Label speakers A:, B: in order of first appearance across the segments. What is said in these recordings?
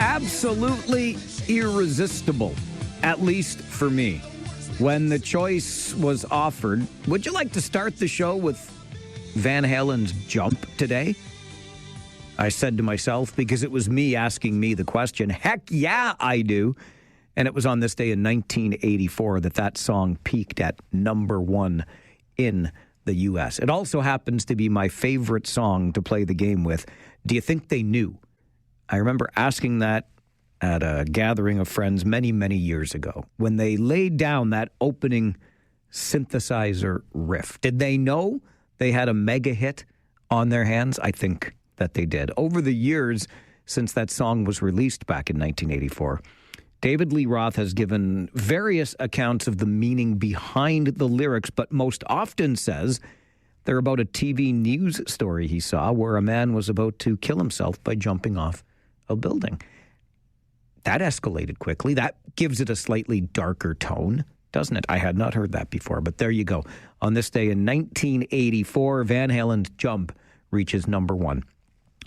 A: absolutely irresistible, at least for me. When the choice was offered, would you like to start the show with Van Halen's Jump today? I said to myself, because it was me asking me the question, heck yeah, I do. And it was on this day in 1984 that song peaked at number one in the U.S. It also happens to be my favorite song to play the game with. Do you think they knew? I remember asking that at a gathering of friends many, many years ago when they laid down that opening synthesizer riff. Did they know they had a mega hit on their hands? I think that they did. Over the years since that song was released back in 1984, David Lee Roth has given various accounts of the meaning behind the lyrics, but most often says they're about a TV news story he saw where a man was about to kill himself by jumping off a building. That escalated quickly. That gives it a slightly darker tone, doesn't it? I had not heard that before, but there you go. On this day in 1984, Van Halen's Jump reaches number one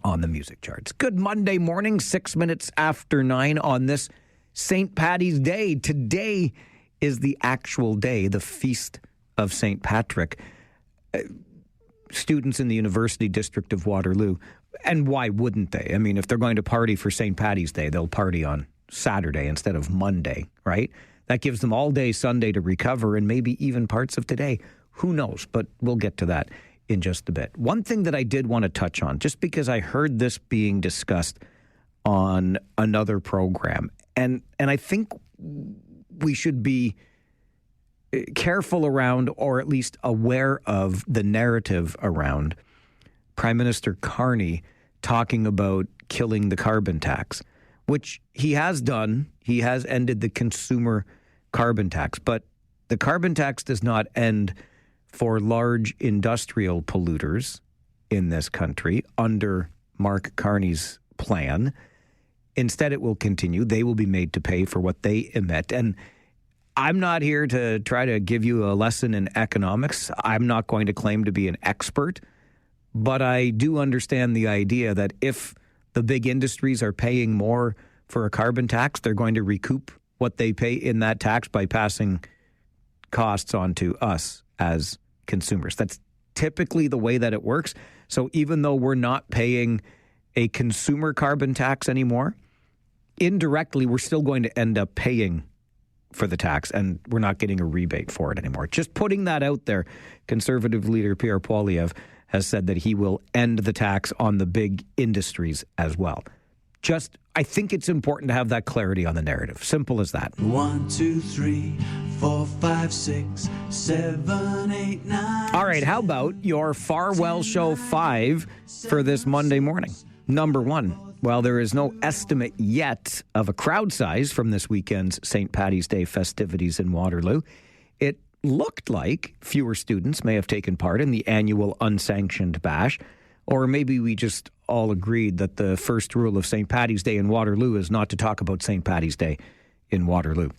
A: on the music charts. Good Monday morning, 6 minutes after 9 on this St. Paddy's Day. Today is the actual day, the Feast of St. Patrick. Students in the University District of Waterloo, and why wouldn't they? I mean, if they're going to party for St. Paddy's Day, they'll party on Saturday instead of Monday, right? That gives them all day Sunday to recover and maybe even parts of today. Who knows? But we'll get to that in just a bit. One thing that I did want to touch on, just because I heard this being discussed on another program, and I think we should be careful around, or at least aware of, the narrative around Prime Minister Carney talking about killing the carbon tax, which he has done. He has ended the consumer carbon tax, but the carbon tax does not end for large industrial polluters in this country under Mark Carney's plan. Instead, it will continue. They will be made to pay for what they emit. And I'm not here to try to give you a lesson in economics. I'm not going to claim to be an expert, but I do understand the idea that if the big industries are paying more for a carbon tax, they're going to recoup what they pay in that tax by passing costs on to us as consumers. That's typically the way that it works. So even though we're not paying a consumer carbon tax anymore, indirectly, we're still going to end up paying for the tax, and we're not getting a rebate for it anymore. Just putting that out there, Conservative leader Pierre Poilievre has said that he will end the tax on the big industries as well. I think it's important to have that clarity on the narrative. Simple as that.
B: 1, 2, 3, 4, 5, 6, 7, 8, 9.
A: All right, how about your Farwell Show 5 for this Monday morning? Number one. While there is no estimate yet of a crowd size from this weekend's St. Paddy's Day festivities in Waterloo, it looked like fewer students may have taken part in the annual unsanctioned bash, or maybe we just all agreed that the first rule of St. Paddy's Day in Waterloo is not to talk about St. Paddy's Day in Waterloo.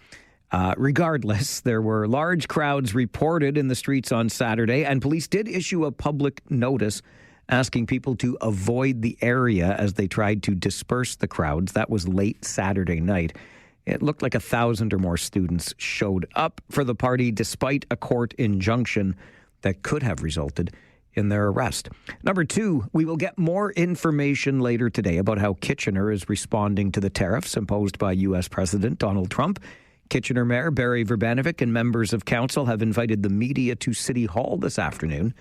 A: Regardless, there were large crowds reported in the streets on Saturday, and police did issue a public notice asking people to avoid the area as they tried to disperse the crowds. That was late Saturday night. It looked like 1,000 or more students showed up for the party despite a court injunction that could have resulted in their arrest. Number two, we will get more information later today about how Kitchener is responding to the tariffs imposed by U.S. President Donald Trump. Kitchener Mayor Barry Verbanovic and members of council have invited the media to City Hall this afternoon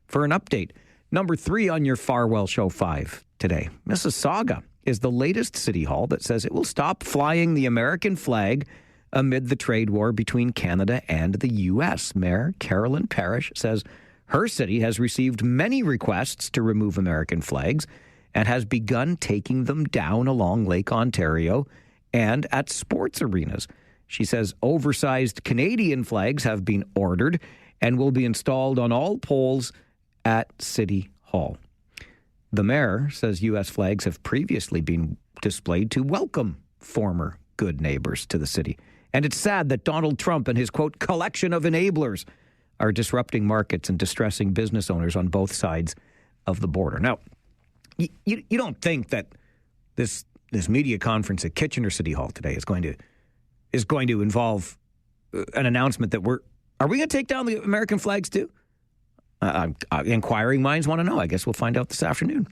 A: for an update. Number three on your Farwell Show 5 today. Mississauga is the latest city hall that says it will stop flying the American flag amid the trade war between Canada and the U.S. Mayor Carolyn Parrish says her city has received many requests to remove American flags and has begun taking them down along Lake Ontario and at sports arenas. She says oversized Canadian flags have been ordered and will be installed on all poles at City Hall. The mayor says U.S. flags have previously been displayed to welcome former good neighbors to the city. And it's sad that Donald Trump and his, quote, collection of enablers are disrupting markets and distressing business owners on both sides of the border. Now, you don't think that this this media conference at Kitchener City Hall today is going to involve an announcement that are we going to take down the American flags too? Inquiring minds want to know. I guess we'll find out this afternoon.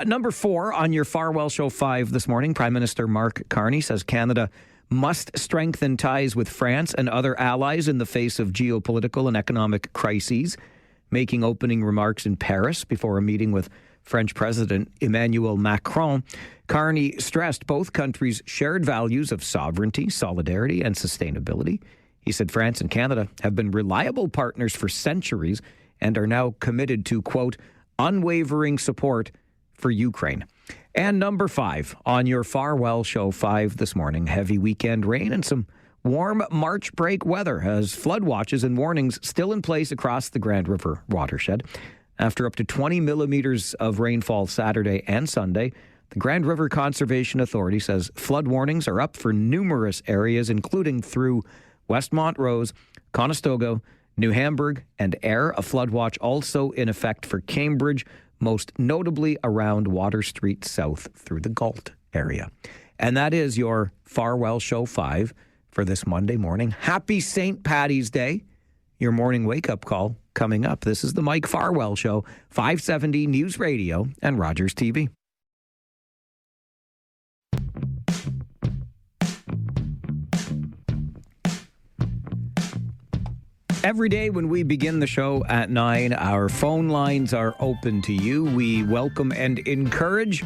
A: Number 4 on your Farwell Show 5 this morning, Prime Minister Mark Carney says Canada must strengthen ties with France and other allies in the face of geopolitical and economic crises, making opening remarks in Paris before a meeting with French President Emmanuel Macron. Carney stressed both countries' shared values of sovereignty, solidarity, and sustainability. He said France and Canada have been reliable partners for centuries and are now committed to, quote, unwavering support for Ukraine. And number 5 on your Farwell Show 5 this morning, heavy weekend rain and some warm March break weather as flood watches and warnings still in place across the Grand River watershed. After up to 20 millimeters of rainfall Saturday and Sunday, the Grand River Conservation Authority says flood warnings are up for numerous areas, including through West Montrose, Conestoga, New Hamburg, and Ayr. A flood watch also in effect for Cambridge, most notably around Water Street South through the Galt area. And that is your Farwell Show 5 for this Monday morning. Happy St. Paddy's Day. Your morning wake-up call coming up. This is the Mike Farwell Show, 570 News Radio and Rogers TV. Every day when we begin the show at 9, our phone lines are open to you. We welcome and encourage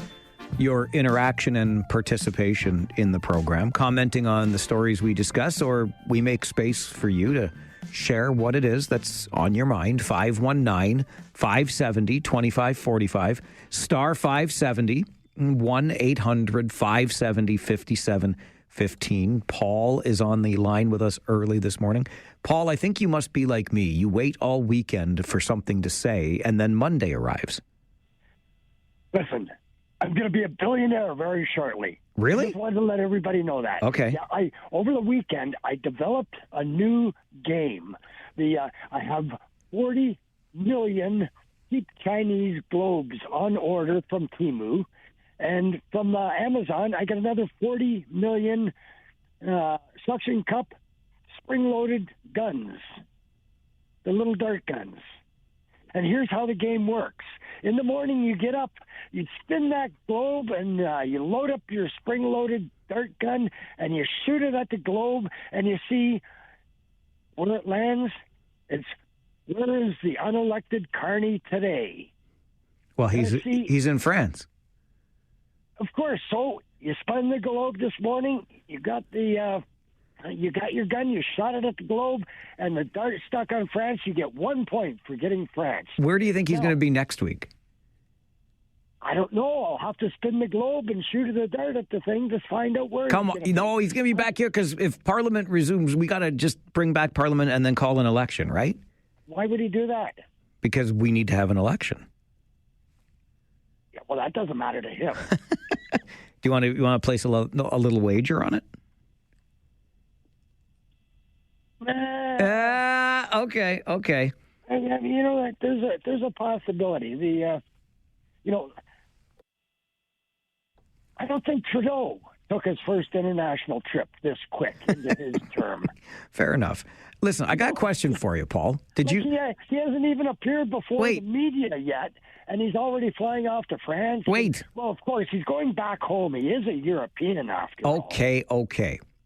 A: your interaction and participation in the program, commenting on the stories we discuss, or we make space for you to share what it is that's on your mind. 519-570-2545, star 570, 1-800-570-5715. Paul is on the line with us early this morning. Paul, I think you must be like me. You wait all weekend for something to say, and then Monday arrives.
C: Listen, I'm going to be a billionaire very shortly.
A: Really?
C: I just wanted to let everybody know that.
A: Okay.
C: Yeah, over the weekend, I developed a new game. I have 40 million cheap Chinese globes on order from Temu. And from Amazon, I got another 40 million suction cup spring-loaded guns, the little dart guns. And here's how the game works. In the morning, you get up, you spin that globe, and you load up your spring-loaded dart gun, and you shoot it at the globe, and you see where it lands. It's, where is the unelected Carney today?
A: Well, he's in France.
C: Of course. So you spun the globe this morning. You got your gun. You shot it at the globe, and the dart stuck on France. You get 1 point for getting France.
A: Where do you think he's going to be next week?
C: I don't know. I'll have to spin the globe and shoot the dart at the thing to find out where.
A: Come on, he's going to be back here because if Parliament resumes, we got to just bring back Parliament and then call an election, right?
C: Why would he do that?
A: Because we need to have an election.
C: Yeah, well, that doesn't matter to him.
A: Do you want to place a little wager on it? Okay.
C: You know, there's a possibility. I don't think Trudeau took his first international trip this quick into his term.
A: Fair enough. Listen, I got a question for you, Paul.
C: He hasn't even appeared before the media yet, and he's already flying off to France.
A: Wait.
C: Well, of course, he's going back home. He is a European after all.
A: Okay.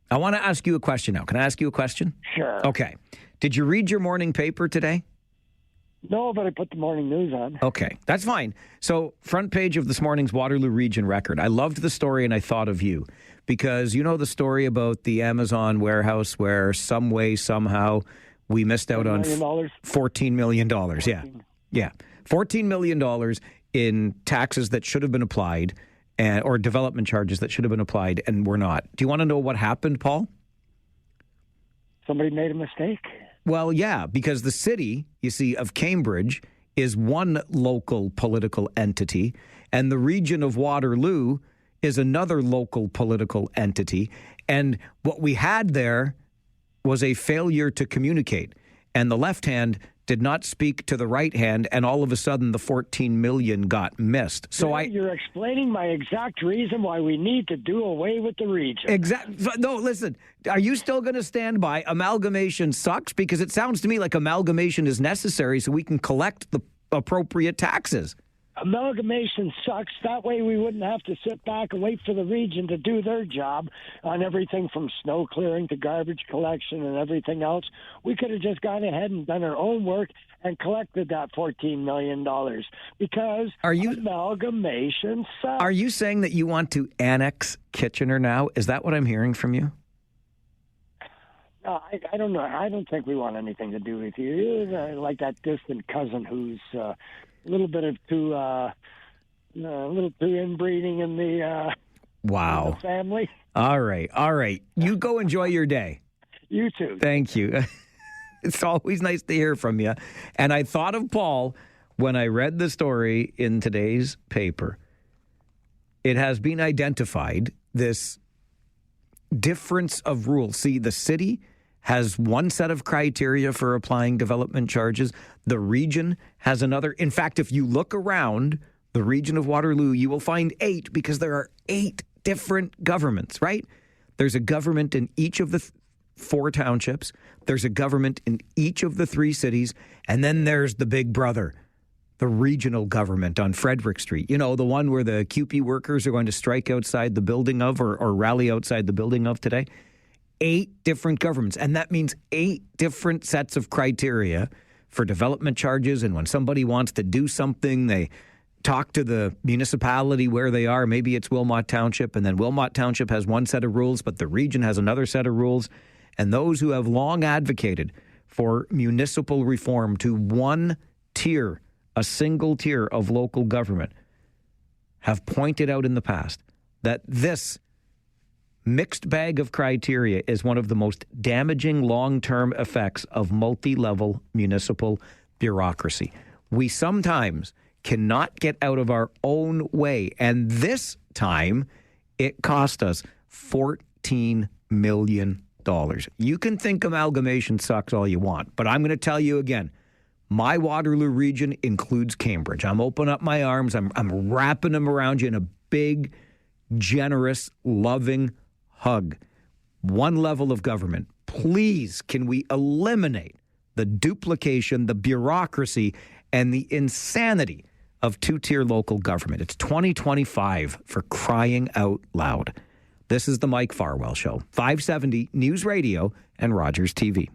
A: I want to ask you a question now. Can I ask you a question?
C: Sure.
A: Okay. Did you read your morning paper today?
C: No, but I put the morning news on.
A: Okay, that's fine. So, front page of this morning's Waterloo Region Record. I loved the story and I thought of you because you know the story about the Amazon warehouse where some way, somehow, we missed out on $14 million. Yeah. $14 million in taxes that should have been applied or development charges that should have been applied and were not. Do you want to know what happened, Paul?
C: Somebody made a mistake.
A: Well, yeah, because the city, you see, of Cambridge is one local political entity, and the region of Waterloo is another local political entity. And what we had there was a failure to communicate. And the left hand did not speak to the right hand, and all of a sudden the 14 million got missed. So
C: You're explaining my exact reason why we need to do away with the region.
A: No, listen. Are you still going to stand by amalgamation sucks? Because it sounds to me like amalgamation is necessary so we can collect the appropriate taxes.
C: Amalgamation sucks. That way we wouldn't have to sit back and wait for the region to do their job on everything from snow clearing to garbage collection and everything else. We could have just gone ahead and done our own work and collected that $14 million because amalgamation sucks.
A: Are you saying that you want to annex Kitchener now? Is that what I'm hearing from you?
C: No, I don't know. I don't think we want anything to do with you. You're like that distant cousin who's a little too inbreeding in the
A: wow
C: family.
A: All right. You go enjoy your day.
C: You too.
A: Thank you. It's always nice to hear from you. And I thought of Paul when I read the story in today's paper. It has been identified, this difference of rules. See, the city has one set of criteria for applying development charges. The region has another. In fact, if you look around the region of Waterloo, you will find 8 because there are 8 different governments, right? There's a government in each of the 4 townships. There's a government in each of the 3 cities. And then there's the big brother, the regional government on Frederick Street. You know, the one where the CUPE workers are going to strike outside the building of or rally outside the building of today. 8 different governments. And that means 8 different sets of criteria for development charges. And when somebody wants to do something, they talk to the municipality where they are. Maybe it's Wilmot Township, and then Wilmot Township has one set of rules, but the region has another set of rules. And those who have long advocated for municipal reform to one tier, a single tier of local government, have pointed out in the past that this mixed bag of criteria is one of the most damaging long-term effects of multi-level municipal bureaucracy. We sometimes cannot get out of our own way, and this time it cost us $14 million. You can think amalgamation sucks all you want, but I'm going to tell you again, my Waterloo region includes Cambridge. I'm opening up my arms. I'm wrapping them around you in a big, generous, loving hug. One level of government. Please, can we eliminate the duplication, the bureaucracy, and the insanity of 2-tier local government? It's 2025, for crying out loud. This is the Mike Farwell Show, 570 News Radio and Rogers TV.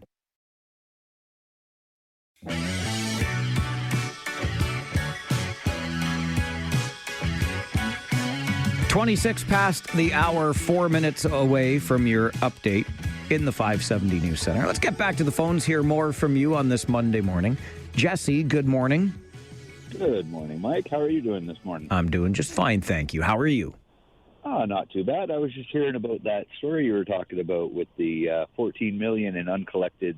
A: 26 past the hour, 4 minutes away from your update in the 570 News Center. Let's get back to the phones, hear more from you on this Monday morning. Jesse, good morning.
D: Good morning, Mike. How are you doing this morning?
A: I'm doing just fine, thank you. How are you?
D: Oh, not too bad. I was just hearing about that story you were talking about with the $14 million in uncollected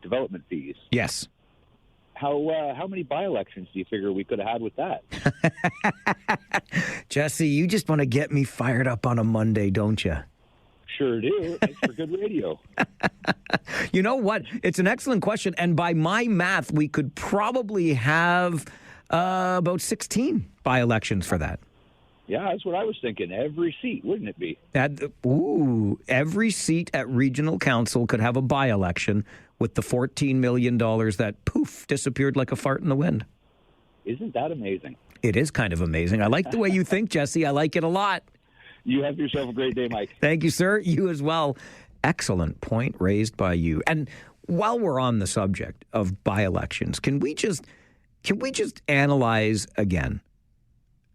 D: development fees.
A: Yes.
D: How many by-elections do you figure we could have had with that?
A: Jesse, you just want to get me fired up on a Monday, don't you?
D: Sure do. It's for good radio.
A: You know what? It's an excellent question. And by my math, we could probably have about 16 by-elections for that.
D: Yeah, that's what I was thinking. Every seat, wouldn't it be?
A: Every seat at regional council could have a by-election with the $14 million that, poof, disappeared like a fart in the wind.
D: Isn't that amazing?
A: It is kind of amazing. I like the way you think, Jesse. I like it a lot.
D: You have yourself a great day, Mike.
A: Thank you, sir. You as well. Excellent point raised by you. And while we're on the subject of by-elections, can we just analyze again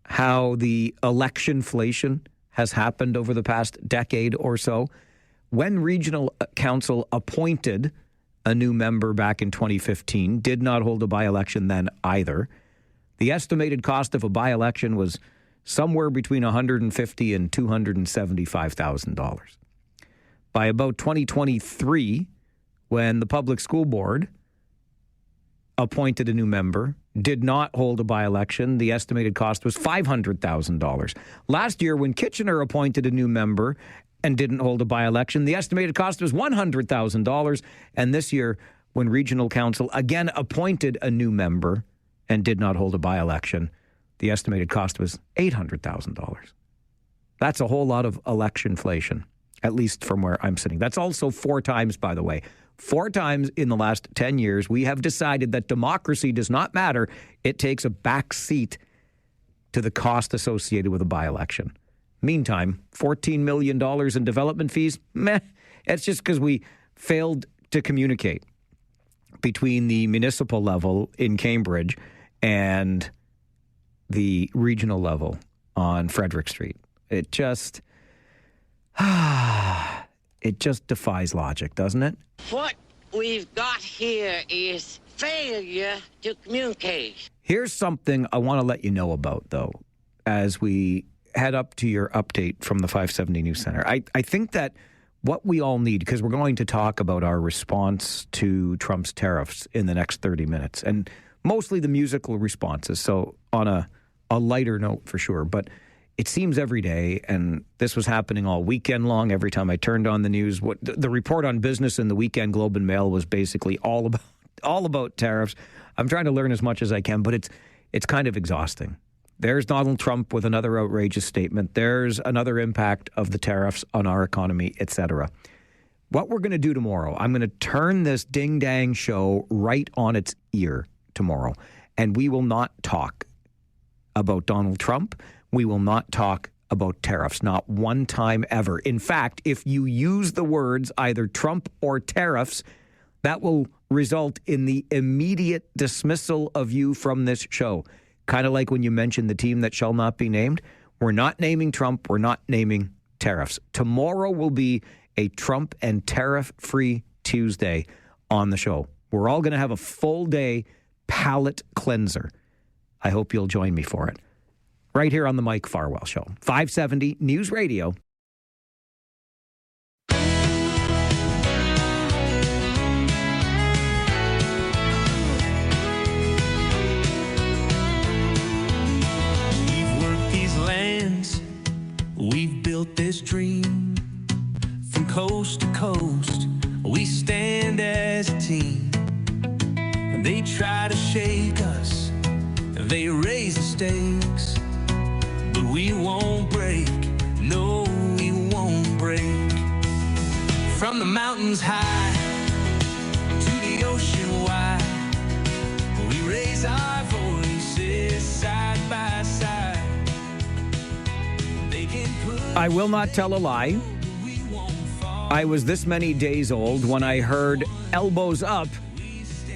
A: how the electionflation has happened over the past decade or so? When regional council appointed a new member back in 2015, did not hold a by-election then either. The estimated cost of a by-election was somewhere between $150,000 and $275,000. By about 2023, when the public school board appointed a new member, did not hold a by-election, the estimated cost was $500,000. Last year, when Kitchener appointed a new member and didn't hold a by-election, the estimated cost was $100,000. And this year, when Regional Council again appointed a new member and did not hold a by-election, the estimated cost was $800,000. That's a whole lot of election-flation, at least from where I'm sitting. That's also 4 times, by the way. 4 times in the last 10 years, we have decided that democracy does not matter. It takes a back seat to the cost associated with a by-election. Meantime, $14 million in development fees, meh. It's just because we failed to communicate between the municipal level in Cambridge and the regional level on Frederick Street. It just defies logic, doesn't it?
E: What we've got here is failure to communicate.
A: Here's something I want to let you know about, though, as we head up to your update from the 570 News Center. I think that what we all need, because we're going to talk about our response to Trump's tariffs in the next 30 minutes, and mostly the musical responses, so on a lighter note for sure, but it seems every day, and this was happening all weekend long. Every time I turned on the news, the report on business in the Weekend Globe and Mail was basically all about tariffs. I'm trying to learn as much as I can, but it's kind of exhausting. There's Donald Trump with another outrageous statement. There's another impact of the tariffs on our economy, etc. What we're going to do tomorrow, I'm going to turn this ding-dang show right on its ear tomorrow, and we will not talk about Donald Trump. We will not talk about tariffs, not one time ever. In fact, if you use the words either Trump or tariffs, that will result in the immediate dismissal of you from this show. Kind of like when you mentioned the team that shall not be named. We're not naming Trump. We're not naming tariffs. Tomorrow will be a Trump and tariff-free Tuesday on the show. We're all going to have a full day palate cleanser. I hope you'll join me for it. Right here on the Mike Farwell Show. 570 News Radio.
B: We've built this dream from coast to coast. We stand as a team. They try to shake us, they raise the stakes, but we won't break. No, we won't break. From the mountains high to the ocean wide, we raise our voices side by side.
A: I will not tell a lie. I was this many days old when I heard Elbows Up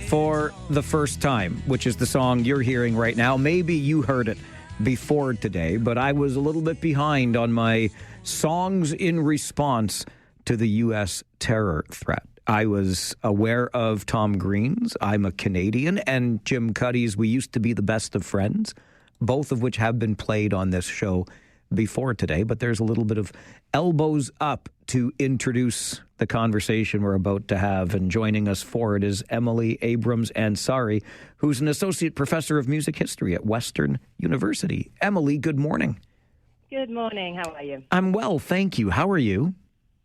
A: for the first time, which is the song you're hearing right now. Maybe you heard it before today, but I was a little bit behind on my songs in response to the U.S. terror threat. I was aware of Tom Green's I'm a Canadian and Jim Cuddy's We Used to Be the Best of Friends, both of which have been played on this show before today, but there's a little bit of Elbows Up to introduce the conversation we're about to have. And joining us for it is Emily Abrams-Ansari, who's an associate professor of music history at Western University. Emily, good morning.
F: Good morning. How are you?
A: I'm well, thank you. How are you?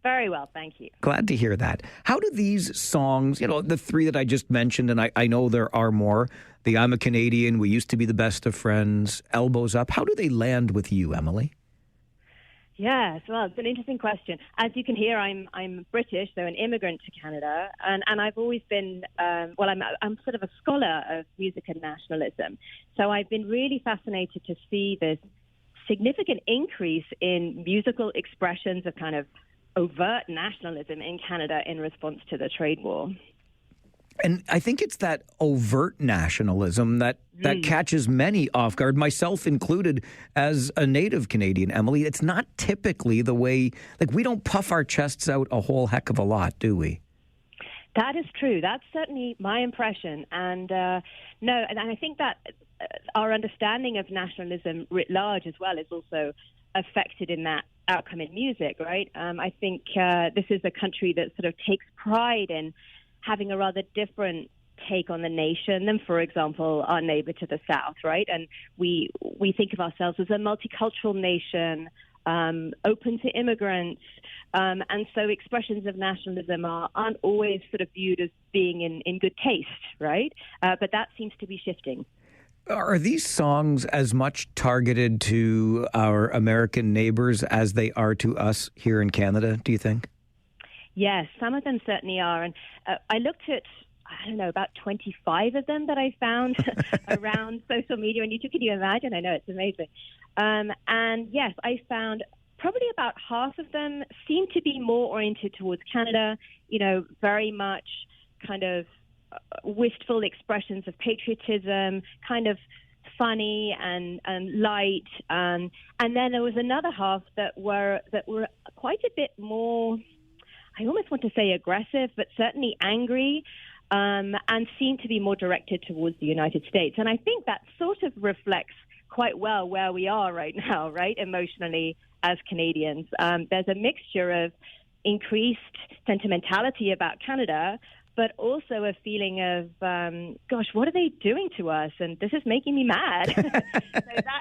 F: Very well, thank you.
A: Glad to hear that. How do these songs, the 3 that I just mentioned, and I know there are more, the I'm a Canadian, We Used to Be the Best of Friends, Elbows Up, how do they land with you, Emily?
F: Yes, well, it's an interesting question. As you can hear, I'm British, so an immigrant to Canada, and I've always been, I'm sort of a scholar of music and nationalism. So I've been really fascinated to see this significant increase in musical expressions of kind of overt nationalism in Canada in response to the trade war.
A: And I think it's that overt nationalism that catches many off guard, myself included as a native Canadian, Emily. It's not typically the way, we don't puff our chests out a whole heck of a lot, do we?
F: That is true. That's certainly my impression. And and I think that our understanding of nationalism writ large as well is also affected in that outcome in music, right? I think this is a country that sort of takes pride in having a rather different take on the nation than, for example, our neighbor to the south, right? And we think of ourselves as a multicultural nation, open to immigrants. And so expressions of nationalism aren't always sort of viewed as being in good taste, right? But that seems to be shifting.
A: Are these songs as much targeted to our American neighbors as they are to us here in Canada, do you think?
F: Yes, some of them certainly are. And I looked at, I don't know, about 25 of them that I found around social media. And can you imagine? I know, it's amazing. And yes, I found probably about half of them seem to be more oriented towards Canada, very much kind of wistful expressions of patriotism, kind of funny and light. And then there was another half that were quite a bit more, I almost want to say aggressive, but certainly angry, and seem to be more directed towards the United States. And I think that sort of reflects quite well where we are right now, right, emotionally as Canadians. There's a mixture of increased sentimentality about Canada, but also a feeling of, gosh, what are they doing to us? And this is making me mad. So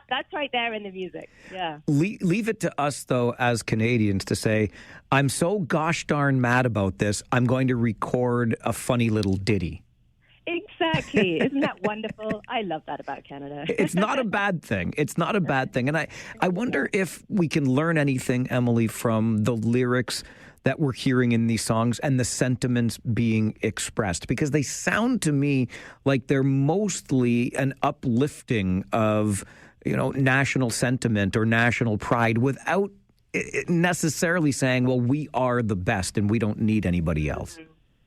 F: that's right there in the music. Yeah.
A: Leave it to us, though, as Canadians to say, I'm so gosh darn mad about this, I'm going to record a funny little ditty.
F: Exactly. Isn't that wonderful? I love that about Canada.
A: It's not a bad thing. It's not a bad thing. And I wonder if we can learn anything, Emily, from the lyrics that we're hearing in these songs and the sentiments being expressed, because they sound to me like they're mostly an uplifting of, national sentiment or national pride without necessarily saying, well, we are the best and we don't need anybody else.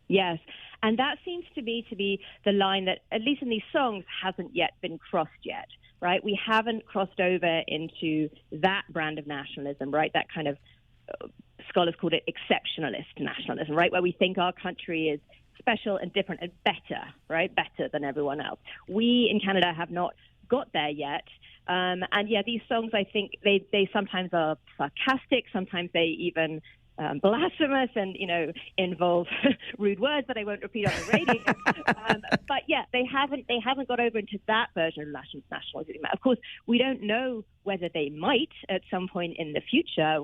F: Yes. And that seems to me to be the line that, at least in these songs, hasn't yet been crossed yet, right? We haven't crossed over into that brand of nationalism, right? That kind of, scholars called it exceptionalist nationalism, right? Where we think our country is special and different and better, right? Better than everyone else. We in Canada have not got there yet. And yeah, these songs, I think they sometimes are sarcastic, sometimes they even blasphemous and, involve rude words that I won't repeat on the radio. But yeah, they haven't got over into that version of nationalism. Of course, we don't know whether they might at some point in the future.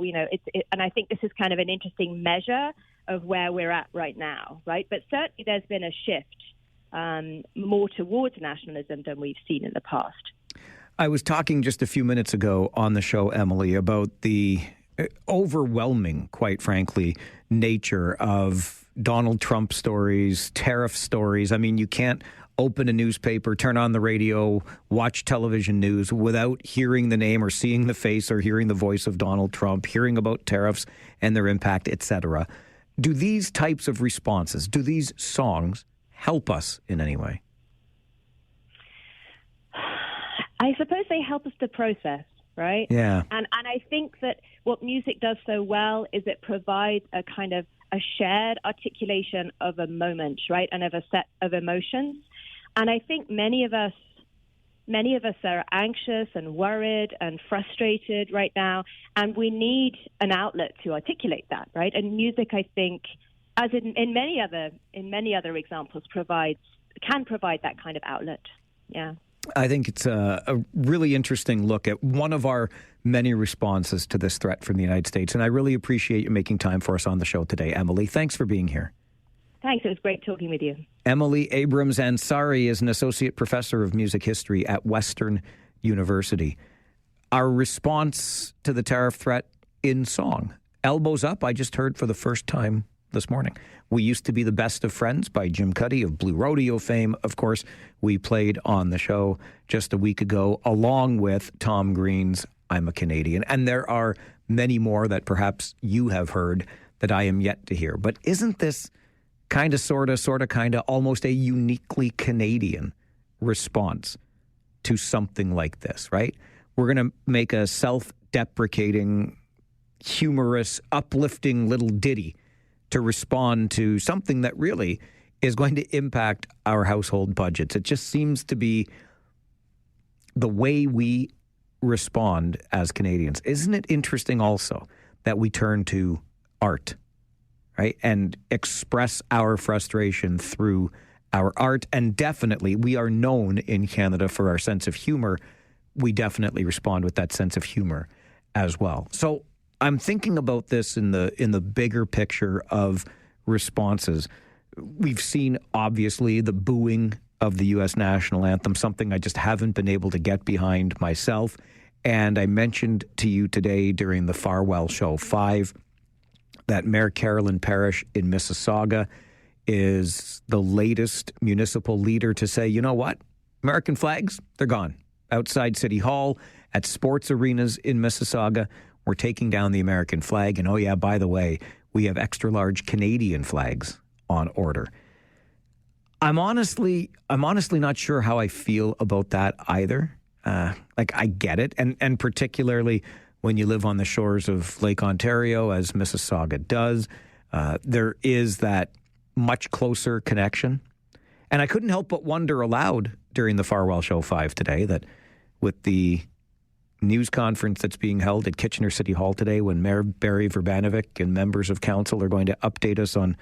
F: And I think this is kind of an interesting measure of where we're at right now, right? But certainly there's been a shift more towards nationalism than we've seen in the past.
A: I was talking just a few minutes ago on the show, Emily, about the overwhelming, quite frankly, nature of Donald Trump stories, tariff stories. I mean, you can't open a newspaper, turn on the radio, watch television news without hearing the name or seeing the face or hearing the voice of Donald Trump, hearing about tariffs and their impact, etc. Do these types of responses, do these songs help us in any way?
F: I suppose they help us to process. Right?
A: Yeah.
F: And I think that what music does so well is it provides a kind of a shared articulation of a moment, right? And of a set of emotions. And I think many of us are anxious and worried and frustrated right now, and we need an outlet to articulate that, right? And music, I think, as in many other examples, can provide that kind of outlet. Yeah.
A: I think it's a really interesting look at one of our many responses to this threat from the United States. And I really appreciate you making time for us on the show today, Emily. Thanks for being here.
F: Thanks. It was great talking with you.
A: Emily Abrams-Ansari is an associate professor of music history at Western University. Our response to the tariff threat in song. Elbows Up, I just heard for the first time this morning. We Used to Be the Best of Friends by Jim Cuddy of Blue Rodeo fame. Of course, we played on the show just a week ago, along with Tom Green's I'm a Canadian. And there are many more that perhaps you have heard that I am yet to hear. But isn't this kind of, almost a uniquely Canadian response to something like this, right? We're going to make a self-deprecating, humorous, uplifting little ditty to respond to something that really is going to impact our household budgets. It just seems to be the way we respond as Canadians. Isn't it interesting also that we turn to art, right, and express our frustration through our art? And definitely, we are known in Canada for our sense of humor. We definitely respond with that sense of humor as well. So I'm thinking about this in the bigger picture of responses. We've seen, obviously, the booing of the U.S. national anthem, something I just haven't been able to get behind myself. And I mentioned to you today during the Farwell Show 5 that Mayor Carolyn Parrish in Mississauga is the latest municipal leader to say, you know what? American flags, they're gone. Outside City Hall, at sports arenas in Mississauga, we're taking down the American flag. And oh yeah, by the way, we have extra large Canadian flags on order. I'm honestly not sure how I feel about that either. I get it. And particularly when you live on the shores of Lake Ontario, as Mississauga does, there is that much closer connection. And I couldn't help but wonder aloud during the Farwell Show 5 today that with the news conference that's being held at Kitchener City Hall today, when Mayor Barry Verbanovic and members of council are going to update us on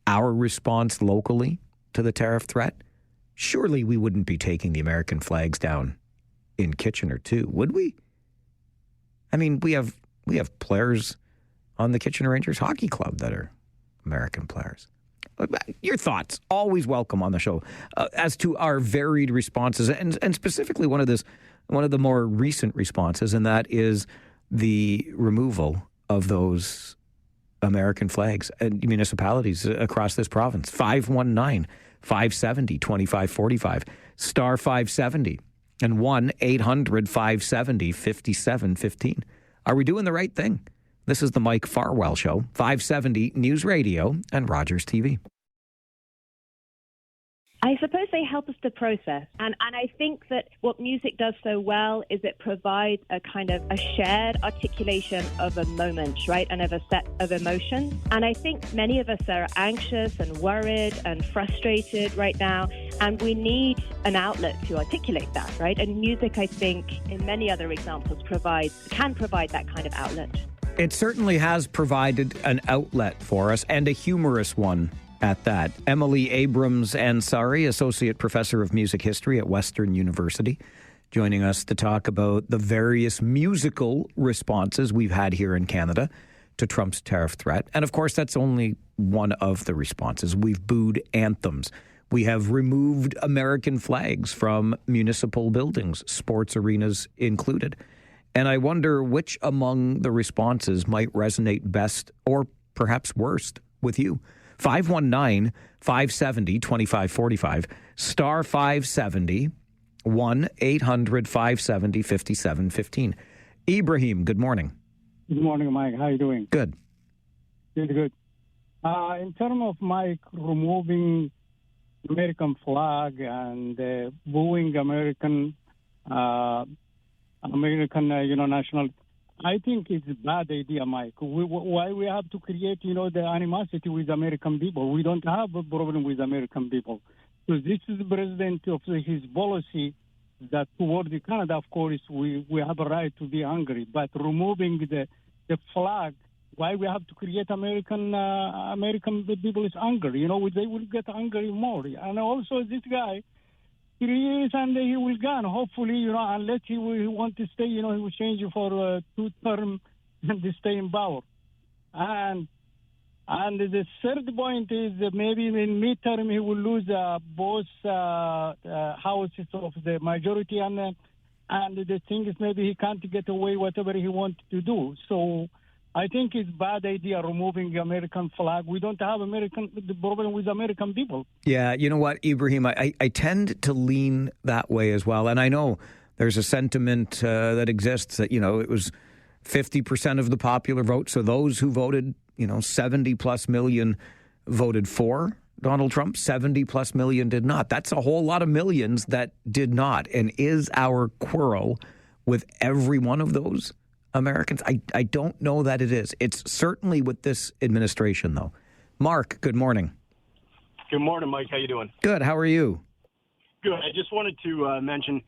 A: our response locally to the tariff threat, surely we wouldn't be taking the American flags down in Kitchener too, would we? I mean, we have players on the Kitchener Rangers Hockey Club that are American players. Your thoughts, always welcome on the show, as to our varied responses, and specifically one of the more recent responses, and that is the removal of those American flags and municipalities across this province. 519-570-2545, star 570, and 1-800-570-5715. Are we doing the right thing? This is the Mike Farwell Show, 570 News Radio and Rogers TV.
F: I suppose they help us to process. And I think that what music does so well is it provides a kind of a shared articulation of a moment, right? And of a set of emotions. And I think many of us are anxious and worried and frustrated right now. And we need an outlet to articulate that, right? And music, I think, in many other examples, can provide that kind of outlet.
A: It certainly has provided an outlet for us, and a humorous one at that. Emily Abrams-Ansari, Associate Professor of Music History at Western University, joining us to talk about the various musical responses we've had here in Canada to Trump's tariff threat. And of course, that's only one of the responses. We've booed anthems. We have removed American flags from municipal buildings, sports arenas included. And I wonder which among the responses might resonate best or perhaps worst with you. 519-570-2545, star 570, 1-800-570-5715. Ibrahim, good morning.
G: Good morning, Mike. How are you doing?
A: Good.
G: Good. In terms of Mike removing American flag and booing American national, I think it's a bad idea, Mike. Why we have to create, the animosity with American people? We don't have a problem with American people. So this is the president of his policy that toward Canada, of course, we have a right to be angry. But removing the flag, why we have to create American people is angry? They will get angry more. And also this guy, 3 years and he will gone. Hopefully, unless he want to stay, he will change for 2 terms and stay in power. And the third point is that maybe in midterm he will lose both houses of the majority, and the thing is maybe he can't get away whatever he wants to do. So I think it's a bad idea removing the American flag. We don't have the problem with American people.
A: Yeah, you know what, Ibrahim, I tend to lean that way as well. And I know there's a sentiment that exists that, it was 50% of the popular vote. So those who voted, 70 plus million voted for Donald Trump, 70 plus million did not. That's a whole lot of millions that did not. And is our quarrel with every one of those Americans? I don't know that it is. It's certainly with this administration, though. Mark, good morning.
H: Good morning, Mike. How you doing?
A: Good. How are you?
H: Good. I just wanted to mention,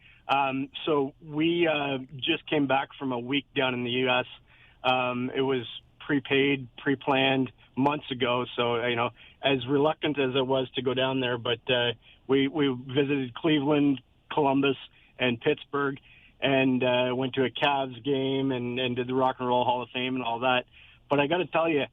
H: so we just came back from a week down in the U.S. It was prepaid, pre-planned months ago, so, as reluctant as I was to go down there, but we visited Cleveland, Columbus, and Pittsburgh. and went to a Cavs game and did the Rock and Roll Hall of Fame and all that. But I got to tell you,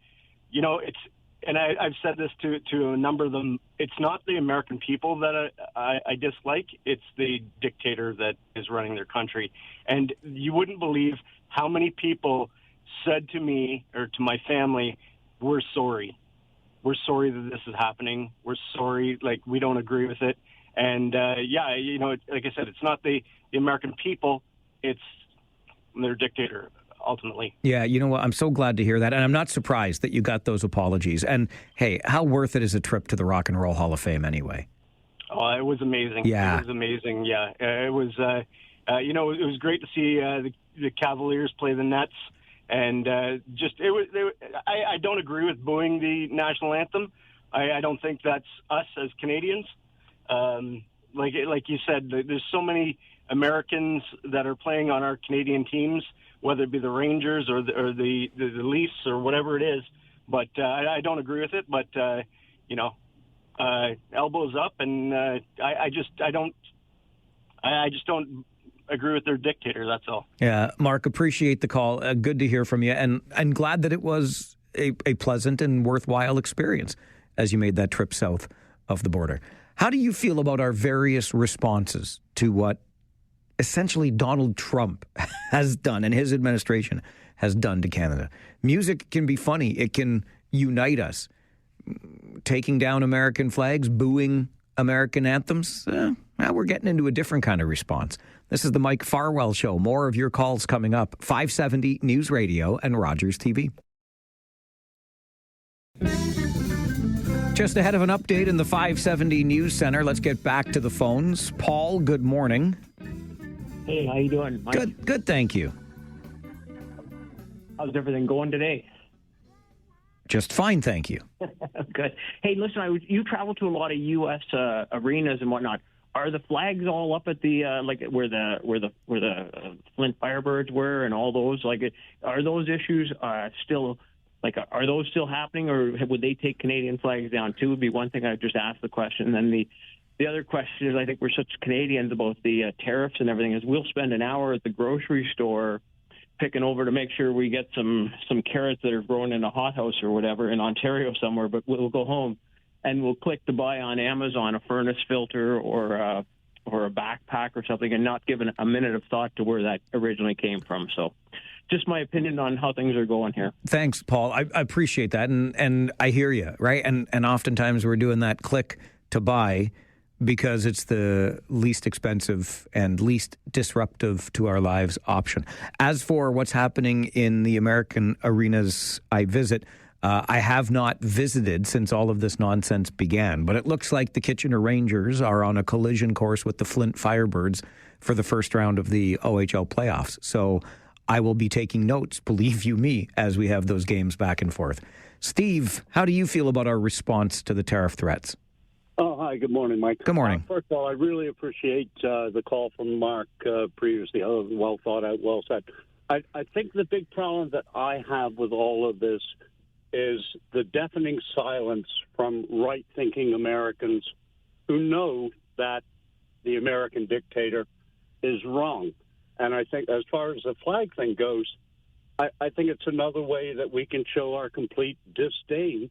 H: I've said this to a number of them, it's not the American people that I dislike, it's the dictator that is running their country. And you wouldn't believe how many people said to me or to my family, we're sorry. We're sorry that this is happening. We're sorry, like, we don't agree with it. And, like I said, it's not the American people, it's their dictator, ultimately.
A: Yeah, you know what? I'm so glad to hear that. And I'm not surprised that you got those apologies. And, hey, how worth it is a trip to the Rock and Roll Hall of Fame anyway?
H: Oh, it was amazing.
A: Yeah.
H: It was amazing, yeah. It was, it was great to see the Cavaliers play the Nets. And I don't agree with booing the national anthem. I don't think that's us as Canadians. Like you said, there's so many Americans that are playing on our Canadian teams, whether it be the Rangers or the Leafs or whatever it is. But I don't agree with it. But elbows up, and I just don't agree with their dictator. That's all.
A: Yeah, Mark, appreciate the call. Good to hear from you, and I'm glad that it was a pleasant and worthwhile experience as you made that trip south of the border. How do you feel about our various responses to what essentially Donald Trump has done and his administration has done to Canada? Music can be funny. It can unite us. Taking down American flags, booing American anthems, now we're getting into a different kind of response. This is the Mike Farwell Show. More of your calls coming up. 570 News Radio and Rogers TV. Just ahead of an update in the 570 News Center, let's get back to the phones. Paul, good morning.
I: Hey, how you doing, Mike?
A: Good, thank you.
I: How's everything going today?
A: Just fine, thank you.
I: Good. Hey, listen, you travel to a lot of U.S. Arenas and whatnot. Are the flags all up at the where the Flint Firebirds were and all those? Are those issues still are those still happening, or would they take Canadian flags down too? Would be one thing. I'd just ask the question. And then the other question is, I think we're such Canadians about the tariffs and everything, is we'll spend an hour at the grocery store picking over to make sure we get some carrots that are grown in a hothouse or whatever in Ontario somewhere, but we'll go home and we'll click to buy on Amazon a furnace filter or a backpack or something, and not give a minute of thought to where that originally came from. So just my opinion on how things are going here.
A: Thanks, Paul. I appreciate that, and I hear you, right? And oftentimes we're doing that click to buy because it's the least expensive and least disruptive to our lives option. As for what's happening in the American arenas I visit, I have not visited since all of this nonsense began, but it looks like the Kitchener Rangers are on a collision course with the Flint Firebirds for the first round of the OHL playoffs. So I will be taking notes, believe you me, as we have those games back and forth. Steve, how do you feel about our response to the tariff threats?
J: Oh, hi. Good morning, Mike.
A: Good morning.
J: First of all, I really appreciate the call from Mark previously. Well thought out, well said. I think the big problem that I have with all of this is the deafening silence from right-thinking Americans who know that the American dictator is wrong. And I think as far as the flag thing goes, I think it's another way that we can show our complete disdain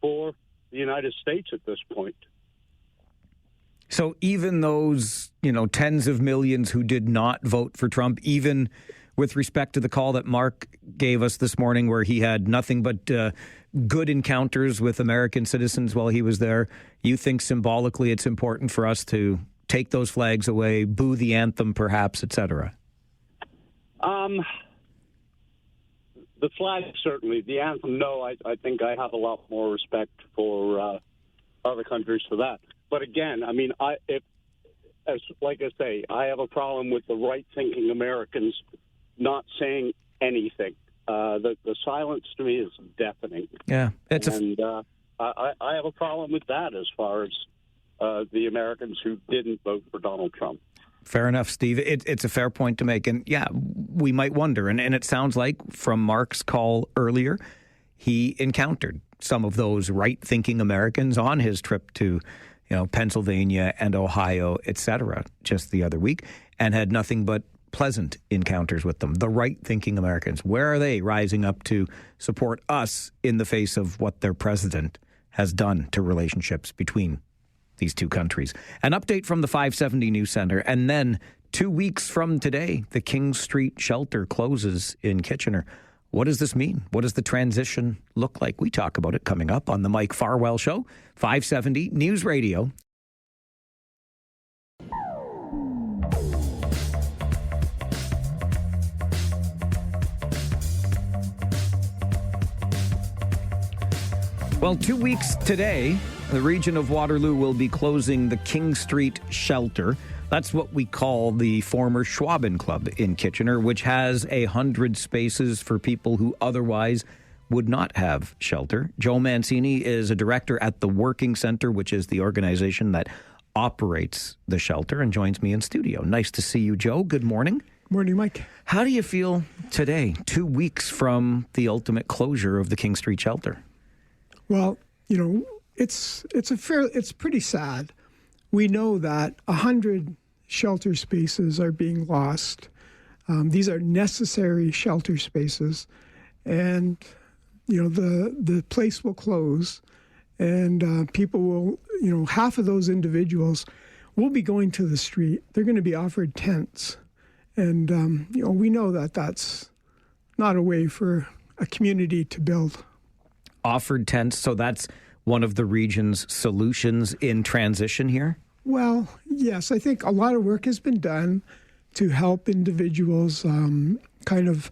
J: for the United States at this point.
A: So even those, tens of millions who did not vote for Trump, even with respect to the call that Mark gave us this morning where he had nothing but good encounters with American citizens while he was there, you think symbolically it's important for us to take those flags away, boo the anthem perhaps, etc.?
J: The flag, certainly. The anthem, no. I think I have a lot more respect for other countries for that. But again, I mean, like I say, I have a problem with the right-thinking Americans not saying anything. The silence to me is deafening.
A: Yeah,
J: I have a problem with that as far as the Americans who didn't vote for Donald Trump.
A: Fair enough, Steve. It's a fair point to make. And yeah, we might wonder, and it sounds like from Mark's call earlier, he encountered some of those right-thinking Americans on his trip to Pennsylvania and Ohio, et cetera, just the other week, and had nothing but pleasant encounters with them, the right-thinking Americans. Where are they rising up to support us in the face of what their president has done to relationships between these two countries? An update from the 570 News Center. And then 2 weeks from today, the King Street shelter closes in Kitchener. What does this mean? What does the transition look like? We talk about it coming up on the Mike Farwell Show, 570 News Radio. Well, 2 weeks today, the region of Waterloo will be closing the King Street shelter. That's what we call the former Schwaben Club in Kitchener, which has 100 spaces for people who otherwise would not have shelter. Joe Mancini is a director at the Working Center, which is the organization that operates the shelter, and joins me in studio. Nice to see you, Joe. Good morning.
K: Morning, Mike.
A: How do you feel today, 2 weeks from the ultimate closure of the King Street shelter?
K: Well, you know, it's pretty sad. We know that 100 shelter spaces are being lost. These are necessary shelter spaces, and you know the place will close, and people will, you know, half of those individuals will be going to the street. They're going to be offered tents, and you know, we know that that's not a way for a community to build.
A: Offered tents, so that's one of the region's solutions in transition here?
K: Well, yes, I think a lot of work has been done to help individuals kind of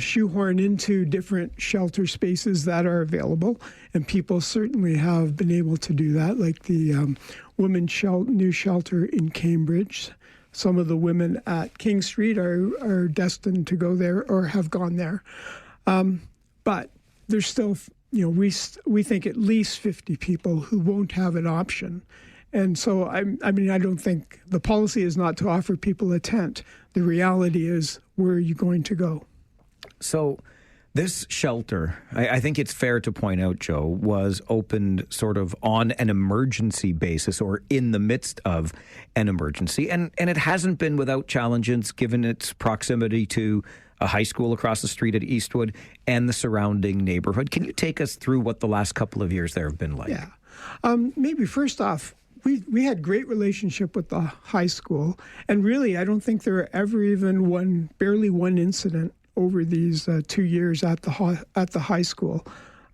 K: shoehorn into different shelter spaces that are available, and people certainly have been able to do that, like the women's new shelter in Cambridge. Some of the women at King Street are destined to go there or have gone there. But there's still, you know, we think at least 50 people who won't have an option. And so, I mean, I don't think the policy is not to offer people a tent. The reality is, where are you going to go?
A: So this shelter, I think it's fair to point out, Joe, was opened sort of on an emergency basis or in the midst of an emergency. And it hasn't been without challenges given its proximity to a high school across the street at Eastwood and the surrounding neighborhood. Can you take us through what the last couple of years there have been like?
K: Yeah. Maybe first off, we had great relationship with the high school. And really, I don't think there were ever even barely one incident over these 2 years at the high school.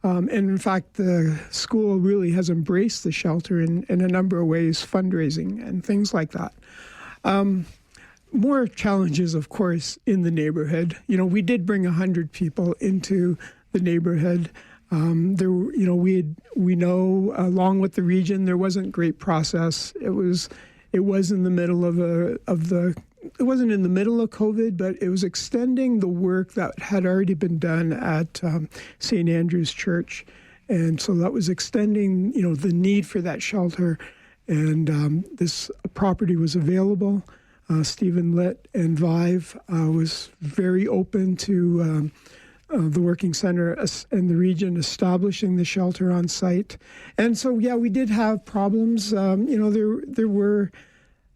K: And in fact, the school really has embraced the shelter in a number of ways, fundraising and things like that. More challenges, of course, in the neighborhood. You know, we did bring 100 people into the neighborhood. There, you know, we know along with the region there wasn't great process. It was in the middle it wasn't in the middle of COVID, but it was extending the work that had already been done at St. Andrew's Church, and so that was extending, you know, the need for that shelter, and this property was available. Stephen Litt and Vive was very open to the Working Center and the region establishing the shelter on site. And so, yeah, we did have problems. You know, there were,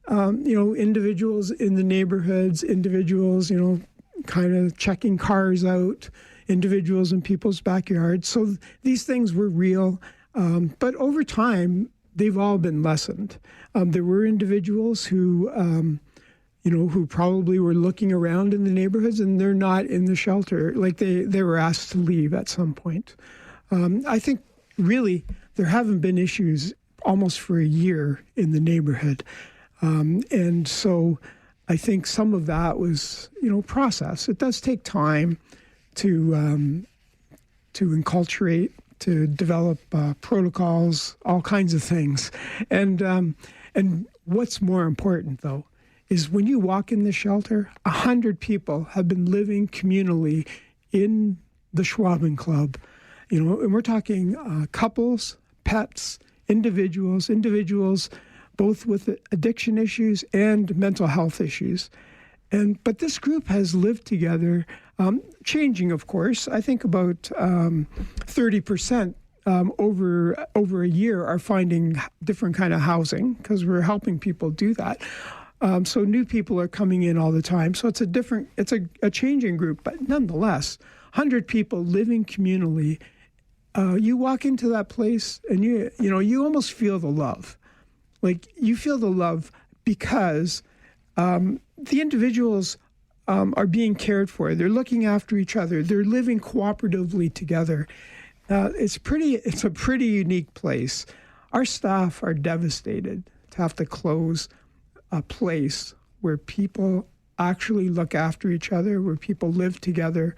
K: you know, individuals in the neighborhoods, individuals, you know, kind of checking cars out, individuals in people's backyards. So these things were real. But over time, they've all been lessened. There were individuals who, you know, who probably were looking around in the neighborhoods and they're not in the shelter. Like they were asked to leave at some point. I think really there haven't been issues almost for a year in the neighborhood. And so I think some of that was, you know, process. It does take time to enculturate, to develop protocols, all kinds of things. And what's more important, though, is when you walk in the shelter, 100 people have been living communally in the Schwaben Club. You know, and we're talking couples, pets, individuals both with addiction issues and mental health issues. But this group has lived together, changing, of course. I think about 30% over a year are finding different kind of housing because we're helping people do that. So new people are coming in all the time. So it's a changing group, but nonetheless, 100 people living communally. You walk into that place and you almost feel the love. Like you feel the love because the individuals are being cared for. They're looking after each other. They're living cooperatively together. It's a pretty unique place. Our staff are devastated to have to close a place where people actually look after each other, where people live together,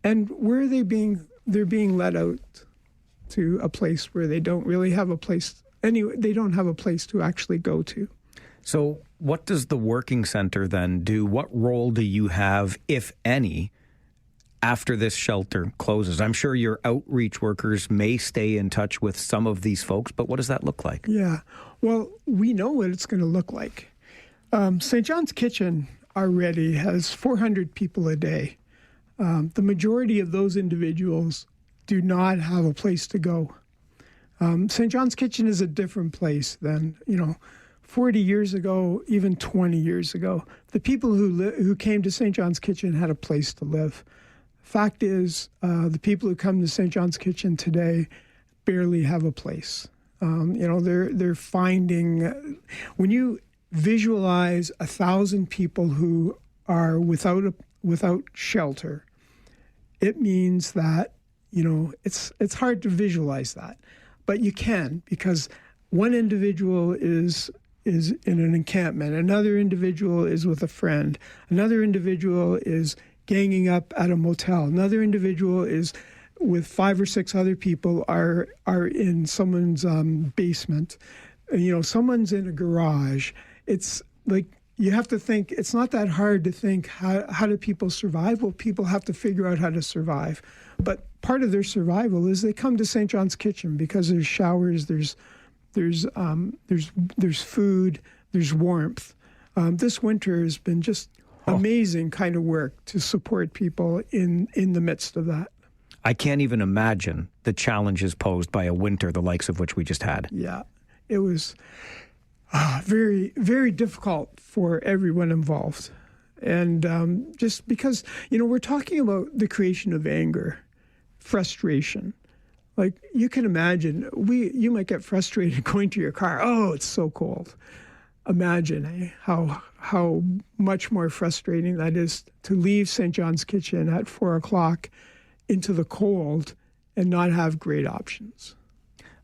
K: and where they're being let out to a place where they don't really have a place. They don't have a place to actually go to.
A: So what does the working center then do? What role do you have, if any, after this shelter closes? I'm sure your outreach workers may stay in touch with some of these folks, but what does that look like?
K: Yeah, well, we know what it's going to look like. St. John's Kitchen already has 400 people a day. The majority of those individuals do not have a place to go. St. John's Kitchen is a different place than, 40 years ago, even 20 years ago. The people who came to St. John's Kitchen had a place to live. Fact is, the people who come to St. John's Kitchen today barely have a place. They're finding, when you visualize 1,000 people who are without shelter, it means that, it's hard to visualize that. But you can, because one individual is in an encampment, another individual is with a friend, another individual is ganging up at a motel, another individual is with 5 or 6 other people are in someone's basement, someone's in a garage. It's like you have to think, it's not that hard to think, how do people survive? Well, people have to figure out how to survive. But part of their survival is they come to St. John's Kitchen because there's showers, there's food, there's warmth. This winter has been just amazing kind of work to support people in the midst of that.
A: I can't even imagine the challenges posed by a winter the likes of which we just had.
K: Yeah, it was very, very difficult for everyone involved. And just because, we're talking about the creation of anger, frustration. Like you can imagine, you might get frustrated going to your car. Oh, it's so cold. Imagine how much more frustrating that is to leave St. John's Kitchen at 4:00 into the cold and not have great options.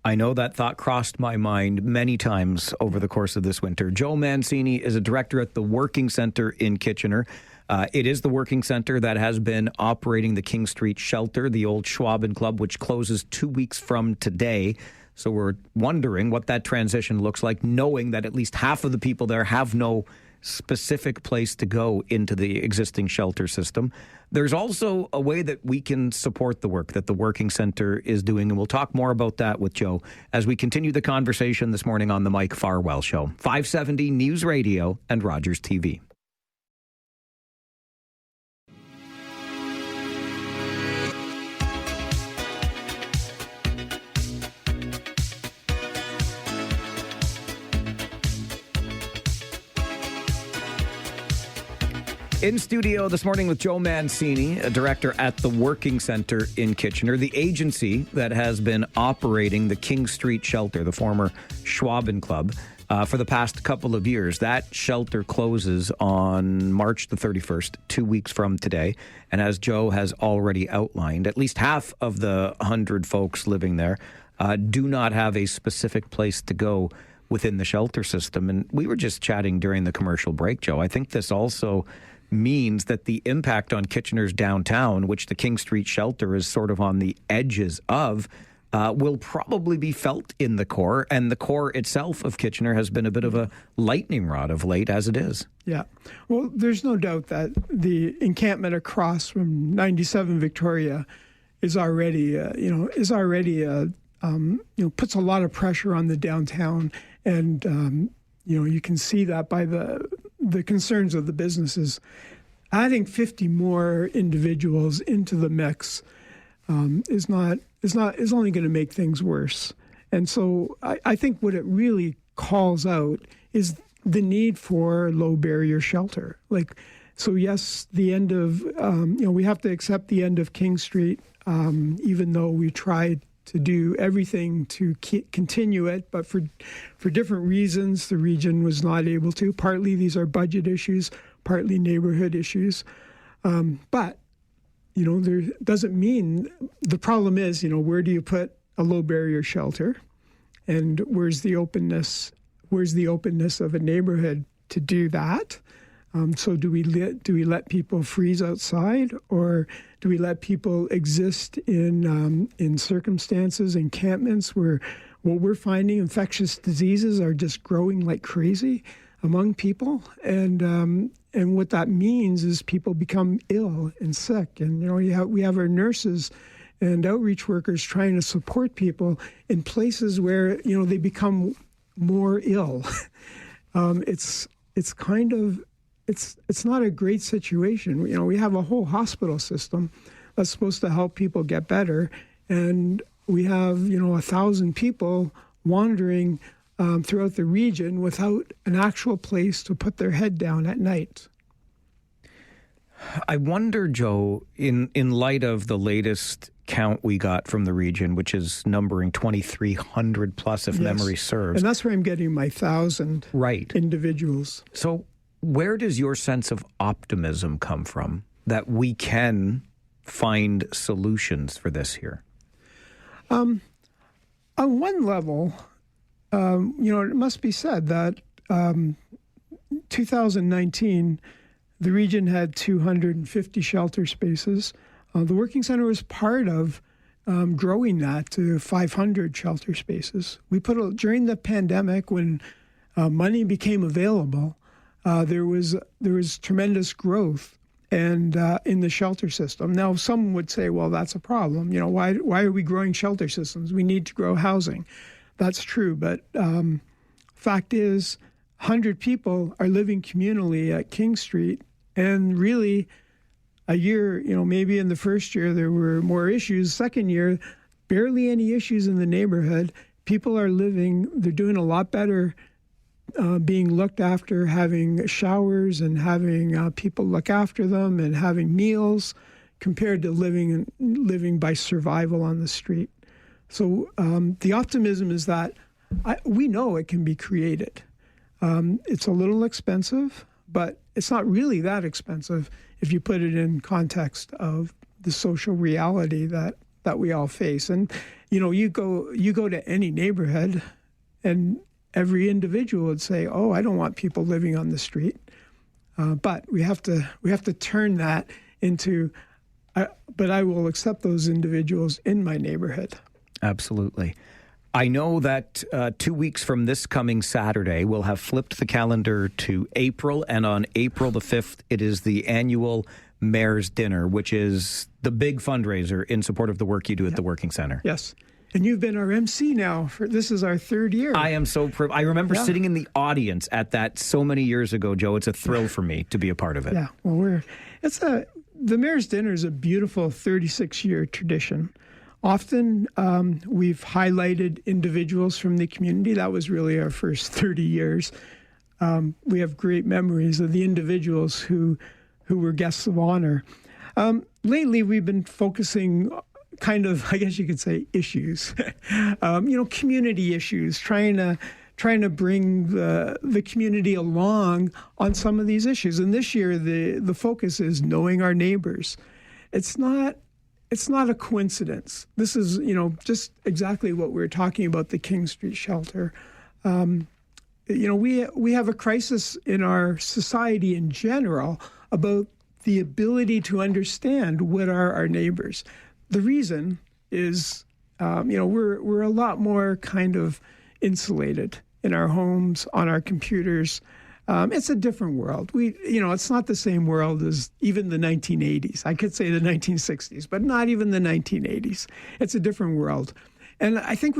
A: I know that thought crossed my mind many times over the course of this winter. Joe Mancini is a director at the Working Center in Kitchener. It is the Working Center that has been operating the King Street Shelter, the old Schwaben Club, which closes 2 weeks from today. So we're wondering what that transition looks like, knowing that at least half of the people there have no specific place to go into the existing shelter system. There's also a way that we can support the work that the Working Center is doing, and we'll talk more about that with Joe as we continue the conversation this morning on the Mike Farwell Show. 570 News Radio and Rogers TV. In studio this morning with Joe Mancini, a director at the Working Center in Kitchener, the agency that has been operating the King Street Shelter, the former Schwaben Club, for the past couple of years. That shelter closes on March the 31st, 2 weeks from today. And as Joe has already outlined, at least half of the 100 folks living there do not have a specific place to go within the shelter system. And we were just chatting during the commercial break, Joe. I think this also means that the impact on Kitchener's downtown, which the King Street Shelter is sort of on the edges of, will probably be felt in the core. And the core itself of Kitchener has been a bit of a lightning rod of late, as it is.
K: Yeah. Well, there's no doubt that the encampment across from 97 Victoria is already, puts a lot of pressure on the downtown. And, you can see that by the concerns of the businesses. Adding 50 more individuals into the mix is only going to make things worse. And so I think what it really calls out is the need for low barrier shelter. So yes, the end of, we have to accept the end of King Street, even though we tried to do everything to continue it, but for different reasons, the region was not able to. Partly these are budget issues, partly neighborhood issues. But, there doesn't mean, the problem is, where do you put a low barrier shelter? And where's the openness of a neighborhood to do that? So do we let people freeze outside, or do we let people exist in circumstances, encampments where what we're finding, infectious diseases are just growing like crazy among people, and what that means is people become ill and sick, and we have our nurses and outreach workers trying to support people in places where they become more ill. It's not a great situation. We have a whole hospital system that's supposed to help people get better, and we have 1,000 people wandering throughout the region without an actual place to put their head down at night.
A: I wonder, Joe, in light of the latest count we got from the region, which is numbering 2,300 plus, if memory serves.
K: And that's where I'm getting my 1,000 individuals.
A: So where does your sense of optimism come from that we can find solutions for this here?
K: On one level, it must be said that 2019, the region had 250 shelter spaces. The Working Center was part of growing that to 500 shelter spaces. During the pandemic, when money became available, there was tremendous growth and in the shelter system. Now, some would say, well, that's a problem. Why are we growing shelter systems? We need to grow housing. That's true, but fact is, 100 people are living communally at King Street, and really, a year, maybe in the first year there were more issues. Second year, barely any issues in the neighborhood. People are living, they're doing a lot better being looked after, having showers and having people look after them and having meals compared to living by survival on the street. So the optimism is that we know it can be created. It's a little expensive, but it's not really that expensive if you put it in context of the social reality that we all face. And you go to any neighborhood, and every individual would say, "Oh, I don't want people living on the street." But we have to turn that into, but I will accept those individuals in my neighborhood.
A: Absolutely. I know that 2 weeks from this coming Saturday, we'll have flipped the calendar to April, and on April the 5th, it is the annual Mayor's Dinner, which is the big fundraiser in support of the work you do at the Working Center.
K: Yes. And you've been our MC now. This is our third year.
A: I am so I remember sitting in the audience at that so many years ago, Joe. It's a thrill for me to be a part of it.
K: Yeah, well, the Mayor's Dinner is a beautiful 36-year tradition. Often we've highlighted individuals from the community. That was really our first 30 years. We have great memories of the individuals who were guests of honor. Lately, we've been focusing kind of, I guess you could say, issues, community issues, trying to bring the community along on some of these issues. And this year, the focus is knowing our neighbors. It's not a coincidence. This is, just exactly what we're talking about, the King Street shelter. We have a crisis in our society in general about the ability to understand what are our neighbors. The reason is, we're a lot more kind of insulated in our homes, on our computers. It's a different world. It's not the same world as even the 1980s. I could say the 1960s, but not even the 1980s. It's a different world. And I think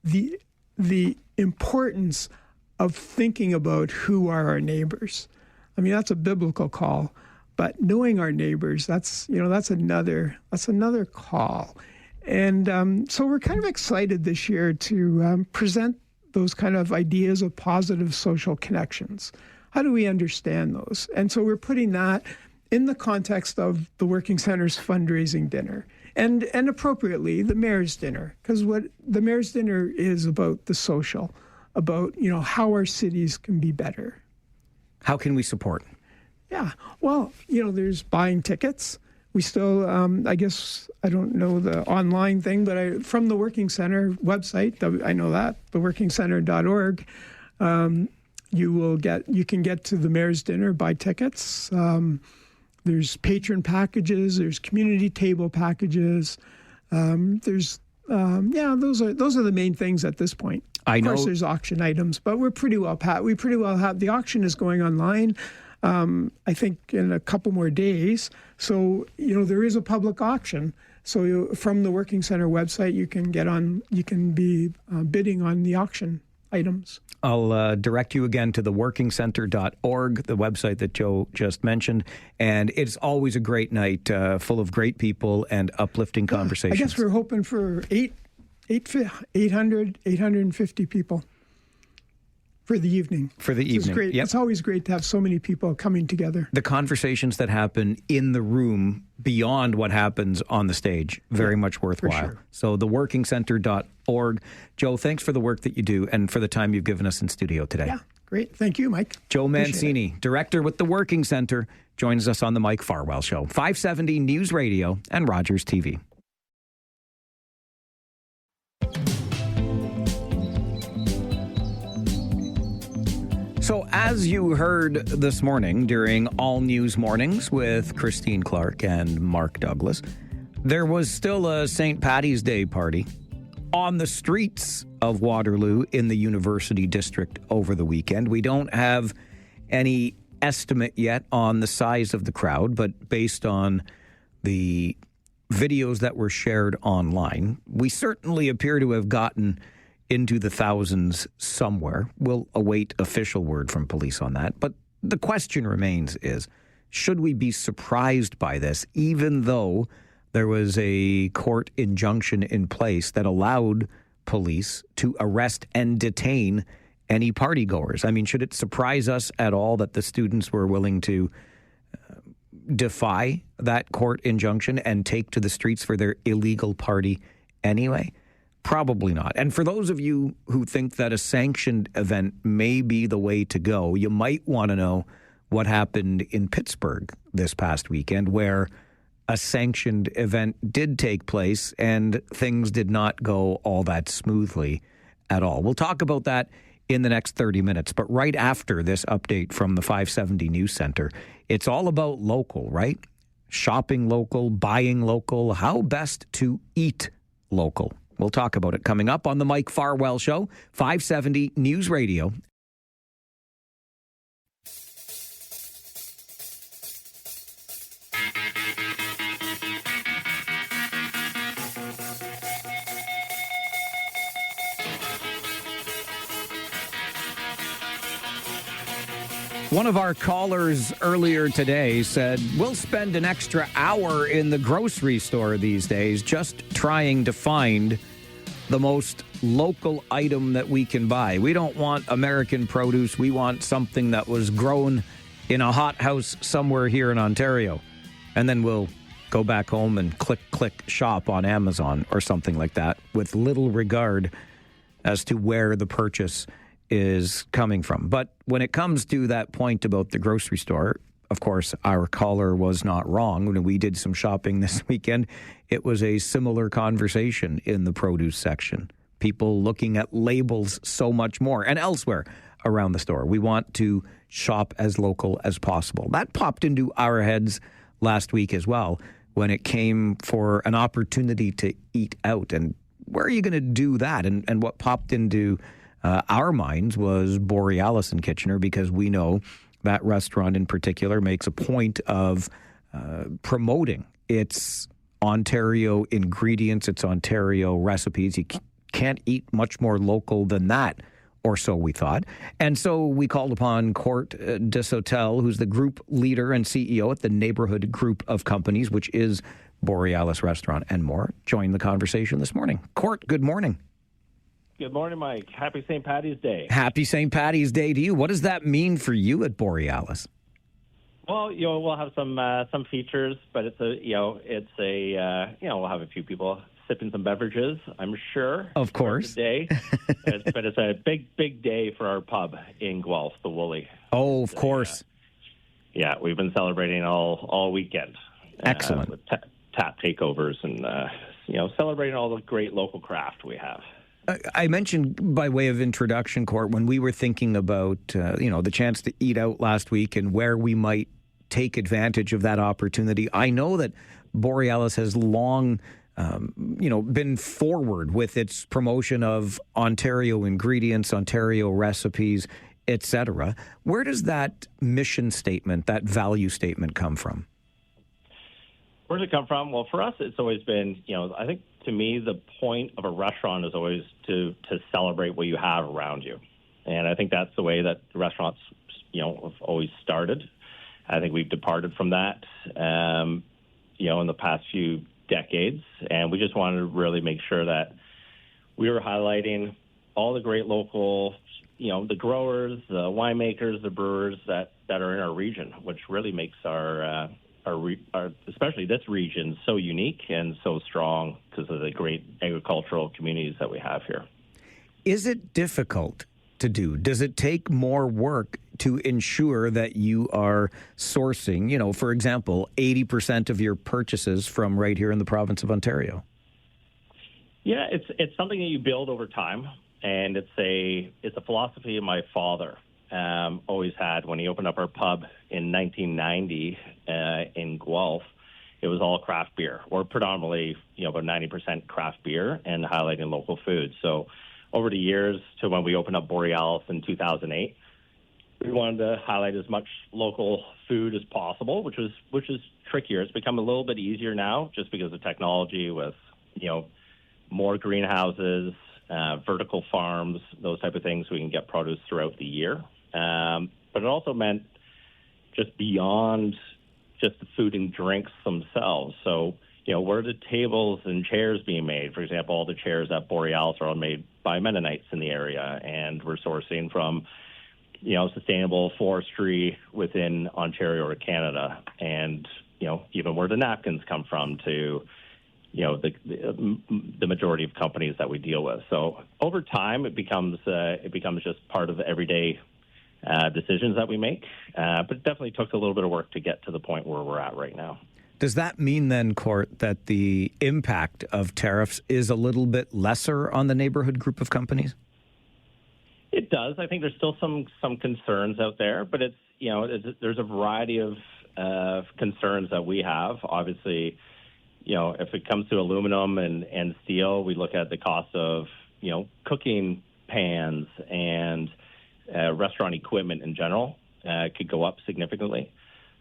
K: the importance of thinking about who are our neighbors. I mean, that's a biblical call, but knowing our neighbors, that's another call. And so we're kind of excited this year to present those kind of ideas of positive social connections. How do we understand those? And so we're putting that in the context of the Working Center's fundraising dinner, and appropriately the mayor's dinner, because what the mayor's dinner is about the social, about how our cities can be better.
A: How can we support?
K: Yeah, well, there's buying tickets. We still, I guess, I don't know the online thing, but from the Working Center website, I know that, theworkingcenter.org, you can get to the mayor's dinner, buy tickets. There's patron packages, there's community table packages. Those are the main things at this point. Of course, there's auction items, but we pretty well have, the auction is going online, I think in a couple more days. So, there is a public auction. So from the Working Center website, you can be bidding on the auction items.
A: I'll direct you again to the workingcenter.org, the website that Joe just mentioned. And it's always a great night, full of great people and uplifting conversations.
K: I guess we're hoping for 850 people for the evening. It's great. Yep. It's always great to have so many people coming together.
A: The conversations that happen in the room beyond what happens on the stage, very much worthwhile.
K: Sure.
A: So the workingcenter.org. Joe, thanks for the work that you do and for the time you've given us in studio today.
K: Yeah, great. Thank you, Mike.
A: Joe Mancini, director with the Working Center, joins us on the Mike Farwell Show. 570 News Radio and Rogers TV. So as you heard this morning during All News Mornings with Christine Clark and Mark Douglas, there was still a St. Paddy's Day party on the streets of Waterloo in the University District over the weekend. We don't have any estimate yet on the size of the crowd, but based on the videos that were shared online, we certainly appear to have gotten into the thousands somewhere. We'll await official word from police on that. But the question remains is, should we be surprised by this, even though there was a court injunction in place that allowed police to arrest and detain any partygoers? I mean, should it surprise us at all that the students were willing to defy that court injunction and take to the streets for their illegal party anyway? Probably not. And for those of you who think that a sanctioned event may be the way to go, you might want to know what happened in Pittsburgh this past weekend, where a sanctioned event did take place and things did not go all that smoothly at all. We'll talk about that in the next 30 minutes. But right after this update from the 570 News Center, it's all about local, right? Shopping local, buying local, how best to eat local. We'll talk about it coming up on the Mike Farwell Show, 570 News Radio. One of our callers earlier today said, we'll spend an extra hour in the grocery store these days just trying to find the most local item that we can buy. We don't want American produce. We want something that was grown in a hothouse somewhere here in Ontario. And then we'll go back home and click shop on Amazon or something like that with little regard as to where the purchase is coming from. But when it comes to that point about the grocery store, of course, our caller was not wrong. When we did some shopping this weekend, it was a similar conversation in the produce section. People looking at labels so much more and elsewhere around the store. We want to shop as local as possible. That popped into our heads last week as well when it came for an opportunity to eat out. And where are you going to do that? And what popped into our minds was Borealis in Kitchener, because we know that restaurant in particular makes a point of promoting its Ontario ingredients, its Ontario recipes. You can't eat much more local than that, or so we thought. And so we called upon Court Desotel, who's the group leader and CEO at the Neighborhood Group of Companies, which is Borealis Restaurant and More, join the conversation this morning. Court, good morning.
L: Good morning, Mike. Happy St. Paddy's Day.
A: Happy St. Paddy's Day to you. What does that mean for you at Borealis?
L: Well, we'll have some features, but we'll have a few people sipping some beverages, I'm sure.
A: Of course.
L: Today. But it's a big day for our pub in Guelph, the Woolly.
A: Oh, of course.
L: We've been celebrating all weekend.
A: Excellent.
L: With tap takeovers and, celebrating all the great local craft we have.
A: I mentioned by way of introduction, Court, when we were thinking about, the chance to eat out last week and where we might take advantage of that opportunity. I know that Borealis has long, been forward with its promotion of Ontario ingredients, Ontario recipes, etc. Where does that mission statement, that value statement come from?
L: Where does it come from? Well, for us, it's always been, I think to me, the point of a restaurant is always to celebrate what you have around you. And I think that's the way that restaurants, have always started. I think we've departed from that, in the past few decades. And we just wanted to really make sure that we were highlighting all the great local, the growers, the winemakers, the brewers that are in our region, which really makes our especially this region so unique and so strong because of the great agricultural communities that we have here.
A: Is it difficult to do? Does it take more work to ensure that you are sourcing, for example, 80% of your purchases from right here in the province of Ontario?
L: Yeah, it's something that you build over time, and it's a philosophy my father always had when he opened up our pub in 1990 in Guelph. It was all craft beer, or predominantly, about 90% craft beer and highlighting local food. So over the years to when we opened up Borealis in 2008, we wanted to highlight as much local food as possible, which is trickier. It's become a little bit easier now just because of technology with, more greenhouses, vertical farms, those type of things. We can get produce throughout the year. But it also meant just beyond just the food and drinks themselves. So, where are the tables and chairs being made? For example, all the chairs at Borealis are all made by Mennonites in the area, and we're sourcing from, sustainable forestry within Ontario or Canada. And, even where the napkins come from to, the majority of companies that we deal with. So over time, it becomes just part of the everyday decisions that we make. But it definitely took a little bit of work to get to the point where we're at right now.
A: Does that mean then, Court, that the impact of tariffs is a little bit lesser on the neighborhood group of companies?
L: It does. I think there's still some concerns out there, but there's a variety of concerns that we have. Obviously, if it comes to aluminum and steel, we look at the cost of, cooking pans and restaurant equipment in general could go up significantly.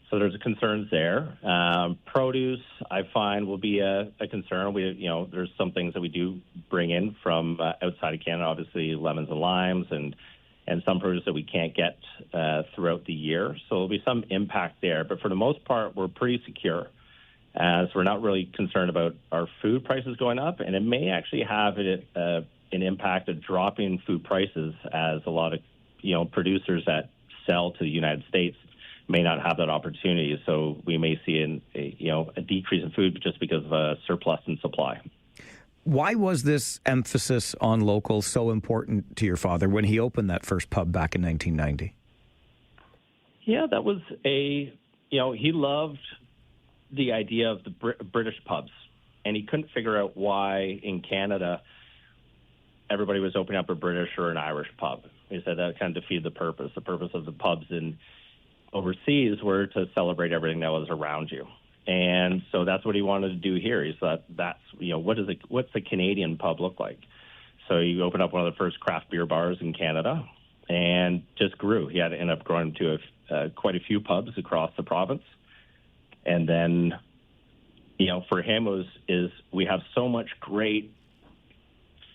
L: So there's concerns there. Produce, I find, will be a concern. There's some things that we do bring in from outside of Canada, obviously lemons and limes and some produce that we can't get throughout the year. So there'll be some impact there. But for the most part, we're pretty secure. So we're not really concerned about our food prices going up. And it may actually have an impact of dropping food prices as a lot of, producers that sell to the United States may not have that opportunity. So we may see a decrease in food just because of a surplus in supply.
A: Why was this emphasis on local so important to your father when he opened that first pub back in 1990?
L: Yeah, that was he loved the idea of the British pubs, and he couldn't figure out why in Canada everybody was opening up a British or an Irish pub. He said that kind of defeated the purpose. The purpose of the pubs in overseas were to celebrate everything that was around you. And so that's what he wanted to do here. He thought that's, what's the Canadian pub look like? So he opened up one of the first craft beer bars in Canada and just grew. He had to end up growing to quite a few pubs across the province. And then, for him is we have so much great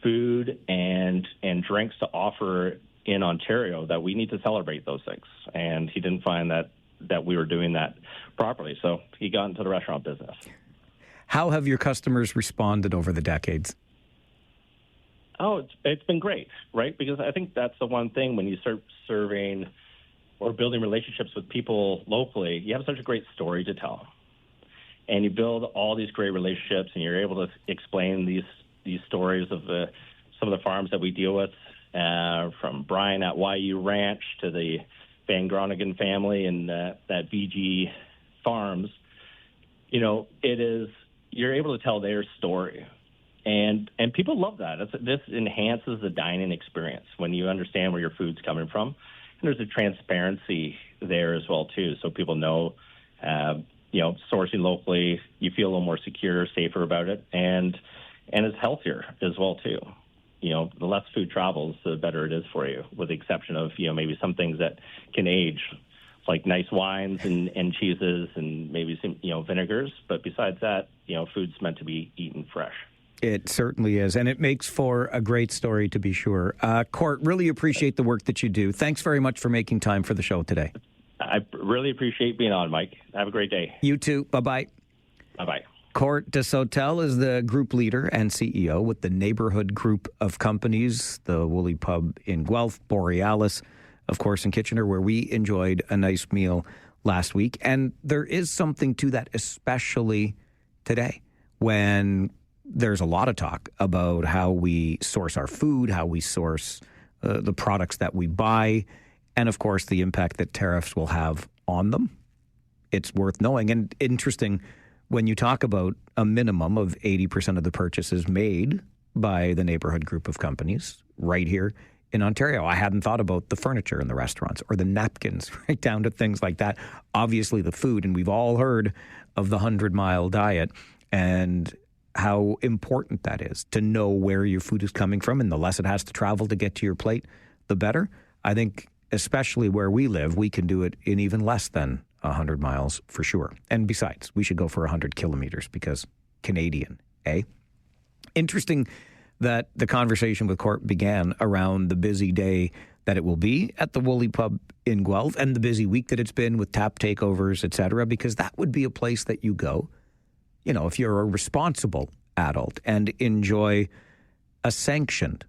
L: food and drinks to offer in Ontario that we need to celebrate those things. And he didn't find that we were doing that properly. So he got into the restaurant business.
A: How have your customers responded over the decades?
L: Oh, it's been great, right? Because I think that's the one thing when you start serving or building relationships with people locally, you have such a great story to tell. And you build all these great relationships, and you're able to explain these stories of some of the farms that we deal with, from Brian at YU Ranch to the Van Groningen family and that VG Farms. You're able to tell their story. And people love that. This enhances the dining experience when you understand where your food's coming from. And there's a transparency there as well, too. So people know, sourcing locally, you feel a little more secure, safer about it. And it's healthier as well, too. The less food travels, the better it is for you, with the exception of, maybe some things that can age, like nice wines and cheeses and maybe some, vinegars. But besides that, food's meant to be eaten fresh.
A: It certainly is, and it makes for a great story, to be sure. Court, really appreciate the work that you do. Thanks very much for making time for the show today.
L: I really appreciate being on, Mike. Have a great day.
A: You too. Bye-bye.
L: Bye-bye.
A: Court DeSautel is the group leader and CEO with the neighborhood group of companies, the Woolly Pub in Guelph, Borealis, of course, in Kitchener, where we enjoyed a nice meal last week. And there is something to that, especially today, when there's a lot of talk about how we source our food, how we source the products that we buy, and, of course, the impact that tariffs will have on them. It's worth knowing. And interesting, when you talk about a minimum of 80% of the purchases made by the neighborhood group of companies right here in Ontario. I hadn't thought about the furniture in the restaurants or the napkins, right down to things like that. Obviously, the food, and we've all heard of the 100-mile diet and how important that is to know where your food is coming from, and the less it has to travel to get to your plate, the better. I think, especially where we live, we can do it in even less than 100 miles for sure. And besides, we should go for 100 kilometers because Canadian, eh? Interesting that the conversation with Court began around the busy day that it will be at the Woolly Pub in Guelph and the busy week that it's been with tap takeovers, et cetera, because that would be a place that you go, if you're a responsible adult and enjoy a sanctioned,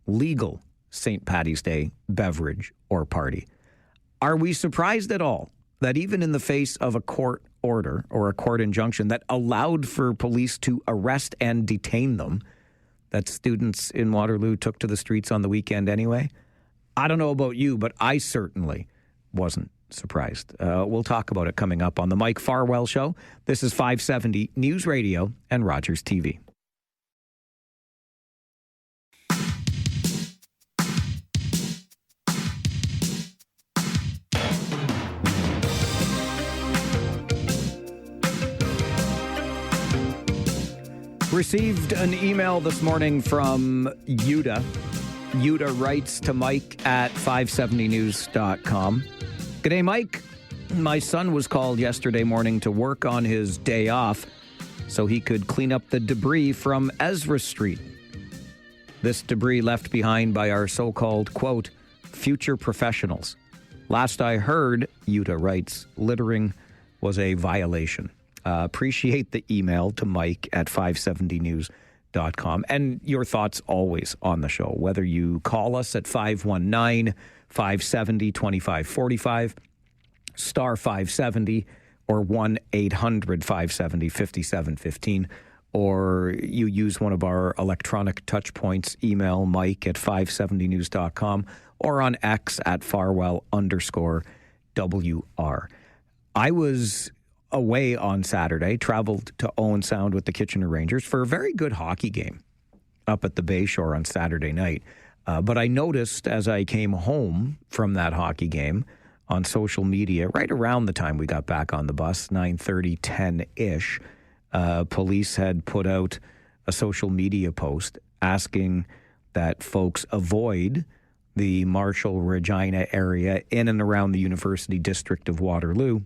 A: legal St. Paddy's Day beverage or party. Are we surprised at all that even in the face of a court order or a court injunction that allowed for police to arrest and detain them, that students in Waterloo took to the streets on the weekend anyway? I don't know about you, but I certainly wasn't surprised. We'll talk about it coming up on the Mike Farwell Show. This is 570 News Radio and Rogers TV. Received an email this morning from Yuda. Yuda writes to Mike at 570news.com. G'day, Mike. My son was called yesterday morning to work on his day off so he could clean up the debris from Ezra Street. This debris left behind by our so-called, quote, future professionals. Last I heard, Yuda writes, littering was a violation. Appreciate the email to Mike at 570news.com and your thoughts always on the show, whether you call us at 519-570-2545, star 570, or 1-800-570-5715, or you use one of our electronic touch points, email Mike at 570news.com, or on X at Farwell_WR. I was away on Saturday, traveled to Owen Sound with the Kitchener Rangers for a very good hockey game up at the Bayshore on Saturday night. But I noticed as I came home from that hockey game on social media, right around the time we got back on the bus, 9:30, 10-ish, police had put out a social media post asking that folks avoid the Marshall-Regina area in and around the University District of Waterloo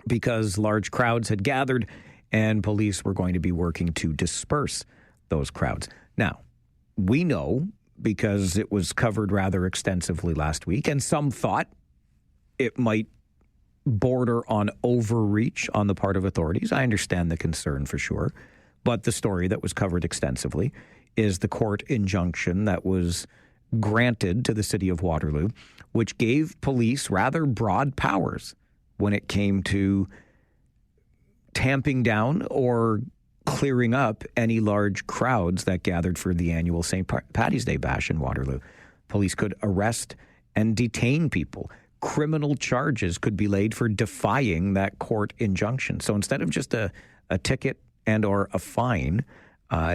A: because large crowds had gathered and police were going to be working to disperse those crowds. Now, we know, because it was covered rather extensively last week, and some thought it might border on overreach on the part of authorities. I understand the concern for sure, but the story that was covered extensively is the court injunction that was granted to the city of Waterloo, which gave police rather broad powers when it came to tamping down or clearing up any large crowds that gathered for the annual St. Paddy's Day bash in Waterloo. Police could arrest and detain people. Criminal charges could be laid for defying that court injunction. So instead of just a ticket and or a fine,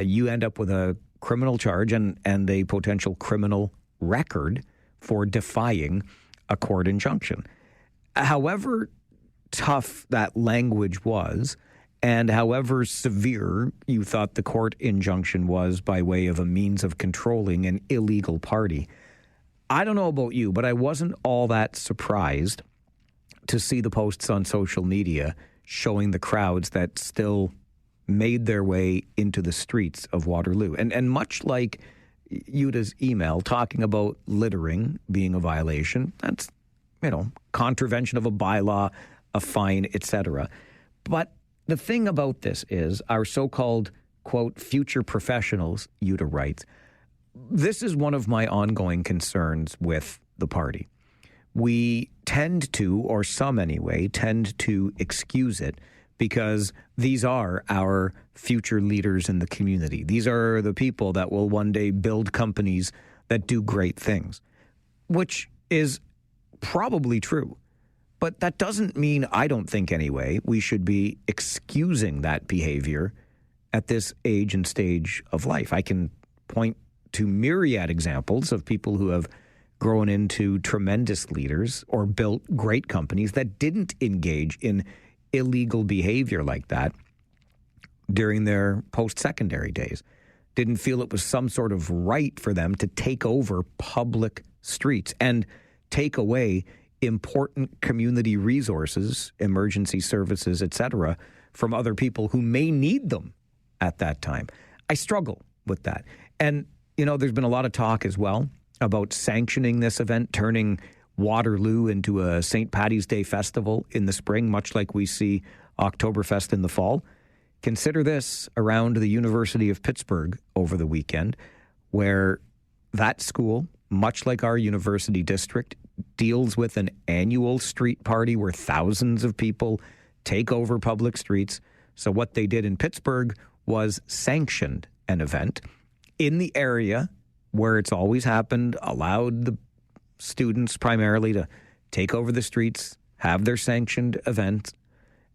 A: you end up with a criminal charge and a potential criminal record for defying a court injunction. However tough that language was, and however severe you thought the court injunction was by way of a means of controlling an illegal party, I don't know about you, but I wasn't all that surprised to see the posts on social media showing the crowds that still made their way into the streets of Waterloo. And much like Yuta's email talking about littering being a violation, that's, contravention of a bylaw, a fine, etc. But the thing about this is our so-called, quote, future professionals, Yuta writes, this is one of my ongoing concerns with the party. We tend to, or some anyway, tend to excuse it because these are our future leaders in the community. These are the people that will one day build companies that do great things, which is probably true. But that doesn't mean, I don't think anyway, we should be excusing that behavior at this age and stage of life. I can point to myriad examples of people who have grown into tremendous leaders or built great companies that didn't engage in illegal behavior like that during their post-secondary days, didn't feel it was some sort of right for them to take over public streets and take away important community resources, emergency services, etc., from other people who may need them at that time. I struggle with that. And, there's been a lot of talk as well about sanctioning this event, turning Waterloo into a St. Paddy's Day festival in the spring, much like we see Oktoberfest in the fall. Consider this around the University of Pittsburgh over the weekend, where that school, much like our university district, deals with an annual street party where thousands of people take over public streets. So what they did in Pittsburgh was sanctioned an event in the area where it's always happened, allowed the students primarily to take over the streets, have their sanctioned event.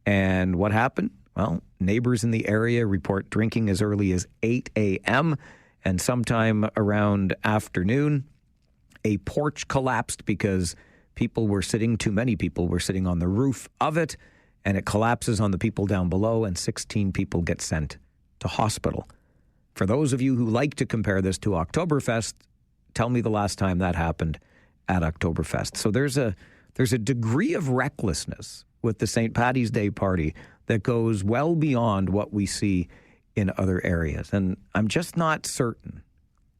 A: And what happened? Well, neighbors in the area report drinking as early as 8 a.m. and sometime around afternoon, a porch collapsed because too many people were sitting on the roof of it, and it collapses on the people down below, and 16 people get sent to hospital. For those of you who like to compare this to Oktoberfest, tell me the last time that happened at Oktoberfest. So there's a degree of recklessness with the St. Paddy's Day party that goes well beyond what we see in other areas. And I'm just not certain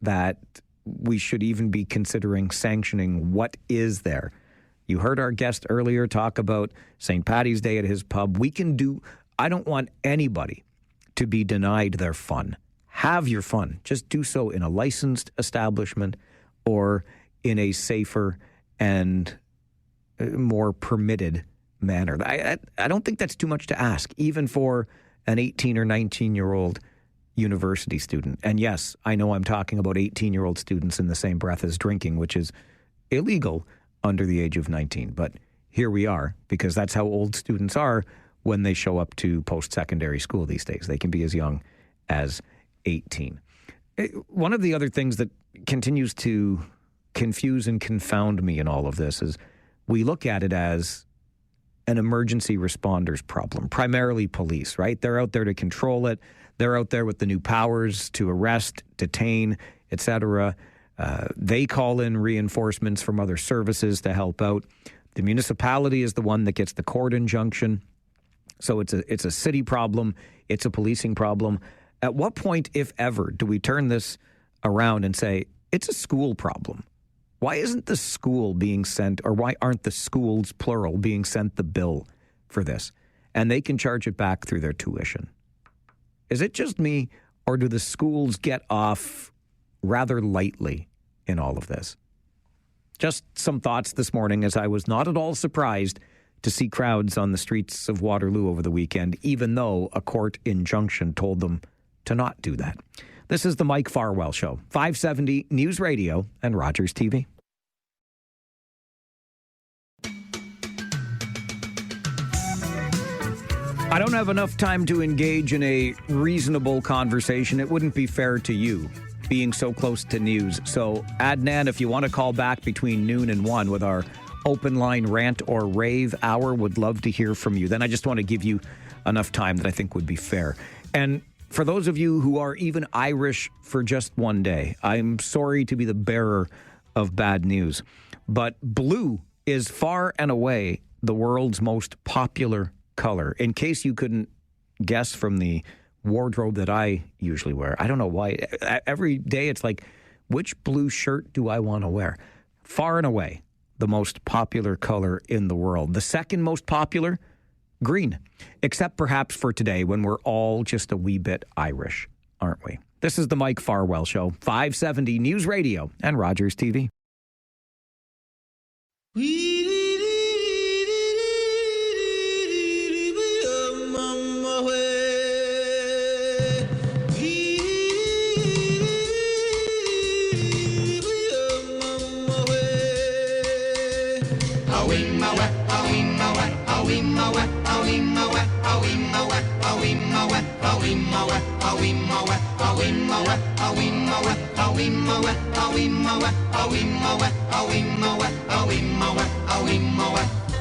A: that we should even be considering sanctioning what is there. You heard our guest earlier talk about St. Paddy's Day at his pub. I don't want anybody to be denied their fun. Have your fun. Just do so in a licensed establishment or in a safer and more permitted manner. I don't think that's too much to ask, even for an 18 or 19-year-old university student. And yes, I know I'm talking about 18-year-old students in the same breath as drinking, which is illegal under the age of 19. But here we are, because that's how old students are when they show up to post-secondary school these days. They can be as young as 18. One of the other things that continues to confuse and confound me in all of this is we look at it as an emergency responders problem, primarily police, right? They're out there to control it. They're out there with the new powers to arrest, detain, etc. They call in reinforcements from other services to help out. The municipality is the one that gets the court injunction. So it's a city problem. It's a policing problem. At what point, if ever, do we turn this around and say, it's a school problem? Why isn't the school being sent, or why aren't the schools, plural, being sent the bill for this? And they can charge it back through their tuition. Is it just me, or do the schools get off rather lightly in all of this? Just some thoughts this morning, as I was not at all surprised to see crowds on the streets of Waterloo over the weekend, even though a court injunction told them to not do that. This is the Mike Farwell Show, 570 News Radio and Rogers TV. I don't have enough time to engage in a reasonable conversation. It wouldn't be fair to you, being so close to news. So, Adnan, if you want to call back between noon and 1 with our open line rant or rave hour, would love to hear from you. Then I just want to give you enough time that I think would be fair. And for those of you who are even Irish for just one day, I'm sorry to be the bearer of bad news, but blue is far and away the world's most popular color. In case you couldn't guess from the wardrobe that I usually wear, I don't know why. Every day it's like, which blue shirt do I want to wear? Far and away the most popular color in the world. The second most popular, green, except perhaps for today when we're all just a wee bit Irish, aren't we? This is the Mike Farwell Show, 570 News Radio and Rogers TV.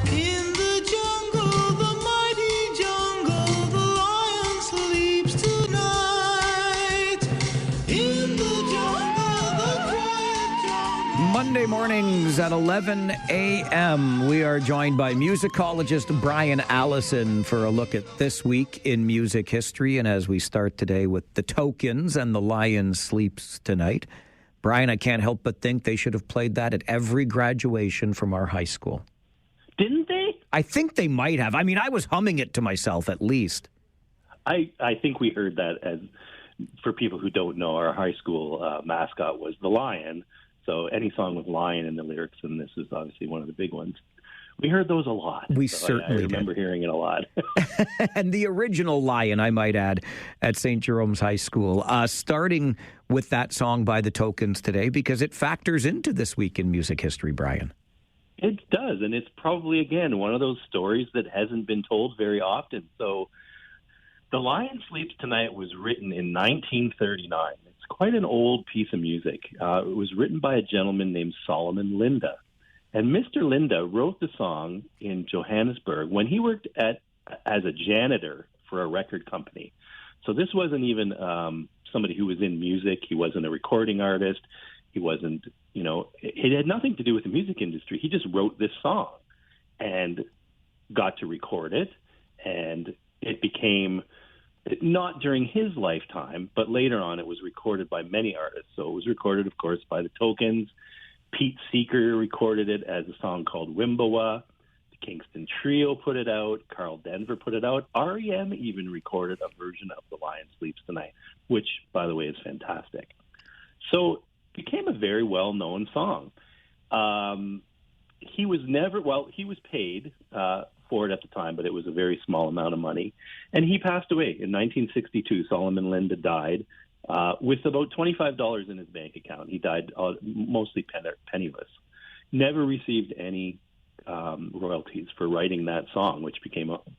B: In the jungle, the mighty jungle, the lion sleeps tonight. In the jungle, the quiet jungle.
A: Monday mornings at 11 a.m., we are joined by musicologist Brian Allison for a look at this week in music history. And as we start today with the Tokens and The Lion Sleeps Tonight, Brian, I can't help but think they should have played that at every graduation from our high school.
L: Didn't they?
A: I think they might have. I mean, I was humming it to myself at least.
L: I think we heard that. As for people who don't know, our high school mascot was the lion. So any song with lion in the lyrics, and this is obviously one of the big ones. We heard those a lot.
A: We
L: so
A: certainly
L: I remember hearing it a lot.
A: And the original lion, I might add, at St. Jerome's High School, starting with that song by the Tokens today, because it factors into this week in music history, Brian.
L: It does, and it's probably, again, one of those stories that hasn't been told very often. So The Lion Sleeps Tonight was written in 1939. It's quite an old piece of music. It was written by a gentleman named Solomon Linda. And Mr. Linda wrote the song in Johannesburg when he worked as a janitor for a record company. So this wasn't even somebody who was in music. He wasn't a recording artist. He wasn't, it had nothing to do with the music industry. He just wrote this song and got to record it. And it became, not during his lifetime, but later on it was recorded by many artists. So it was recorded, of course, by the Tokens. Pete Seeger recorded it as a song called Wimbowa. The Kingston Trio put it out. Carl Denver put it out. REM even recorded a version of The Lion Sleeps Tonight, which, by the way, is fantastic. So it became a very well-known song. He was paid for it at the time, but it was a very small amount of money. And he passed away in 1962. Solomon Linda died with about $25 in his bank account. He died mostly penniless. Never received any royalties for writing that song, which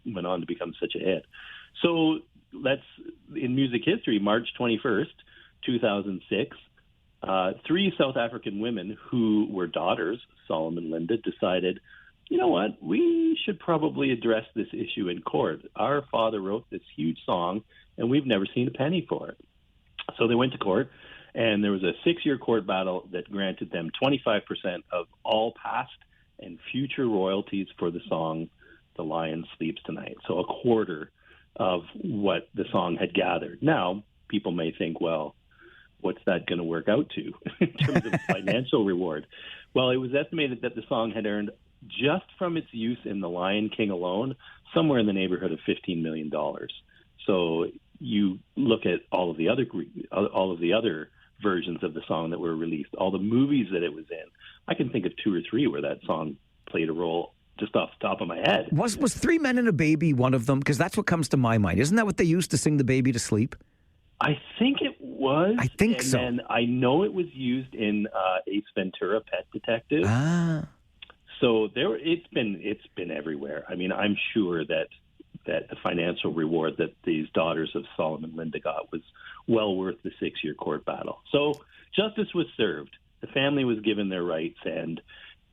L: went on to become such a hit. So in music history, March 21st, 2006, 3 South African women who were daughters, Solomon Linda, decided, you know what, we should probably address this issue in court. Our father wrote this huge song, and we've never seen a penny for it. So they went to court, and there was a 6-year court battle that granted them 25% of all past and future royalties for the song The Lion Sleeps Tonight. So a quarter of what the song had gathered. Now, people may think, well, what's that going to work out to in terms of financial reward? Well, it was estimated that the song had earned, just from its use in The Lion King alone, somewhere in the neighborhood of $15 million. So
M: you look at all of the other versions of the song that were released, all the movies that it was in. I can think of 2 or 3 where that song played a role just off the top of my head.
A: Was 3 Men and a Baby one of them? Because that's what comes to my mind. Isn't that what they used to sing the baby to sleep?
M: I think it was.
A: I think so.
M: And I know it was used in Ace Ventura: Pet Detective.
A: Ah.
M: So it's been everywhere. I mean, I'm sure that the financial reward that these daughters of Solomon Linda got was well worth the 6-year court battle. So justice was served. The family was given their rights, and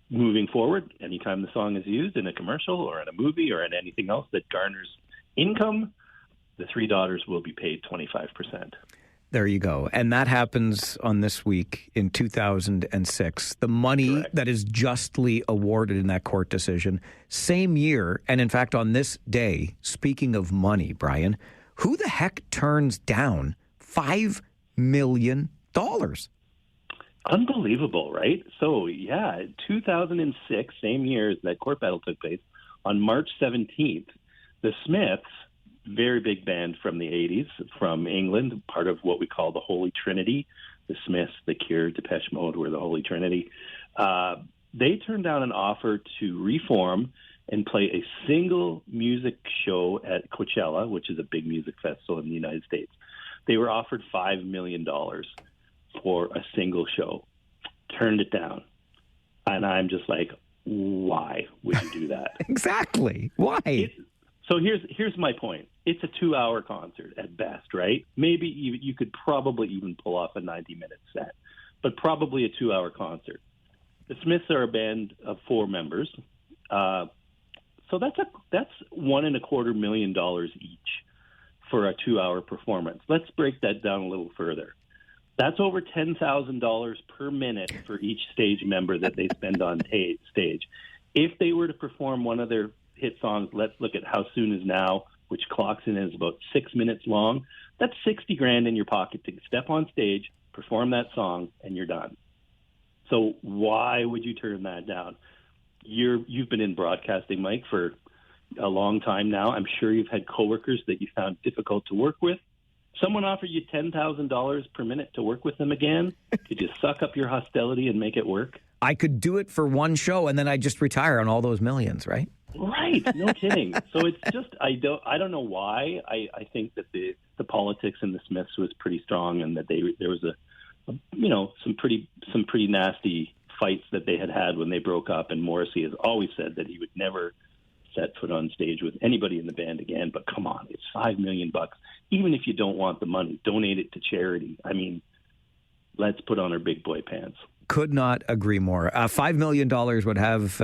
M: moving forward, anytime the song is used in a commercial or in a movie or in anything else that garners income, the 3 daughters will be paid 25%.
A: There you go. And that happens on this week in 2006. The money
M: Correct.
A: that is justly awarded in that court decision, same year, and in fact on this day, speaking of money, Brian, who the heck turns down $5 million?
M: Unbelievable, right? So, 2006, same year as that court battle took place, on March 17th, the Smiths, very big band from the 80s, from England, part of what we call the Holy Trinity. The Smiths, The Cure, Depeche Mode were the Holy Trinity. They turned down an offer to reform and play a single music show at Coachella, which is a big music festival in the United States. They were offered $5 million for a single show. Turned it down. And I'm just like, why would you do that?
A: Exactly. Why?
M: So here's my point. It's a 2-hour concert at best, right? Maybe you could probably even pull off a 90-minute set, but probably a 2-hour concert. The Smiths are a band of 4 members, so that's $1.25 million each for a 2-hour performance. Let's break that down a little further. That's over $10,000 per minute for each stage member that they spend on stage. If they were to perform one of their hit songs, let's look at How Soon Is Now, which clocks in as about 6 minutes long. That's $60,000 in your pocket to step on stage, perform that song, and you're done. So why would you turn that down? You've been in broadcasting, Mike, for a long time now. I'm sure you've had coworkers that you found difficult to work with. Someone offered you $10,000 per minute to work with them again. Could you suck up your hostility and make it work?
A: I could do it for one show and then I'd just retire on all those millions, right?
M: Right. No kidding. So it's just, I don't know why. I think that the politics in the Smiths was pretty strong, and that there was some pretty nasty fights that they had when they broke up. And Morrissey has always said that he would never set foot on stage with anybody in the band again. But come on, it's $5 million. Even if you don't want the money, donate it to charity. I mean, let's put on our big boy pants.
A: Could not agree more. $5 million would have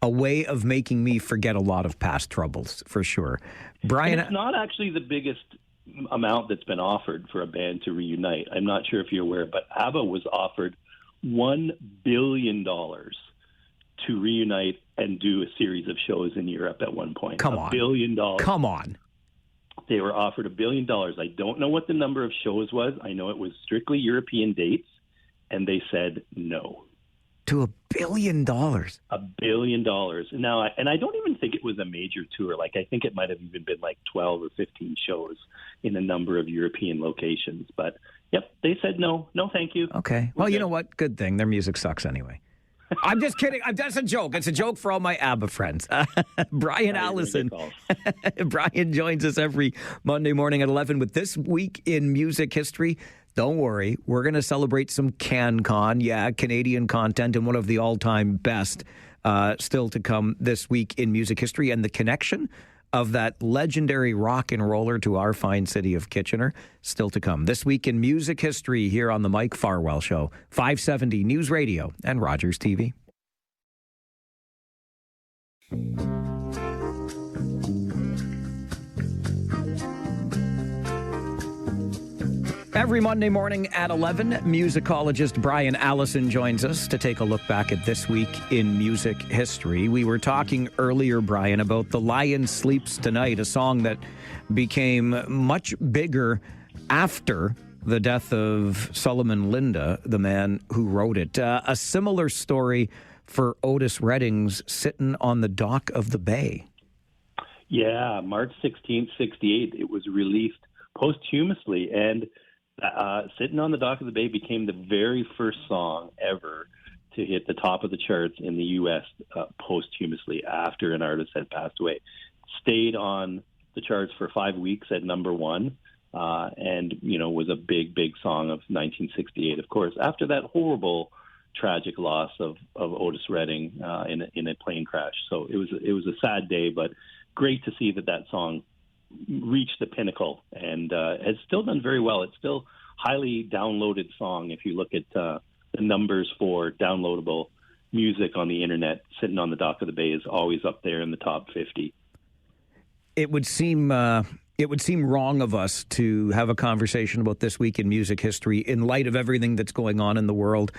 A: a way of making me forget a lot of past troubles, for sure. Brian,
M: and it's not actually the biggest amount that's been offered for a band to reunite. I'm not sure if you're aware, but ABBA was offered $1 billion to reunite and do a series of shows in Europe at one point.
A: Come on.
M: $1 billion.
A: Come on.
M: They were offered $1 billion. I don't know what the number of shows was. I know it was strictly European dates, and they said no.
A: To $1 billion.
M: $1 billion. Now, and I don't even think it was a major tour. Like, I think it might have even been like 12 or 15 shows in a number of European locations. But, yep, they said no. No, thank you.
A: Okay. Well, you know what? Good thing. Their music sucks anyway. I'm just kidding. That's a joke. It's a joke for all my ABBA friends. Brian Allison. Brian joins us every Monday morning at 11 with This Week in Music History. Don't worry. We're going to celebrate some CanCon. Yeah, Canadian content and one of the all-time best still to come this week in music history. And the connection of that legendary rock and roller to our fine city of Kitchener still to come. This Week in Music History here on the Mike Farwell Show, 570 News Radio and Rogers TV. Every Monday morning at 11, musicologist Brian Allison joins us to take a look back at This Week in Music History. We were talking earlier, Brian, about The Lion Sleeps Tonight, a song that became much bigger after the death of Solomon Linda, the man who wrote it. A similar story for Otis Redding's Sitting on the Dock of the Bay.
M: Yeah, March 16th, 68, it was released posthumously. And Sitting on the Dock of the Bay became the very first song ever to hit the top of the charts in the U.S. Posthumously after an artist had passed away. Stayed on the charts for 5 weeks at number one, and was a big song of 1968. Of course, after that horrible, tragic loss of Otis Redding in a plane crash. So it was a sad day, but great to see that song reached the pinnacle and has still done very well. It's still highly downloaded song. If you look at the numbers for downloadable music on the internet, Sitting on the Dock of the Bay is always up there in the top 50.
A: It would seem wrong of us to have a conversation about this week in music history in light of everything that's going on in the world,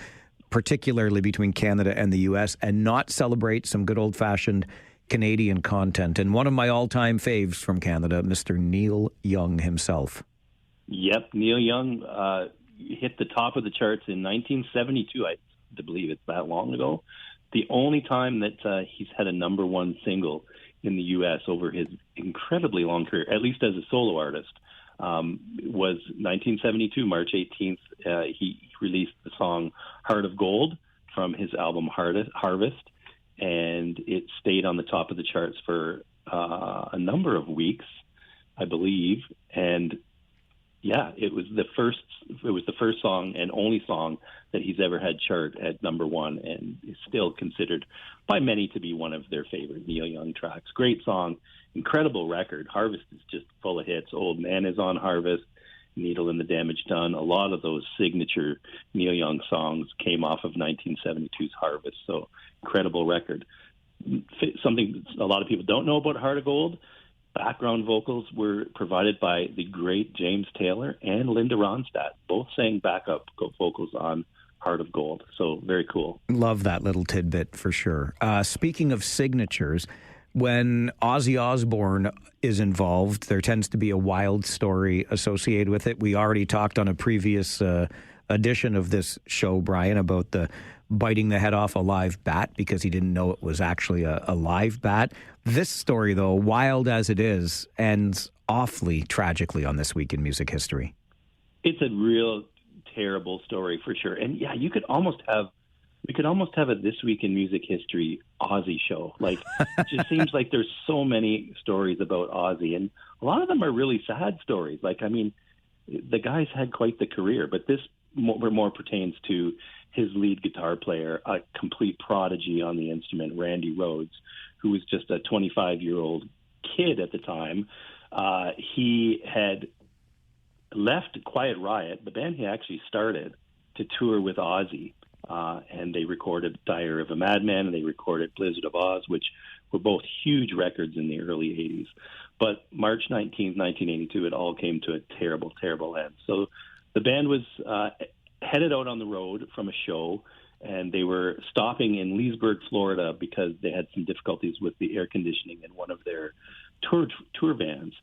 A: particularly between Canada and the U.S., and not celebrate some good old-fashioned Canadian content. And one of my all-time faves from Canada, Mr. Neil Young himself.
M: Yep, Neil Young hit the top of the charts in 1972. I believe it's that long ago. The only time that he's had a number one single in the U.S. over his incredibly long career, at least as a solo artist, was 1972, March 18th. He released the song Heart of Gold from his album Harvest, and it stayed on the top of the charts for a number of weeks, I believe. And yeah, it was the first song and only song that he's ever had chart at number one, and is still considered by many to be one of their favorite Neil Young tracks. Great song, incredible record. Harvest is just full of hits. Old Man is on Harvest, Needle and the Damage Done. A lot of those signature Neil Young songs came off of 1972's Harvest, so incredible record. Something a lot of people don't know about Heart of Gold, background vocals were provided by the great James Taylor and Linda Ronstadt. Both sang backup vocals on Heart of Gold. So very cool.
A: Love that little tidbit for sure. Speaking of signatures, when Ozzy Osbourne is involved, there tends to be a wild story associated with it. We already talked on a previous edition of this show, Brian, about the biting the head off a live bat because he didn't know it was actually a live bat. This story, though, wild as it is, ends awfully tragically on This Week in Music History.
M: It's a real terrible story for sure. And yeah, we could almost have a This Week in Music History Ozzy show. Like, it just seems like there's so many stories about Ozzy, and a lot of them are really sad stories. Like, I mean, the guy's had quite the career, but this more pertains to his lead guitar player, a complete prodigy on the instrument, Randy Rhoads, who was just a 25-year-old kid at the time. He had left Quiet Riot, the band he actually started, to tour with Ozzy. And they recorded Diary of a Madman, and they recorded Blizzard of Oz, which were both huge records in the early 80s. But March 19th, 1982, it all came to a terrible, terrible end. So the band was headed out on the road from a show, and they were stopping in Leesburg, Florida, because they had some difficulties with the air conditioning in one of their tour vans.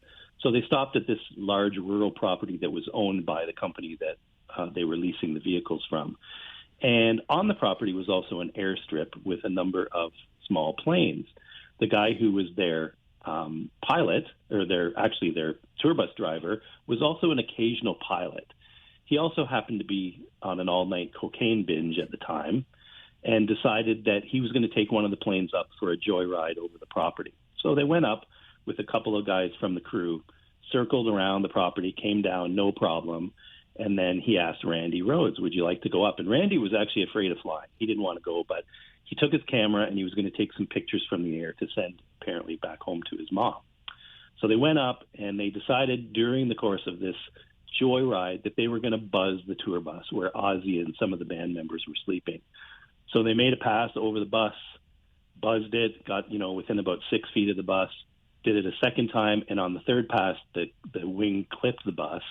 M: So they stopped at this large rural property that was owned by the company that they were leasing the vehicles from. And on the property was also an airstrip with a number of small planes. The guy who was their pilot, or their tour bus driver, was also an occasional pilot. He also happened to be on an all-night cocaine binge at the time and decided that he was going to take one of the planes up for a joyride over the property. So they went up with a couple of guys from the crew, circled around the property, came down, no problem. And then he asked Randy Rhoads, would you like to go up? And Randy was actually afraid of flying. He didn't want to go, but he took his camera and he was going to take some pictures from the air to send apparently back home to his mom. So they went up and they decided during the course of this joyride that they were going to buzz the tour bus where Ozzy and some of the band members were sleeping. So they made a pass over the bus, buzzed it, got within about 6 feet of the bus, did it a second time, and on the third pass, the wing clipped the bus,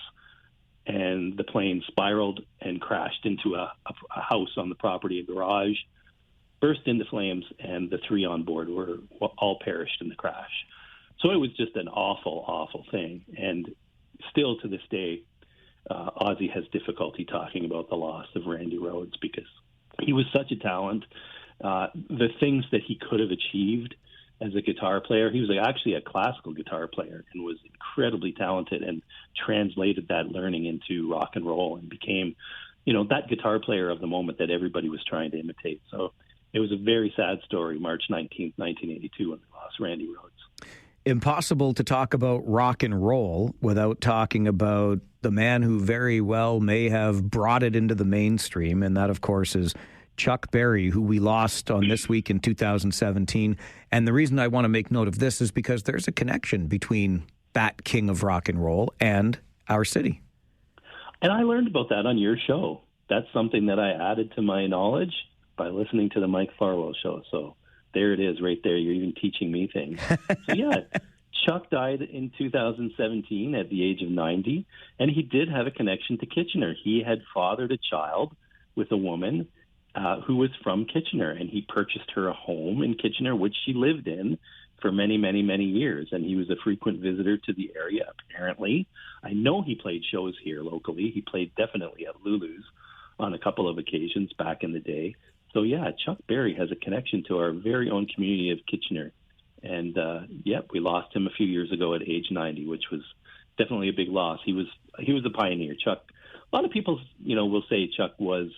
M: and the plane spiraled and crashed into a house on the property, a garage, burst into flames, and the three on board were all perished in the crash. So it was just an awful, awful thing. And still to this day, Ozzy has difficulty talking about the loss of Randy Rhoads because he was such a talent. The things that he could have achieved as a guitar player. He was actually a classical guitar player and was incredibly talented and translated that learning into rock and roll and became, that guitar player of the moment that everybody was trying to imitate. So it was a very sad story, March 19th, 1982, when we lost Randy Rhoads.
A: Impossible to talk about rock and roll without talking about the man who very well may have brought it into the mainstream, and that, of course, is Chuck Berry, who we lost on This Week in 2017. And the reason I want to make note of this is because there's a connection between that king of rock and roll and our city.
M: And I learned about that on your show. That's something that I added to my knowledge by listening to the Mike Farwell show. So there it is right there. You're even teaching me things. So yeah, Chuck died in 2017 at the age of 90, and he did have a connection to Kitchener. He had fathered a child with a woman who was from Kitchener, and he purchased her a home in Kitchener, which she lived in for many, many, many years. And he was a frequent visitor to the area, apparently. I know he played shows here locally. He played definitely at Lulu's on a couple of occasions back in the day. So, yeah, Chuck Berry has a connection to our very own community of Kitchener. And, we lost him a few years ago at age 90, which was definitely a big loss. He was a pioneer. Chuck, a lot of people, will say Chuck was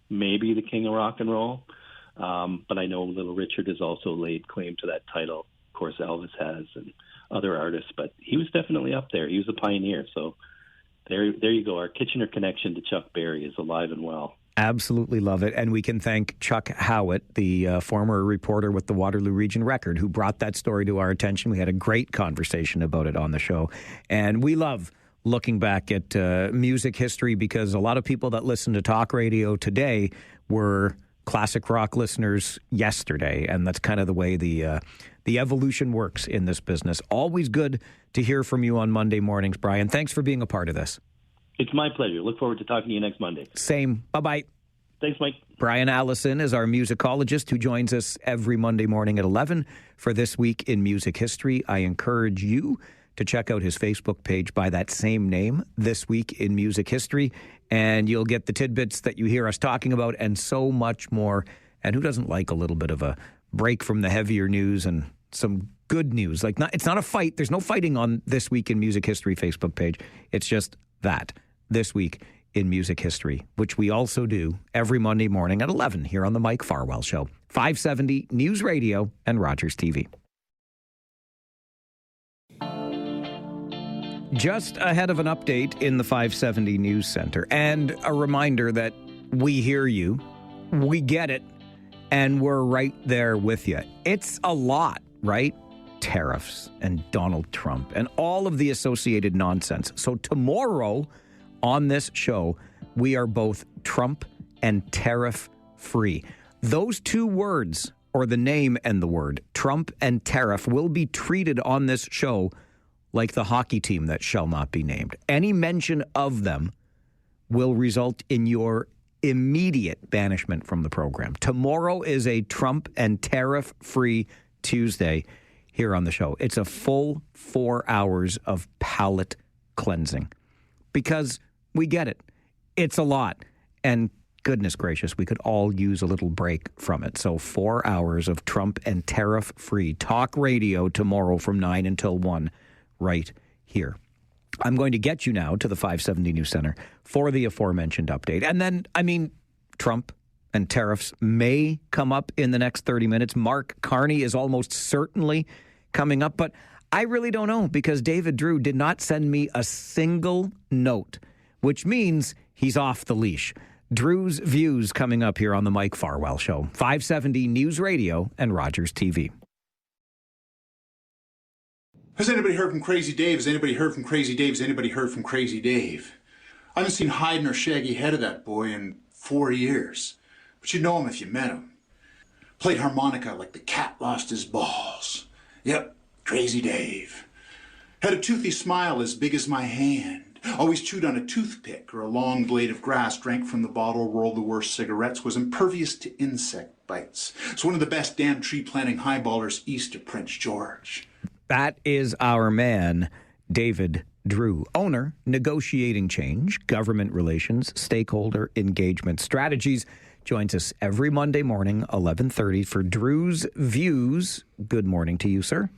M: maybe the king of rock and roll. But I know Little Richard has also laid claim to that title. Of course, Elvis has and other artists, but he was definitely up there. He was a pioneer. So there you go. Our Kitchener connection to Chuck Berry is alive and well.
A: Absolutely love it. And we can thank Chuck Howitt, the former reporter with the Waterloo Region Record, who brought that story to our attention. We had a great conversation about it on the show. And we love looking back at music history because a lot of people that listen to talk radio today were classic rock listeners yesterday. And that's kind of the way the evolution works in this business. Always good to hear from you on Monday mornings, Brian. Thanks for being a part of this.
M: It's my pleasure. Look forward to talking to you next Monday.
A: Same. Bye-bye.
M: Thanks, Mike.
A: Brian Allison is our musicologist who joins us every Monday morning at 11 for This Week in Music History. I encourage you to check out his Facebook page by that same name, This Week in Music History, and you'll get the tidbits that you hear us talking about and so much more. And who doesn't like a little bit of a break from the heavier news and some good news? It's not a fight. There's no fighting on This Week in Music History Facebook page. It's just that. This Week in Music History, which we also do every Monday morning at 11 here on the Mike Farwell Show, 570 News Radio and Rogers TV. Just ahead of an update in the 570 News Center and a reminder that we hear you, we get it, and we're right there with you. It's a lot, right? Tariffs and Donald Trump and all of the associated nonsense. So tomorrow on this show, we are both Trump and tariff free. Those two words, or the name and the word, Trump and tariff, will be treated on this show like the hockey team that shall not be named. Any mention of them will result in your immediate banishment from the program. Tomorrow is a Trump and tariff-free Tuesday here on the show. It's a full 4 hours of palate cleansing because we get it. It's a lot. And goodness gracious, we could all use a little break from it. So 4 hours of Trump and tariff-free talk radio tomorrow from 9 until 1 right here. I'm going to get you now to the 570 News Center for the aforementioned update. And then, Trump and tariffs may come up in the next 30 minutes. Mark Carney is almost certainly coming up, but I really don't know because David Drewe did not send me a single note, which means he's off the leash. Drew's views coming up here on the Mike Farwell Show, 570 News Radio and Rogers TV.
N: Has anybody heard from Crazy Dave? Has anybody heard from Crazy Dave? Has anybody heard from Crazy Dave? I haven't seen hide nor shaggy head of that boy in 4 years. But you'd know him if you met him. Played harmonica like the cat lost his balls. Yep, Crazy Dave. Had a toothy smile as big as my hand. Always chewed on a toothpick or a long blade of grass, drank from the bottle, rolled the worst cigarettes, was impervious to insect bites. It's one of the best damn tree-planting highballers east of Prince George.
A: That is our man, David Drewe, owner, negotiating change, government relations, stakeholder engagement strategies, joins us every Monday morning, 11:30 for Drewe's Views. Good morning to you, sir.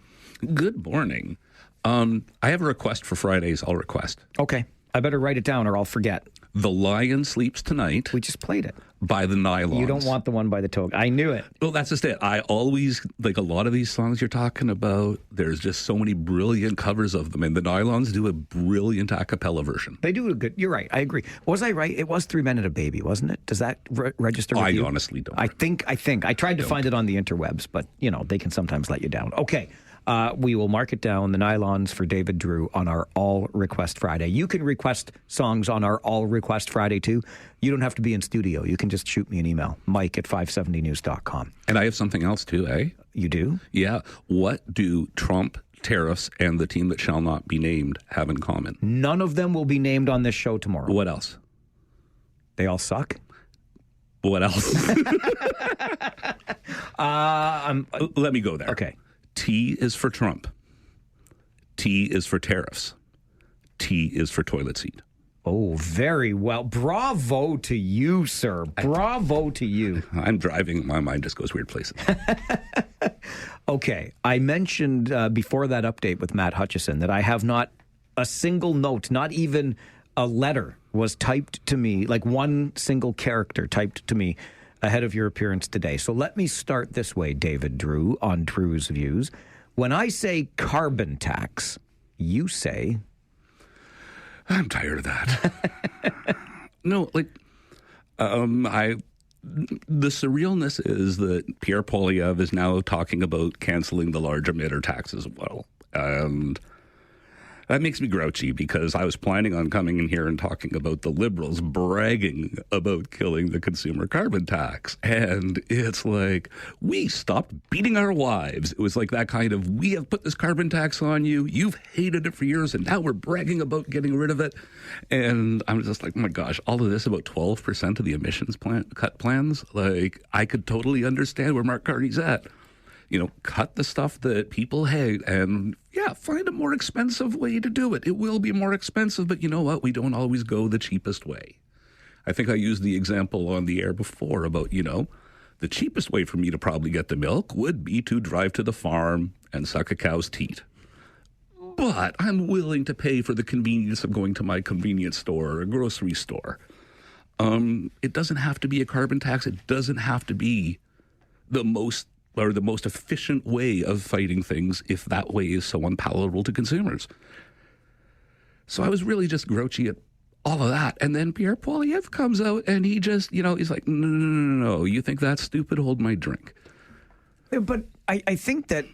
O: Good morning. I have a request for Fridays. I'll request.
A: Okay. I better write it down or I'll forget.
O: The Lion Sleeps Tonight.
A: We just played it.
O: By the Nylons.
A: You don't want the one by the Toga. I knew it.
O: Well, that's just it. I always, like a lot of these songs you're talking about, there's just so many brilliant covers of them. And the Nylons do a brilliant a cappella version.
A: They do a good, you're right. I agree. Was I right? It was 3 Men and a Baby, wasn't it? Does that register with you?
O: I honestly don't.
A: I think. I tried to find it on the interwebs, but, they can sometimes let you down. Okay. We will mark it down, the Nylons for David Drewe, on our All Request Friday. You can request songs on our All Request Friday, too. You don't have to be in studio. You can just shoot me an email, mike@570news.com.
O: And I have something else, too, eh?
A: You do?
O: Yeah. What do Trump, tariffs, and the team that shall not be named have in common?
A: None of them will be named on this show tomorrow.
O: What else?
A: They all suck?
O: What else? Let me go there.
A: Okay.
O: T is for Trump. T is for tariffs. T is for toilet seat.
A: Oh, very well. Bravo to you, sir. Bravo to you.
O: I'm driving. My mind just goes weird places.
A: Okay. I mentioned before that update with Matt Hutchison that I have not a single note, not even a letter was typed to me, like one single character typed to me ahead of your appearance today. So let me start this way, David Drewe, on Drewe's Views. When I say carbon tax, you say...
O: I'm tired of that. No, like, the surrealness is that Pierre Poilievre is now talking about canceling the large emitter tax as well. And that makes me grouchy because I was planning on coming in here and talking about the Liberals bragging about killing the consumer carbon tax. And it's like, we stopped beating our wives. It was like that kind of, we have put this carbon tax on you. You've hated it for years, and now we're bragging about getting rid of it. And I'm just like, oh my gosh, all of this about 12% of the emissions cut plans? Like, I could totally understand where Mark Carney's at. Cut the stuff that people hate and, find a more expensive way to do it. It will be more expensive, but you know what? We don't always go the cheapest way. I think I used the example on the air before about, the cheapest way for me to probably get the milk would be to drive to the farm and suck a cow's teat. But I'm willing to pay for the convenience of going to my convenience store or a grocery store. It doesn't have to be a carbon tax. It doesn't have to be the most efficient way of fighting things if that way is so unpalatable to consumers. So I was really just grouchy at all of that. And then Pierre Poilievre comes out and he just, he's like, no, you think that's stupid? Hold my drink.
A: But I think that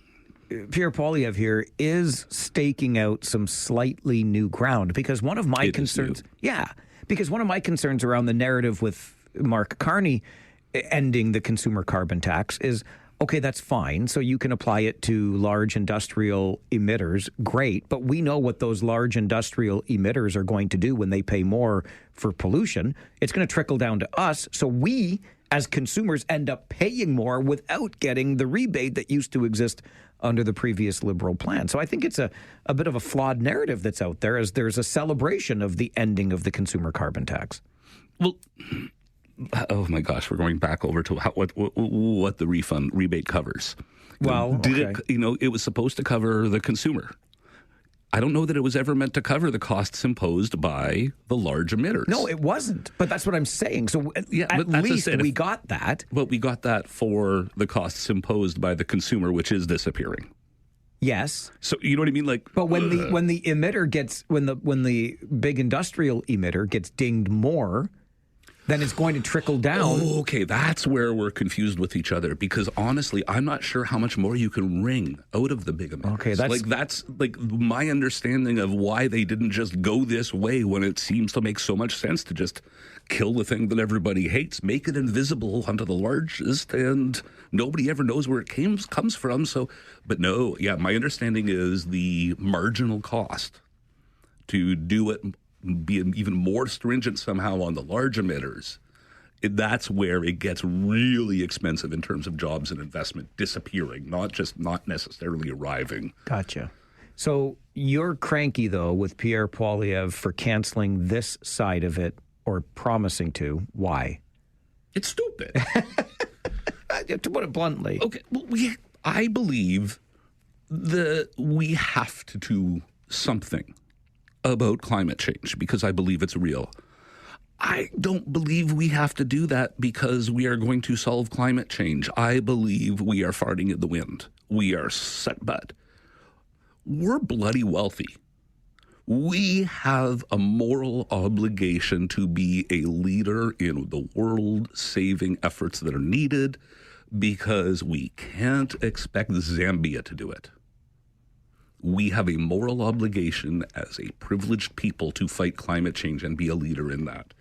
A: Pierre Poilievre here is staking out some slightly new ground because one of my concerns, because one of my concerns around the narrative with Mark Carney ending the consumer carbon tax is, okay, that's fine. So you can apply it to large industrial emitters. Great. But we know what those large industrial emitters are going to do when they pay more for pollution. It's going to trickle down to us. So we, as consumers, end up paying more without getting the rebate that used to exist under the previous Liberal plan. So I think it's a bit of a flawed narrative that's out there as there's a celebration of the ending of the consumer carbon tax.
O: Well... Oh my gosh, we're going back over to what the rebate covers.
A: Well,
O: it was supposed to cover the consumer. I don't know that it was ever meant to cover the costs imposed by the large emitters.
A: No, it wasn't. But that's what I'm saying. So at least we got that.
O: But we got that for the costs imposed by the consumer, which is disappearing.
A: Yes.
O: So you know what I mean? Like,
A: but when the emitter gets when the big industrial emitter gets dinged more, then it's going to trickle down.
O: Oh, okay, that's where we're confused with each other because honestly, I'm not sure how much more you can wring out of the big emitters.
A: Okay,
O: that's my understanding of why they didn't just go this way when it seems to make so much sense to just kill the thing that everybody hates, make it invisible onto the largest, and nobody ever knows where it comes from. So, but no, my understanding is the marginal cost to do it, be even more stringent somehow on the large emitters, that's where it gets really expensive in terms of jobs and investment disappearing, not necessarily arriving.
A: Gotcha. So you're cranky, though, with Pierre Poilievre for canceling this side of it or promising to. Why?
O: It's stupid.
A: To put it bluntly.
O: Okay, well, I believe that we have to do something about climate change because I believe it's real. I don't believe we have to do that because we are going to solve climate change. I believe we are farting in the wind. We are set bud. We're bloody wealthy. We have a moral obligation to be a leader in the world-saving efforts that are needed because we can't expect Zambia to do it. We have a moral obligation as a privileged people to fight climate change and be a leader in that.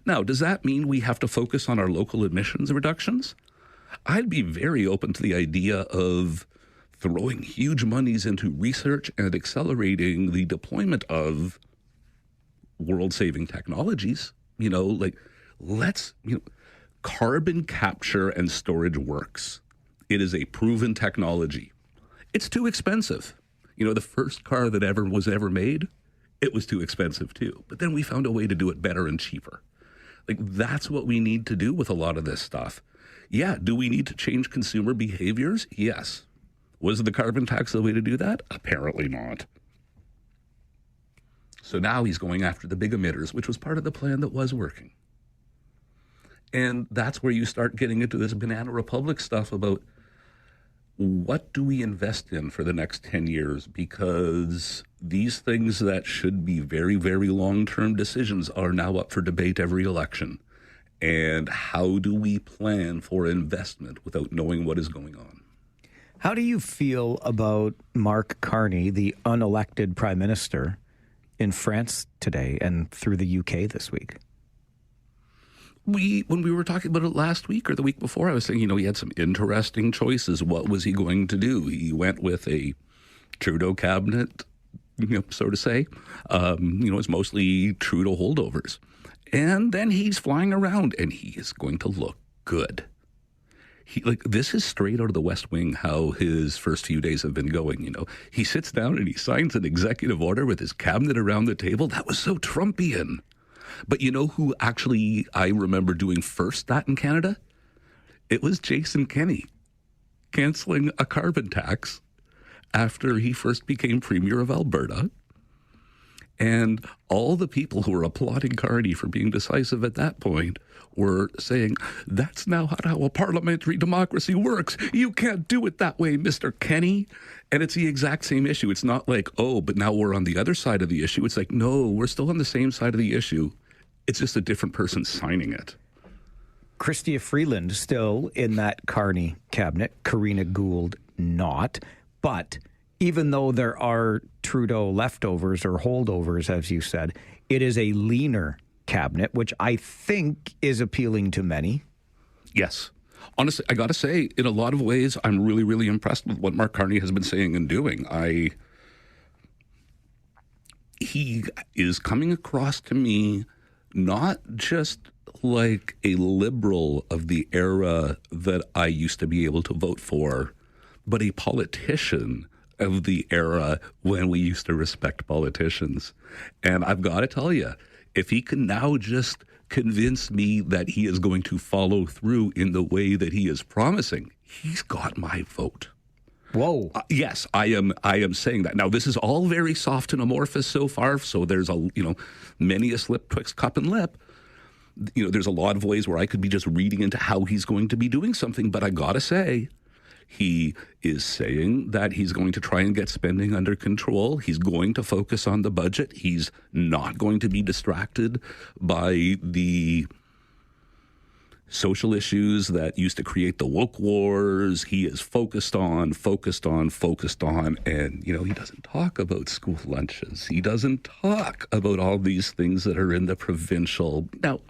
O: Now, does that mean we have to focus on our local emissions reductions? I'd be very open to the idea of throwing huge monies into research and accelerating the deployment of world-saving technologies. Carbon capture and storage works. It is a proven technology. It's too expensive. The first car that was ever made, it was too expensive too. But then we found a way to do it better and cheaper. That's what we need to do with a lot of this stuff. Yeah, do we need to change consumer behaviors? Yes. Was the carbon tax the way to do that? Apparently not. So now he's going after the big emitters, which was part of the plan that was working. And that's where you start getting into this Banana Republic stuff about what do we invest in for the next 10 years? Because these things that should be very, very long-term decisions are now up for debate every election. And how do we plan for investment without knowing what is going on?
A: How do you feel about Mark Carney, the unelected prime minister in France today and through the UK this week?
O: When we were talking about it last week or the week before, I was saying, he had some interesting choices. What was he going to do? He went with a Trudeau cabinet, so to say. It's mostly Trudeau holdovers. And then he's flying around and he is going to look good. This is straight out of the West Wing, how his first few days have been going. He sits down and he signs an executive order with his cabinet around the table. That was so Trumpian. But you know who actually I remember doing first that in Canada? It was Jason Kenney canceling a carbon tax after he first became Premier of Alberta. And all the people who were applauding Carney for being decisive at that point were saying, that's now how a parliamentary democracy works. You can't do it that way, Mr. Kenney. And it's the exact same issue. It's not like, but now we're on the other side of the issue. It's like, no, we're still on the same side of the issue. It's just a different person signing it.
A: Chrystia Freeland still in that Carney cabinet, Karina Gould not. But even though there are Trudeau leftovers or holdovers, as you said, it is a leaner cabinet, which I think is appealing to many.
O: Yes. Honestly, I got to say, in a lot of ways, I'm really, really impressed with what Mark Carney has been saying and doing. He is coming across to me not just like a liberal of the era that I used to be able to vote for, but a politician of the era when we used to respect politicians. And I've got to tell you, if he can now just convince me that he is going to follow through in the way that he is promising, he's got my vote.
A: Whoa.
O: Yes, I am saying that. Now, this is all very soft and amorphous so far, so there's many a slip twixt cup and lip. There's a lot of ways where I could be just reading into how he's going to be doing something, but I gotta say, he is saying that he's going to try and get spending under control. He's going to focus on the budget. He's not going to be distracted by the social issues that used to create the woke wars. He is focused on, and, he doesn't talk about school lunches. He doesn't talk about all these things that are in the provincial. Now,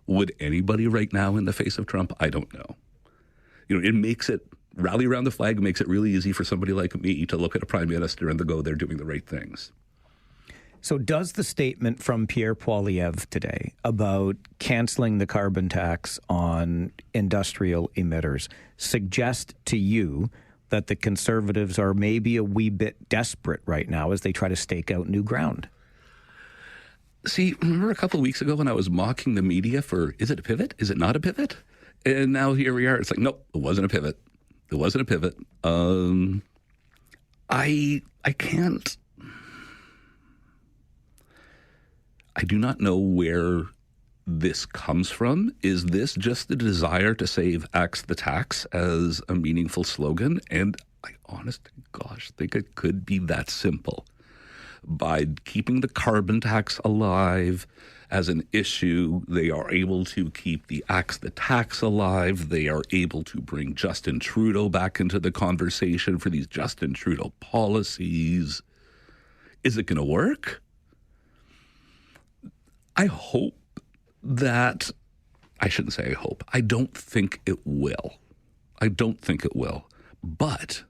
O: would anybody right now in the face of Trump? I don't know. It makes it, rally around the flag makes it really easy for somebody like me to look at a prime minister and to go, they're doing the right things.
A: So does the statement from Pierre Poilievre today about canceling the carbon tax on industrial emitters suggest to you that the Conservatives are maybe a wee bit desperate right now as they try to stake out new ground?
O: See, remember a couple of weeks ago when I was mocking the media for, is it a pivot? Is it not a pivot? And now here we are. It's like, nope, it wasn't a pivot. It wasn't a pivot. I can't. I do not know where this comes from. Is this just the desire to save Axe the tax as a meaningful slogan? And I honest to gosh think it could be that simple. By keeping the carbon tax alive as an issue, they are able to keep the Axe the tax alive. They are able to bring Justin Trudeau back into the conversation for these Justin Trudeau policies. Is it going to work? I hope that, I shouldn't say I hope. I don't think it will. I don't think it will. But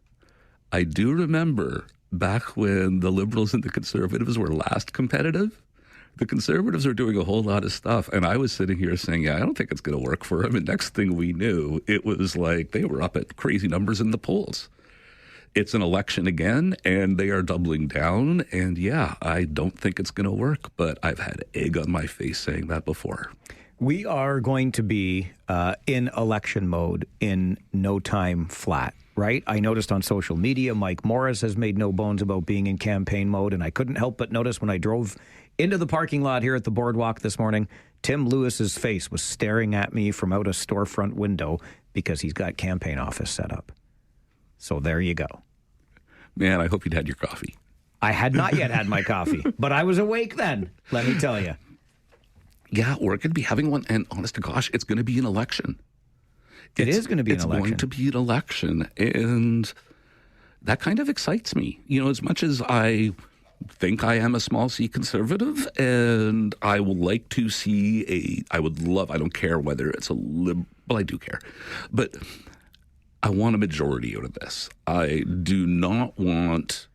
O: I do remember back when the Liberals and the Conservatives were last competitive, the Conservatives were doing a whole lot of stuff. And I was sitting here saying, yeah, I don't think it's going to work for them. And next thing we knew, it was like they were up at crazy numbers in the polls. It's an election again, and they are doubling down. And yeah, I don't think it's going to work, but I've had egg on my face saying that before.
A: We are going to be in election mode in no time flat, right? I noticed on social media, Mike Morris has made no bones about being in campaign mode, and I couldn't help but notice when I drove into the parking lot here at the boardwalk this morning, Tim Lewis's face was staring at me from out a storefront window because he's got campaign office set up. So there you go.
O: Man, I hope you'd had your coffee.
A: I had not yet had my coffee, but I was awake then, let me tell you.
O: Yeah, we're going to be having one, and honest to gosh, it's going to be an election.
A: It is going to be an election.
O: It's going to be an election, and that kind of excites me. You know, as much as I think I am a small C conservative, and I would like to see I don't care whether it's a liberal, well, I do care, but I want a majority out of this. I do not want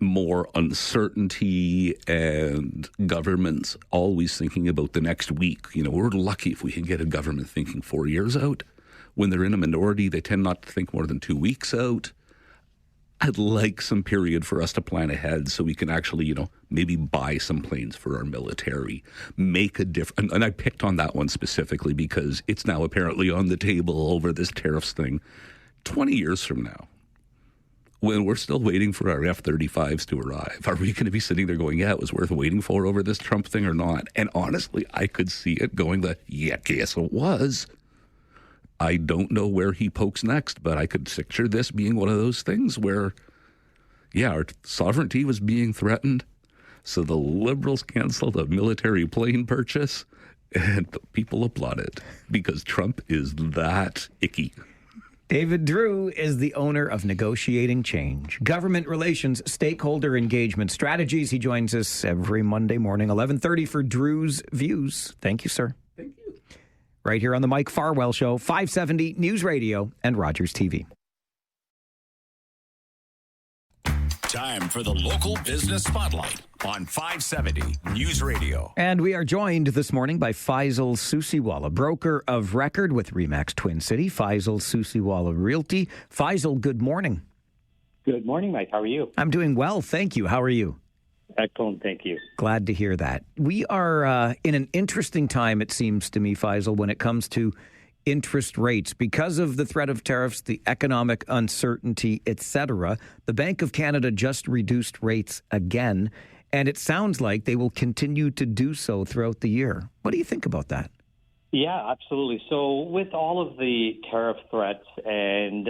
O: more uncertainty and governments always thinking about the next week. You know, we're lucky if we can get a government thinking 4 years out. When they're in a minority, they tend not to think more than 2 weeks out. I'd like some period for us to plan ahead so we can actually, you know, maybe buy some planes for our military, make a difference. And I picked on that one specifically because it's now apparently on the table over this tariffs thing. 20 years from now, when we're still waiting for our F-35s to arrive, are we going to be sitting there going, yeah, it was worth waiting for over this Trump thing or not? And honestly, I could see it going yeah, yes, it was. I don't know where he pokes next, but I could picture this being one of those things where, yeah, our sovereignty was being threatened. So the Liberals canceled a military plane purchase and the people applauded because Trump is that icky.
A: David Drewe is the owner of Negotiating Change, government relations, stakeholder engagement strategies. He joins us every Monday morning, 11:30 for Drewe's Views. Thank you, sir.
O: Thank you.
A: Right here on the Mike Farwell Show, 570 News Radio and Rogers TV.
P: Time for the local business spotlight on 570 News Radio.
A: And we are joined this morning by Faisal Susiwala, broker of record with RE/MAX Twin City, Faisal Susiwala Realty. Faisal, good morning.
Q: Good morning, Mike. How are you?
A: I'm doing well, thank you. How are you?
Q: Excellent, thank you.
A: Glad to hear that. We are in an interesting time, it seems to me, Faisal, when it comes to interest rates. Because of the threat of tariffs, the economic uncertainty, etc., the Bank of Canada just reduced rates again, and it sounds like they will continue to do so throughout the year. What do you think about that?
Q: Yeah, absolutely. So with all of the tariff threats and,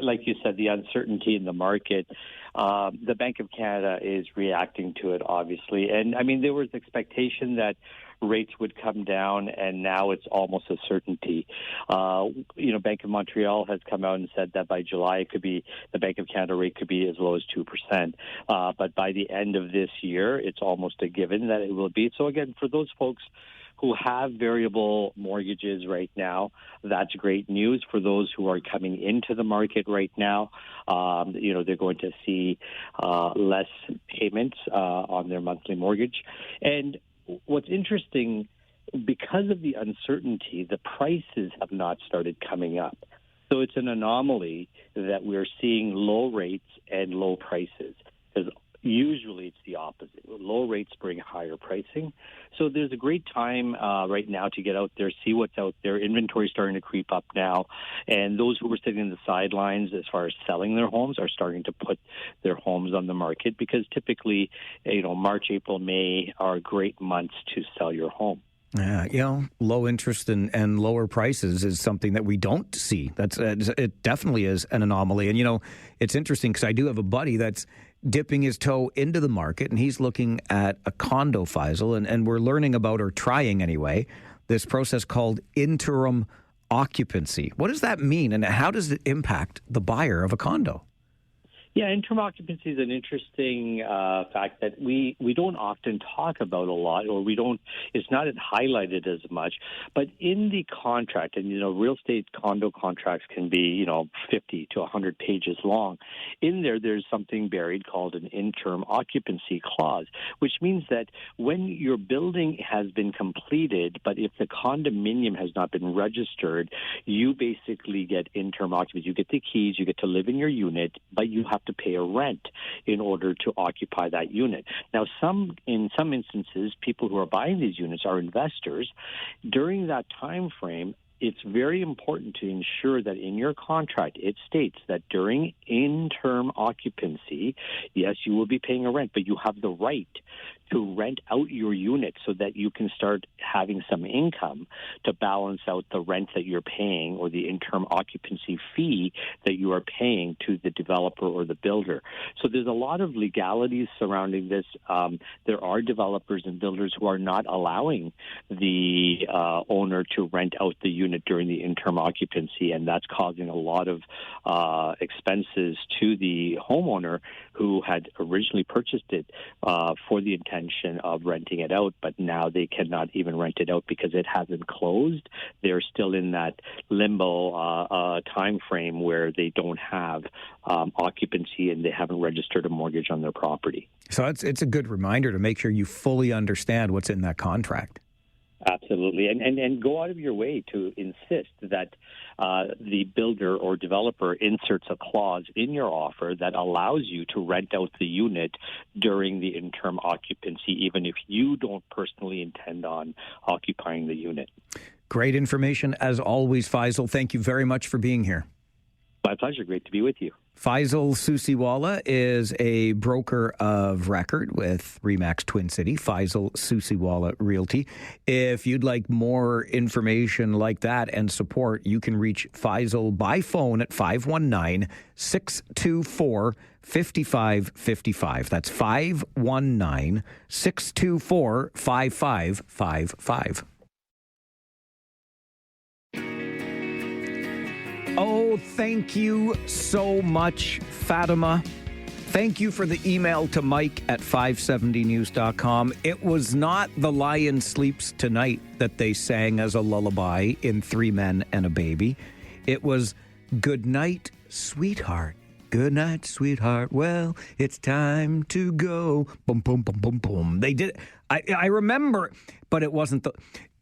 Q: like you said, the uncertainty in the market, the Bank of Canada is reacting to it, obviously. And, I mean, there was expectation that rates would come down, and now it's almost a certainty. Bank of Montreal has come out and said that by July, it could be the Bank of Canada rate could be as low as 2%. But by the end of this year, it's almost a given that it will be. So, again, for those folks who have variable mortgages right now, that's great news. For those who are coming into the market right now, they're going to see less payments on their monthly mortgage. And what's interesting, because of the uncertainty, the prices have not started coming up. So it's an anomaly that we're seeing low rates and low prices. Because Usually it's the opposite. Low rates bring higher pricing. So there's a great time right now to get out there, see what's out there. Inventory starting to creep up now. And those who were sitting in the sidelines as far as selling their homes are starting to put their homes on the market because typically, March, April, May are great months to sell your home.
A: Yeah, low interest and lower prices is something that we don't see. It definitely is an anomaly. And, it's interesting because I do have a buddy that's dipping his toe into the market, and he's looking at a condo, Faisal, and we're learning about, or trying anyway, this process called interim occupancy. What does that mean, and how does it impact the buyer of a condo?
Q: Yeah, interim occupancy is an interesting fact that we don't often talk about a lot, or it's not highlighted as much. But in the contract, and real estate condo contracts can be 50 to 100 pages long. In there's something buried called an interim occupancy clause, which means that when your building has been completed, but if the condominium has not been registered, you basically get interim occupancy. You get the keys, you get to live in your unit, but you have to pay a rent in order to occupy that unit. Now, in some instances, people who are buying these units are investors. During that time frame, it's very important to ensure that in your contract it states that during interim occupancy, yes, you will be paying a rent, but you have the right to rent out your unit so that you can start having some income to balance out the rent that you're paying or the interim occupancy fee that you are paying to the developer or the builder. So there's a lot of legalities surrounding this. There are developers and builders who are not allowing the owner to rent out the unit during the interim occupancy, and that's causing a lot of expenses to the homeowner who had originally purchased it for the intention of renting it out, but now they cannot even rent it out because it hasn't closed. They're still in that limbo time frame where they don't have occupancy and they haven't registered a mortgage on their property. So it's a good reminder to make sure you fully understand what's in that contract. Absolutely. And go out of your way to insist that the builder or developer inserts a clause in your offer that allows you to rent out the unit during the interim occupancy, even if you don't personally intend on occupying the unit. Great information as always, Faisal. Thank you very much for being here. My pleasure. Great to be with you. Faisal Susiwala is a broker of record with RE/MAX Twin City, Faisal Susiwala Realty. If you'd like more information like that and support, you can reach Faisal by phone at 519-624-5555. That's 519-624-5555. Oh, thank you so much, Fatima. Thank you for the email to Mike at 570news.com. It was not The Lion Sleeps Tonight that they sang as a lullaby in Three Men and a Baby. It was Good Night, Sweetheart. Good night, sweetheart. Well, it's time to go. Boom, boom, boom, boom, boom. They did. I remember, but it wasn't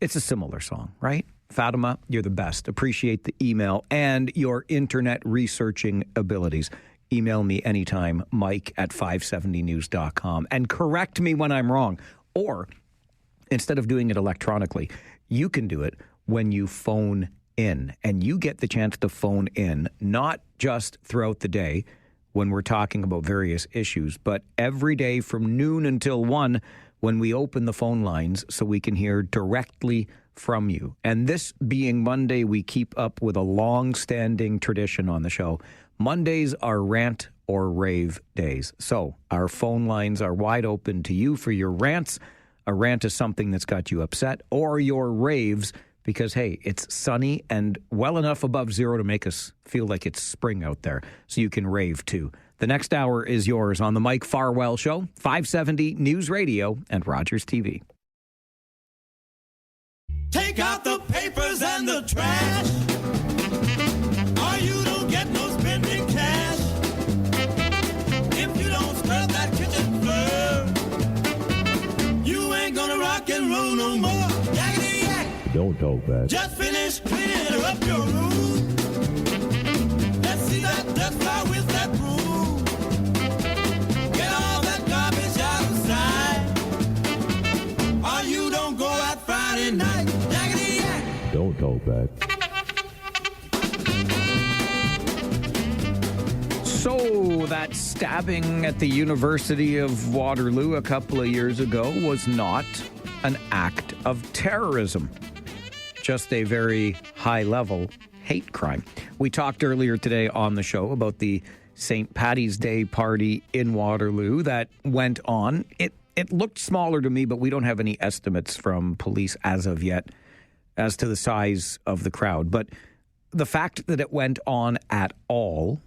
Q: it's a similar song, right? Fatima, you're the best. Appreciate the email and your internet researching abilities. Email me anytime, Mike at 570news.com, and correct me when I'm wrong. Or, instead of doing it electronically, you can do it when you phone in. And you get the chance to phone in, not just throughout the day when we're talking about various issues, but every day from noon until 1 when we open the phone lines so we can hear directly from you. And this being Monday, we keep up with a long-standing tradition on the show. Mondays are rant or rave days. So our phone lines are wide open to you for your rants. A rant is something that's got you upset, or your raves because, hey, it's sunny and well enough above zero to make us feel like it's spring out there. So you can rave too. The next hour is yours on the Mike Farwell Show, 570 News Radio and Rogers TV.
B: Take out the papers and the trash, or you don't get no spending cash. If you don't scrub that kitchen floor, you ain't gonna rock and roll no more. Yakety yak.
R: Don't talk back.
B: Just finish cleaning up your room. Let's see that dust fly with that broom. Get all that
R: Talkback.
A: So that stabbing at the University of Waterloo a couple of years ago was not an act of terrorism, just a very high-level hate crime. We talked earlier today on the show about the St. Paddy's Day party in Waterloo that went on. It looked smaller to me, but we don't have any estimates from police as of yet as to the size of the crowd. But the fact that it went on at all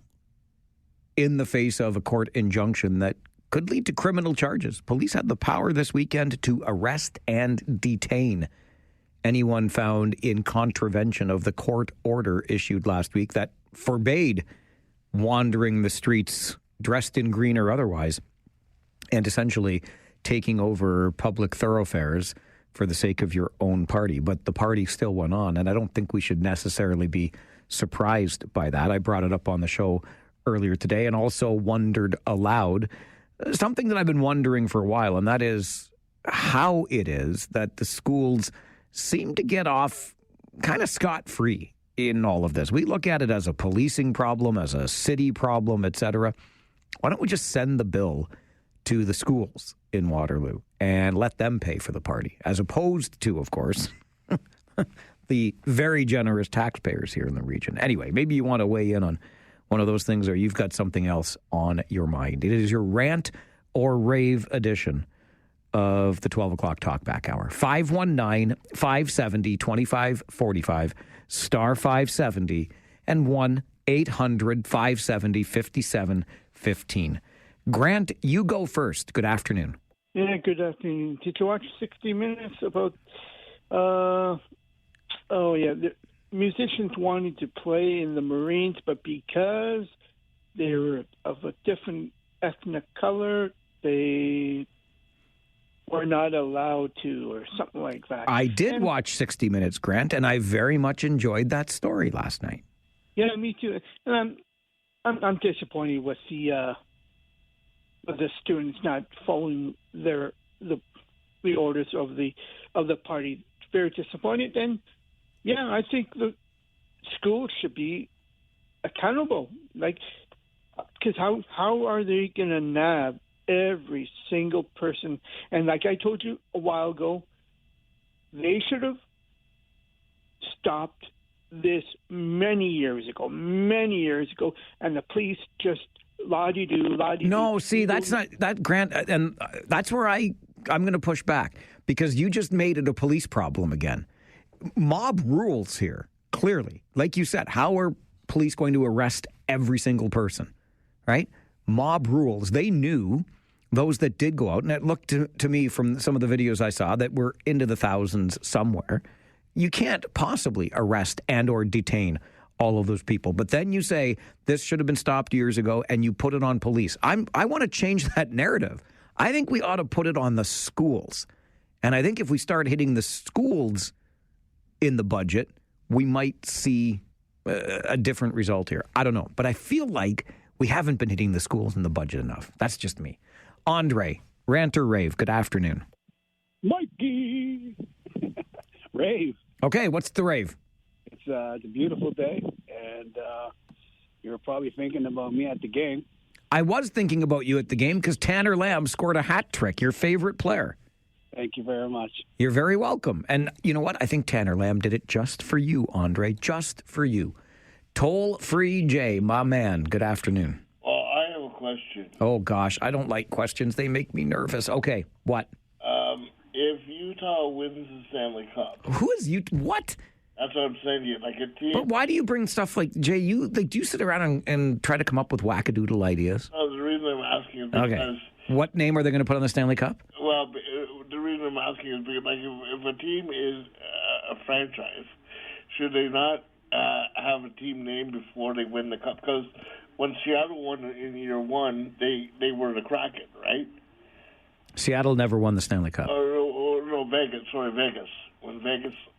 A: in the face of a court injunction that could lead to criminal charges. Police had the power this weekend to arrest and detain anyone found in contravention of the court order issued last week that forbade wandering the streets dressed in green or otherwise and essentially taking over public thoroughfares for the sake of your own party. But the party still went on, and I don't think we should necessarily be surprised by that. I brought it up on the show earlier today and also wondered aloud something that I've been wondering for a while, and that is how it is that the schools seem to get off kind of scot-free in all of this. We look at it as a policing problem, as a city problem, etc. Why don't we just send the bill to the schools in Waterloo and let them pay for the party, as opposed to, of course, the very generous taxpayers here in the region. Anyway, maybe you want to weigh in on one of those things, or you've got something else on your mind. It is your rant or rave edition of the 12 o'clock Talkback Hour. 519-570-2545, star 570, and 1-800-570-5715. Grant, you go first. Good afternoon.
S: Yeah, good afternoon. Did you watch 60 Minutes about, the musicians wanted to play in the Marines, but because they were of a different ethnic color, they were not allowed to, or something like that.
A: I did watch 60 Minutes, Grant, and I very much enjoyed that story last night.
S: Yeah, me too. And I'm disappointed with the students not following the orders of the party. Very disappointed. And yeah, I think the schools should be accountable. Because how are they going to nab every single person? And like I told you a while ago, they should have stopped this many years ago, and the police just la-di-do.
A: No, see, that's not that, Grant, and that's where I'm going to push back, because you just made it a police problem again. Mob rules here, clearly. Like you said, how are police going to arrest every single person, right? Mob rules. They knew those that did go out, and it looked to me from some of the videos I saw that were into the thousands somewhere. You can't possibly arrest and or detain all of those people. But then you say this should have been stopped years ago, and you put it on police. I want to change that narrative. I think we ought to put it on the schools. And I think if we start hitting the schools in the budget, we might see a different result here. I don't know. But I feel like we haven't been hitting the schools in the budget enough. That's just me. Andre, rant or rave, good afternoon.
T: Mikey! Rave.
A: Okay, what's the rave?
T: It's a beautiful day, and you're probably thinking about me at the game.
A: I was thinking about you at the game because Tanner Lamb scored a hat trick, your favorite player.
T: Thank you very much.
A: You're very welcome. And you know what? I think Tanner Lamb did it just for you, Andre, just for you. Toll-free Jay, my man, good afternoon.
U: Oh, I have a question.
A: Oh, gosh, I don't like questions. They make me nervous. Okay, what?
U: If Utah wins the Stanley Cup.
A: Who is you? What?
U: That's what I'm saying to you. Like a team.
A: But why do you bring stuff like, Jay, do you sit around and try to come up with wackadoodle ideas?
U: The reason I'm asking is because...
A: Okay. What name are they going to put on the Stanley Cup?
U: Well, the reason I'm asking is because if a team is a franchise, should they not have a team name before they win the Cup? Because when Seattle won in year one, they were the Kraken, right?
A: Seattle never won the Stanley Cup.
U: No, Vegas. Sorry, Vegas. When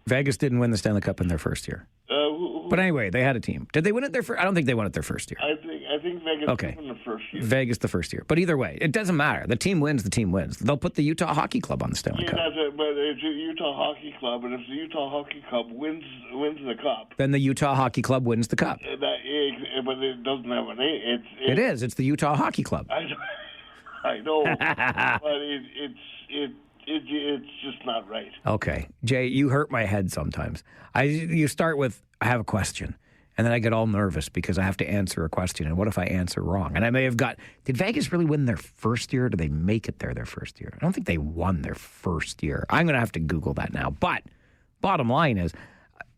A: Vegas didn't win the Stanley Cup in their first year. But anyway, they had a team. Did they win it their first? I don't think they won it their first year.
U: I think Vegas
A: Okay.
U: won the first year.
A: Vegas the first year. But either way, it doesn't matter. The team wins, the team wins. They'll put the Utah Hockey Club on the Stanley
U: Yeah,
A: Cup.
U: that's it. But it's a Utah Hockey Club, and if the Utah Hockey Club wins the cup,
A: Then the Utah Hockey Club wins the cup.
U: but it doesn't have a name.
A: It is. It's the Utah Hockey Club.
U: I know, but it's just not right.
A: Okay. Jay, you hurt my head sometimes. You start with, I have a question. And then I get all nervous because I have to answer a question. And what if I answer wrong? And I may have did Vegas really win their first year? Or did they make it there their first year? I don't think they won their first year. I'm going to have to Google that now. But bottom line is,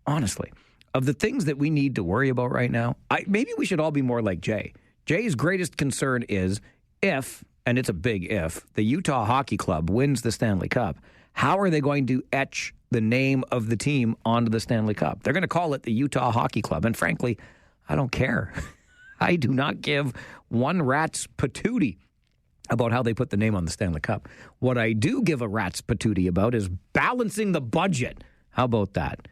A: honestly, of the things that we need to worry about right now, maybe we should all be more like Jay. Jay's greatest concern is if, and it's a big if, the Utah Hockey Club wins the Stanley Cup, how are they going to etch the name of the team onto the Stanley Cup? They're going to call it the Utah Hockey Club. And frankly, I don't care. I do not give one rat's patootie about how they put the name on the Stanley Cup. What I do give a rat's patootie about is balancing the budget. How about that?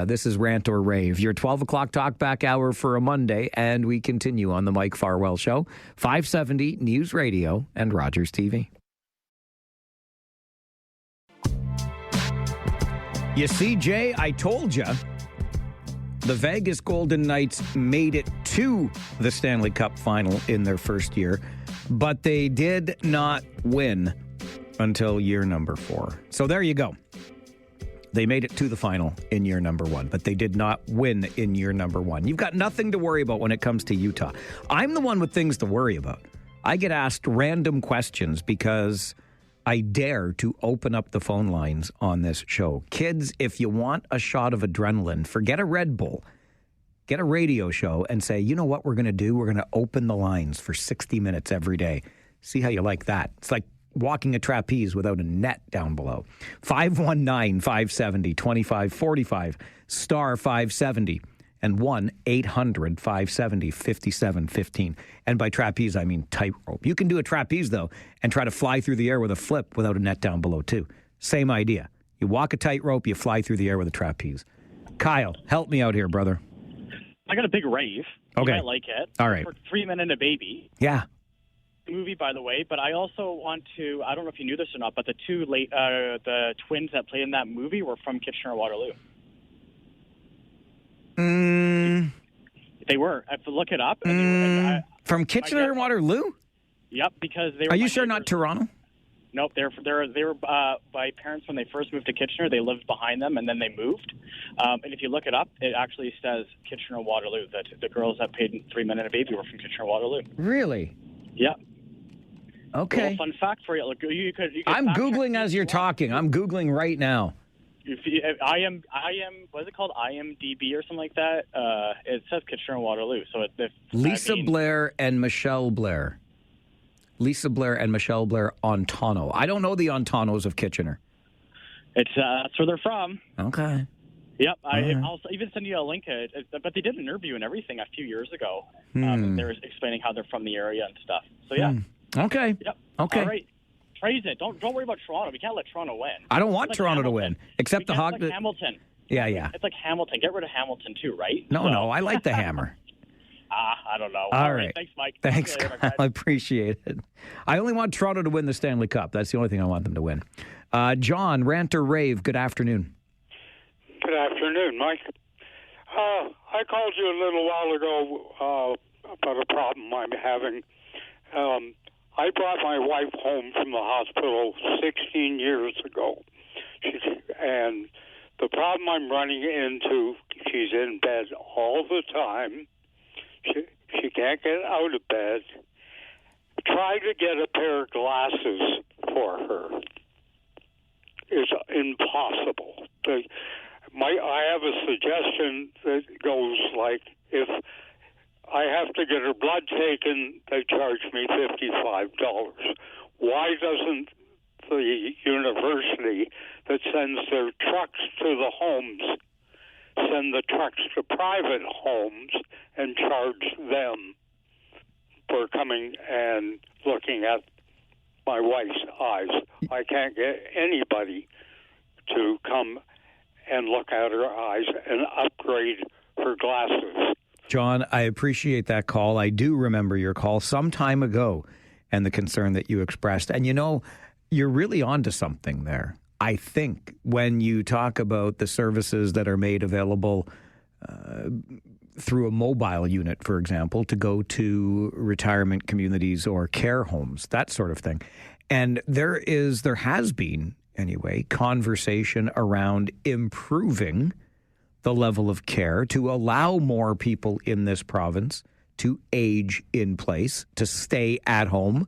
A: This is Rant or Rave, your 12 o'clock talkback hour for a Monday, and we continue on the Mike Farwell Show, 570 News Radio and Rogers TV. You see, Jay, I told you the Vegas Golden Knights made it to the Stanley Cup final in their first year, but they did not win until year number 4. So there you go. They made it to the final in year number 1, but they did not win in year number 1. You've got nothing to worry about when it comes to Utah. I'm the one with things to worry about. I get asked random questions because I dare to open up the phone lines on this show. Kids, if you want a shot of adrenaline, forget a Red Bull. Get a radio show and say, you know what we're going to do? We're going to open the lines for 60 minutes every day. See how you like that. It's like walking a trapeze without a net down below. 519-570-2545, star 570, and 1-800-570-5715. And by trapeze, I mean tightrope. You can do a trapeze, though, and try to fly through the air with a flip without a net down below, too. Same idea. You walk a tightrope, you fly through the air with a trapeze. Kyle, help me out here, brother.
R: I got a big rave.
A: Okay.
R: You might like it.
A: All right.
R: For 3 Men and a Baby.
A: Yeah.
R: Movie, by the way, but I also want to, I don't know if you knew this or not, but the the twins that played in that movie were from Kitchener-Waterloo. They were. I have to look it up.
A: From Kitchener-Waterloo?
R: Yep, because they were.
A: Are you sure not Toronto?
R: Nope, they were my parents when they first moved to Kitchener. They lived behind them, and then they moved. And if you look it up, it actually says Kitchener-Waterloo. That the girls that played in 3 Men and a Baby were from Kitchener-Waterloo.
A: Really?
R: Yep.
A: Okay.
R: Well, fun fact for you. Look, you could
A: I'm
R: fact
A: Googling
R: check
A: as you're talking. I'm Googling right now.
R: I am. What is it called? IMDb or something like that. It says Kitchener-Waterloo. So
A: Lisa Blair and Michelle Blair. Lisa Blair and Michelle Blair Ontano. I don't know the Ontanos of Kitchener.
R: It's that's where they're from.
A: Okay.
R: Yep. I'll even send you a link. But they did an interview and everything a few years ago. They were explaining how they're from the area and stuff. So yeah.
A: Okay.
R: Yep.
A: Okay.
R: All right. Praise it. Don't worry about Toronto. We can't let Toronto win.
A: I don't want Toronto to win, except the Hawks.
R: It's like Hamilton.
A: Yeah.
R: It's like Hamilton. Get rid of Hamilton too, right?
A: No. I like the Hammer.
R: I don't know.
A: All right.
R: Thanks, Mike.
A: Thanks, Kyle. I appreciate it. I only want Toronto to win the Stanley Cup. That's the only thing I want them to win. John, Rant or Rave, good afternoon.
V: Good afternoon, Mike. I called you a little while ago about a problem I'm having. I brought my wife home from the hospital 16 years ago. And the problem I'm running into, she's in bed all the time. She can't get out of bed. Try to get a pair of glasses for her. It's impossible. I have a suggestion that goes like, if I have to get her blood taken, they charge me $55. Why doesn't the university that sends their trucks to the homes send the trucks to private homes and charge them for coming and looking at my wife's eyes? I can't get anybody to come and look at her eyes and upgrade her glasses.
A: John, I appreciate that call. I do remember your call some time ago and the concern that you expressed. And, you're really onto something there. I think when you talk about the services that are made available through a mobile unit, for example, to go to retirement communities or care homes, that sort of thing. And there has been, anyway, conversation around improving the level of care to allow more people in this province to age in place, to stay at home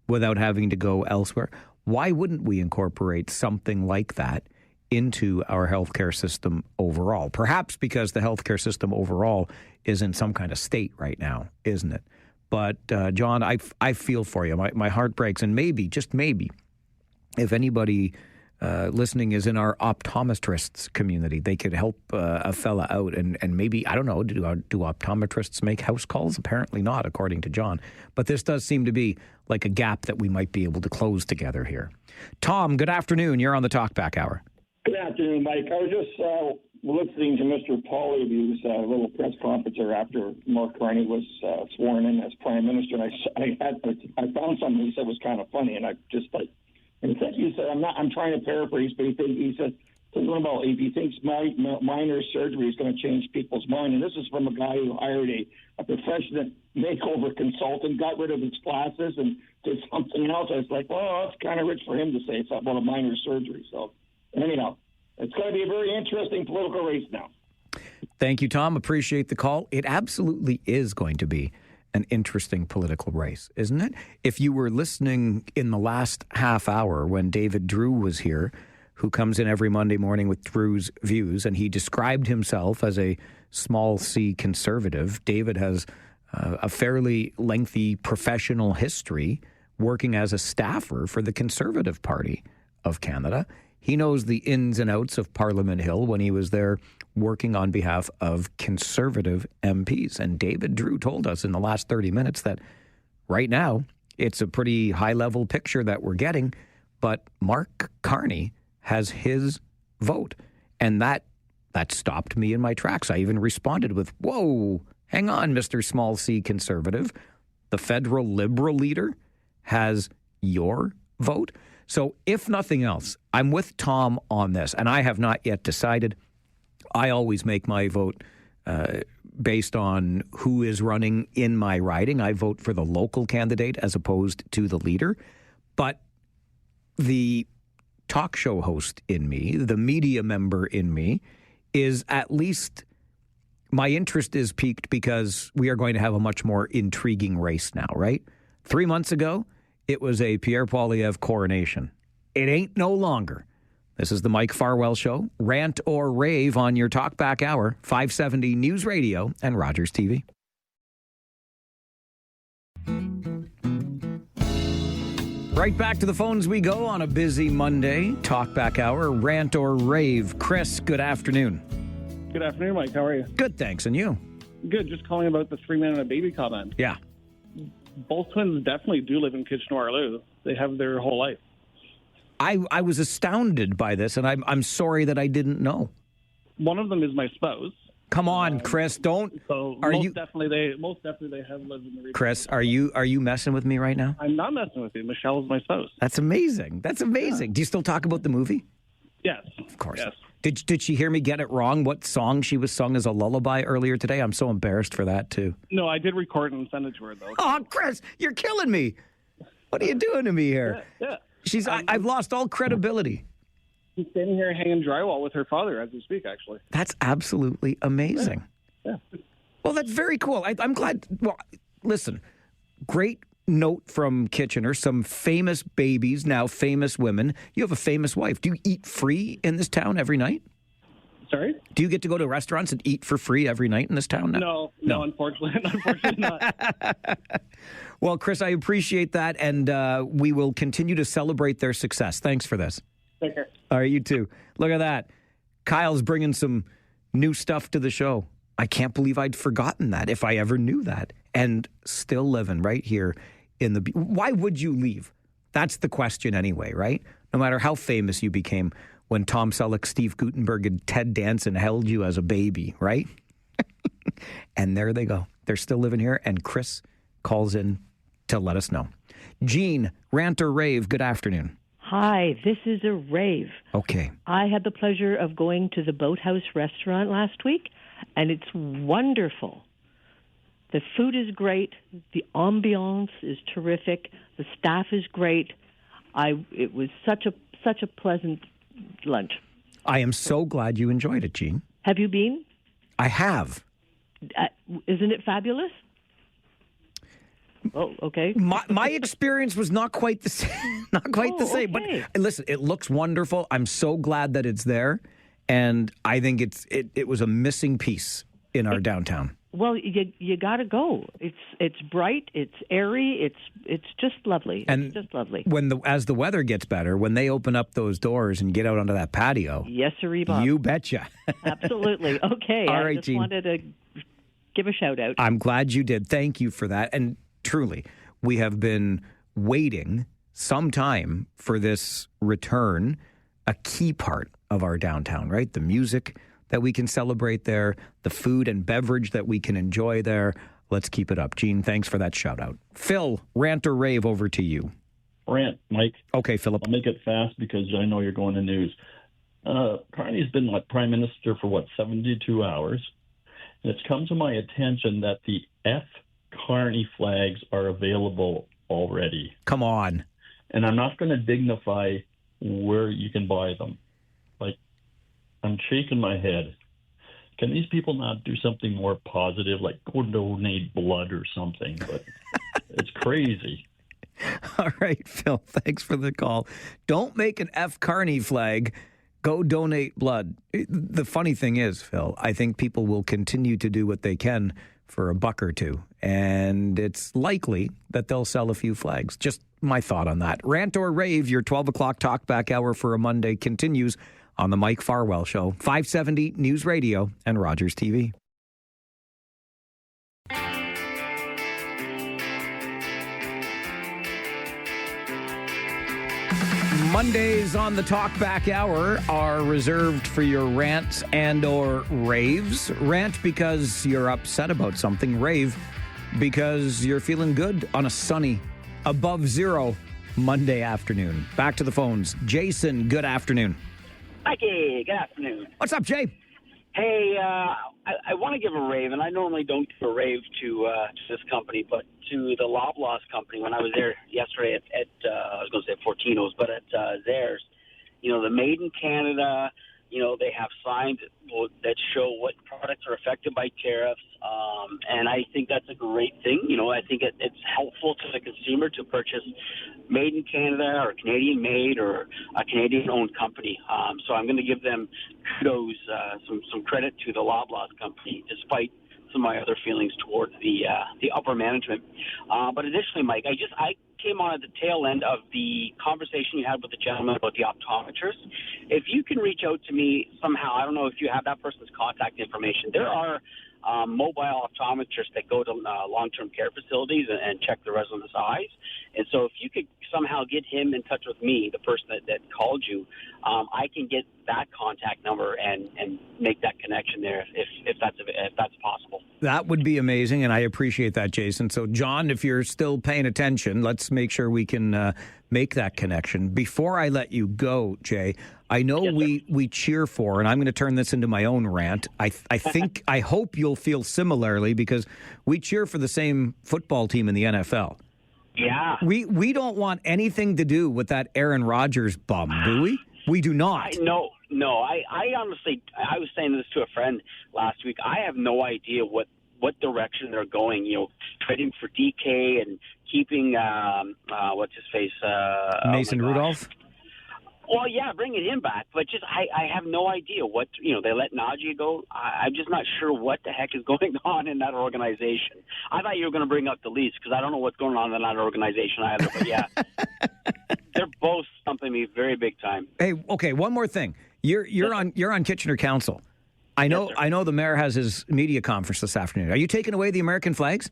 A: without having to go elsewhere. Why wouldn't we incorporate something like that into our healthcare system overall? Perhaps because the healthcare system overall is in some kind of state right now, isn't it? But, John, I feel for you. My heart breaks. And maybe, just maybe, if anybody listening is in our optometrists community, they could help a fella out. And maybe, I don't know, do optometrists make house calls? Apparently not, according to John. But this does seem to be like a gap that we might be able to close together here. Tom, good afternoon. You're on the Talkback Hour.
C: Good afternoon, Mike. I was just listening to Mr. Poilievre's little press conference after Mark Carney was sworn in as Prime Minister, and I found something he said was kind of funny, and I just and he said, I'm trying to paraphrase, but he said something about if he thinks minor surgery is going to change people's mind, and this is from a guy who hired a professional makeover consultant, got rid of his glasses, and did something else. I was like, well, that's kind of rich for him to say it's about a minor surgery. So anyhow, it's going to be a very interesting political race now.
A: Thank you, Tom. Appreciate the call. It absolutely is going to be an interesting political race, isn't it? If you were listening in the last half hour when David Drewe was here, who comes in every Monday morning with Drewe's Views, and he described himself as a small C conservative. David has a fairly lengthy professional history working as a staffer for the Conservative Party of Canada. He knows the ins and outs of Parliament Hill when he was there working on behalf of Conservative MPs. And David Drewe told us in the last 30 minutes that right now it's a pretty high-level picture that we're getting, but Mark Carney has his vote. And that stopped me in my tracks. I even responded with, whoa, hang on, Mr. Small C Conservative. The federal Liberal leader has your vote? So if nothing else, I'm with Tom on this, and I have not yet decided. I always make my vote based on who is running in my riding. I vote for the local candidate as opposed to the leader. But the talk show host in me, the media member in me, is at least my interest is piqued because we are going to have a much more intriguing race now, right? 3 months ago, it was a Pierre Poilievre coronation. It ain't no longer. This is the Mike Farwell Show. Rant or rave on your Talkback Hour, 570 News Radio and Rogers TV. Right back to the phones we go on a busy Monday. Talkback Hour, rant or rave. Chris, good afternoon.
D: Good afternoon, Mike. How are you?
A: Good, thanks. And you?
D: Good. Just calling about the 3 men and a baby comment.
A: Yeah.
D: Both twins definitely do live in Kitchener-Waterloo. They have their whole life.
A: I was astounded by this, and I'm sorry that I didn't know.
D: One of them is my spouse.
A: Come on, Chris, don't.
D: So most definitely they have lived in the region.
A: Chris, are you messing with me right now?
D: I'm not messing with you. Michelle is my spouse.
A: That's amazing. That's amazing. Yeah. Do you still talk about the movie?
D: Yes.
A: Of course.
D: Yes.
A: Did she hear me get it wrong? What song she was sung as a lullaby earlier today? I'm so embarrassed for that, too.
D: No, I did record and send it to her, though.
A: Oh, Chris, you're killing me. What are you doing to me here?
D: Yeah.
A: I've lost all credibility.
D: She's standing here hanging drywall with her father as we speak, actually.
A: That's absolutely amazing.
D: Yeah.
A: Well, that's very cool. I'm glad. Well, listen, great note from Kitchener. Some famous babies, now famous women. You have a famous wife. Do you eat free in this town every night?
D: Sorry?
A: Do you get to go to restaurants and eat for free every night in this town now?
D: No, unfortunately not.
A: Well, Chris, I appreciate that, and we will continue to celebrate their success. Thanks for this.
D: Take care.
A: All right, you too. Look at that. Kyle's bringing some new stuff to the show. I can't believe I'd forgotten that, if I ever knew that. And still living right here in the... Why would you leave? That's the question anyway, right? No matter how famous you became when Tom Selleck, Steve Guttenberg, and Ted Danson held you as a baby, right? And there they go. They're still living here, and Chris calls in to let us know. Jean, rant or rave, good afternoon.
E: Hi, this is a rave.
A: Okay.
E: I had the pleasure of going to the Boathouse restaurant last week, and it's wonderful. The food is great. The ambiance is terrific. The staff is great. It was such a pleasant lunch.
A: I am so glad you enjoyed it, Jean.
E: Have you been?
A: I have.
E: Isn't it fabulous? Oh, okay.
A: My experience was not quite the same. The same.
E: Okay.
A: But listen, it looks wonderful. I'm so glad that it's there, and I think it was a missing piece in our downtown.
E: Well, you got to go. It's bright. It's airy. It's just lovely. It's just lovely.
A: As the weather gets better, when they open up those doors and get out onto that patio,
E: yes, sir, Bob.
A: You betcha.
E: Absolutely. Okay.
A: All right,
E: just
A: Jean.
E: wanted to give a shout out.
A: I'm glad you did. Thank you for that. And truly, we have been waiting some time for this return, a key part of our downtown, right? The music that we can celebrate there, the food and beverage that we can enjoy there. Let's keep it up. Gene, thanks for that shout out. Phil, rant or rave, over to you.
F: Rant, Mike.
A: Okay, Philip.
F: I'll make it fast because I know you're going to news. Carney's been prime minister for 72 hours. And it's come to my attention that the F. Carney flags are available already.
A: Come on.
F: And I'm not going to dignify where you can buy them. I'm shaking my head. Can these people not do something more positive, like go donate blood or something? But it's crazy.
A: All right, Phil, thanks for the call. Don't make an F. Carney flag. Go donate blood. The funny thing is, Phil, I think people will continue to do what they can for $1 or $2, and it's likely that they'll sell a few flags. Just my thought on that. Rant or rave, your 12 o'clock talkback hour for a Monday continues on the Mike Farwell Show, 570 News Radio and Rogers TV. Mondays on the Talkback Hour are reserved for your rants and or raves. Rant because you're upset about something. Rave because you're feeling good on a sunny, above zero Monday afternoon. Back to the phones. Jason, good afternoon.
W: Mikey, good afternoon.
A: What's up, Jay?
W: Hey, I want to give a rave, and I normally don't give a rave to this company, but to the Loblaws company. When I was there yesterday at I was going to say Fortino's, but at theirs, the Made in Canada, they have signs that show what products are affected by tariffs, and I think that's a great thing. I think it's helpful to the consumer to purchase Made in Canada or Canadian made or a Canadian-owned company. So I'm going to give them kudos, some credit to the Loblaws company, despite some of my other feelings towards the upper management. But additionally, Mike, I came on at the tail end of the conversation you had with the gentleman about the optometrist. If you can reach out to me somehow, I don't know if you have that person's contact information. There are mobile optometrists that go to long-term care facilities and check the residents' eyes. And so if you could somehow get him in touch with me, the person that called you, I can get that contact number and make that connection there if that's possible.
A: That would be amazing, and I appreciate that, Jason. So, John, if you're still paying attention, let's make sure we can make that connection. Before I let you go, Jay, I know we cheer for, and I'm going to turn this into my own rant. I hope you'll feel similarly because we cheer for the same football team in the NFL.
W: Yeah.
A: We don't want anything to do with that Aaron Rodgers bum, do we? We do not.
W: No. I honestly, I was saying this to a friend last week. I have no idea what direction they're going. Trading for DK and keeping what's his face,
A: Mason Rudolph.
W: Well, yeah, bringing him back, but just I have no idea what they let Najee go. I'm just not sure what the heck is going on in that organization. I thought you were going to bring up the Leafs because I don't know what's going on in that organization either. But yeah, they're both stumping me very big time.
A: Hey, okay, one more thing. You're on Kitchener Council. I know the mayor has his media conference this afternoon. Are you taking away the American flags?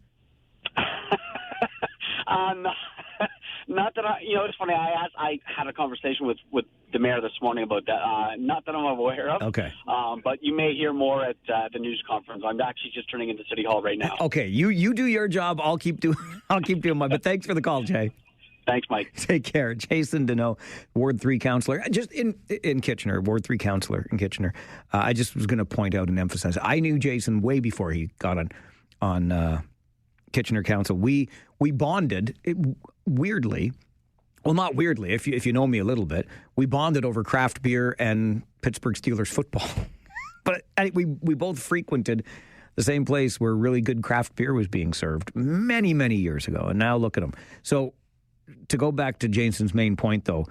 W: Not that it's funny. I had a conversation with the mayor this morning about that. Not that I'm aware of.
A: Okay.
W: But you may hear more at the news conference. I'm actually just turning into City Hall right now.
A: Okay, you do your job. I'll keep doing mine. But thanks for the call, Jay.
W: Thanks, Mike.
A: Take care. Jason Deneau, Ward 3 councillor, just in Kitchener, Ward 3 councillor in Kitchener. I just was going to point out and emphasize, I knew Jason way before he got on Kitchener Council. We bonded, weirdly, well, not weirdly, if you know me a little bit, we bonded over craft beer and Pittsburgh Steelers football. But we both frequented the same place where really good craft beer was being served many, many years ago. And now look at them. So, to go back to Jason's main point, though,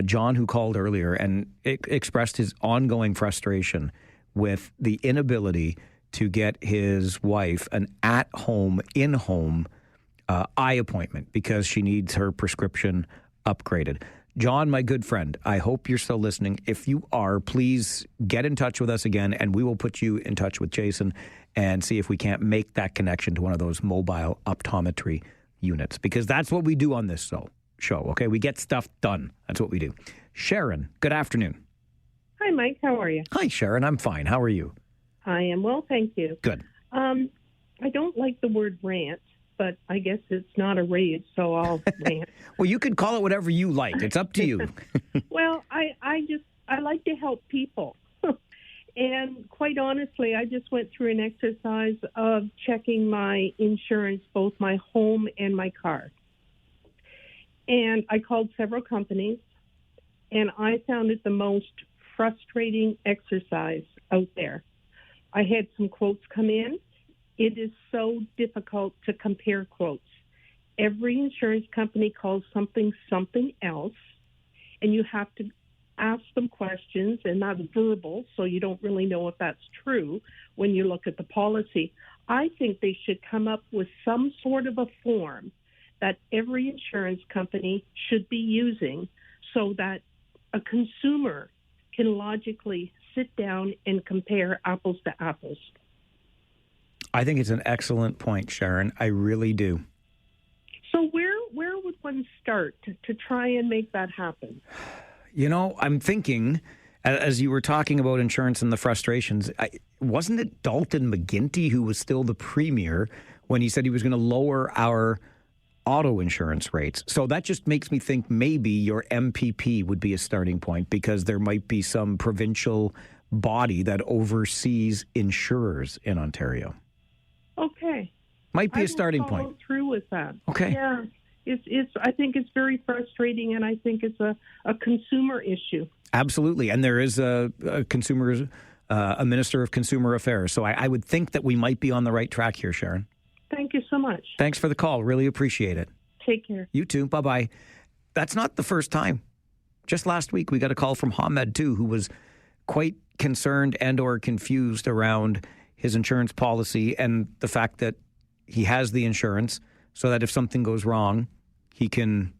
A: John, who called earlier and expressed his ongoing frustration with the inability to get his wife an at-home, in-home eye appointment because she needs her prescription upgraded. John, my good friend, I hope you're still listening. If you are, please get in touch with us again, and we will put you in touch with Jason and see if we can't make that connection to one of those mobile optometry units, because that's what we do on this show, okay? We get stuff done. That's what we do. Sharon, good afternoon.
G: Hi, Mike. How are you?
A: Hi, Sharon. I'm fine. How are you?
G: I am well, thank you.
A: Good.
G: I don't like the word rant, but I guess it's not a rage, so I'll rant.
A: Well, you could call it whatever you like. It's up to you.
G: Well, I like to help people. And quite honestly, I just went through an exercise of checking my insurance, both my home and my car. And I called several companies, and I found it the most frustrating exercise out there. I had some quotes come in. It is so difficult to compare quotes. Every insurance company calls something else, and you have to ask them questions, and that's verbal, so you don't really know if that's true when you look at the policy. I think they should come up with some sort of a form that every insurance company should be using so that a consumer can logically sit down and compare apples to apples.
A: I think it's an excellent point, Sharon. I really do.
G: So where would one start to try and make that happen?
A: You know, I'm thinking, as you were talking about insurance and the frustrations, wasn't it Dalton McGuinty who was still the premier when he said he was going to lower our auto insurance rates? So that just makes me think maybe your MPP would be a starting point, because there might be some provincial body that oversees insurers in Ontario.
G: Okay.
A: Might be a starting point.
G: I will follow through with that.
A: Okay.
G: Yeah. I think it's very frustrating, and I think it's a consumer issue.
A: Absolutely. And there is a Minister of Consumer Affairs. So I would think that we might be on the right track here, Sharon.
G: Thank you so much.
A: Thanks for the call. Really appreciate it.
G: Take care.
A: You too. Bye-bye. That's not the first time. Just last week, we got a call from Hamed, too, who was quite concerned and or confused around his insurance policy and the fact that he has the insurance so that if something goes wrong, he can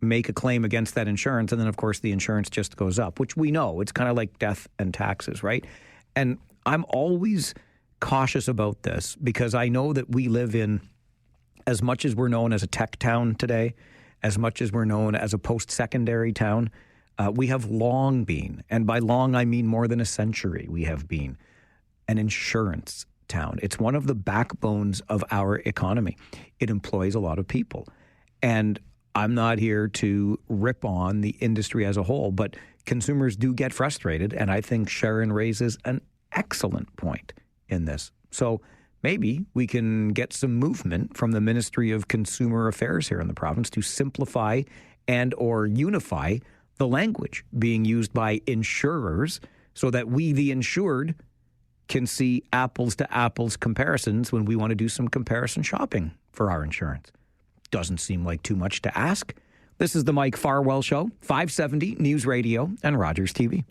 A: make a claim against that insurance. And then, of course, the insurance just goes up, which we know. It's kind of like death and taxes, right? And I'm always cautious about this because I know that we live in, as much as we're known as a tech town today, as much as we're known as a post-secondary town, we have long been, and by long I mean more than a century, we have been an insurance town. It's one of the backbones of our economy. It employs a lot of people. And I'm not here to rip on the industry as a whole, but consumers do get frustrated, and I think Sharon raises an excellent point in this. So maybe we can get some movement from the Ministry of Consumer Affairs here in the province to simplify and or unify the language being used by insurers so that we, the insured, can see apples to apples comparisons when we want to do some comparison shopping for our insurance. Doesn't seem like too much to ask. This is the Mike Farwell Show, 570 News Radio and Rogers TV.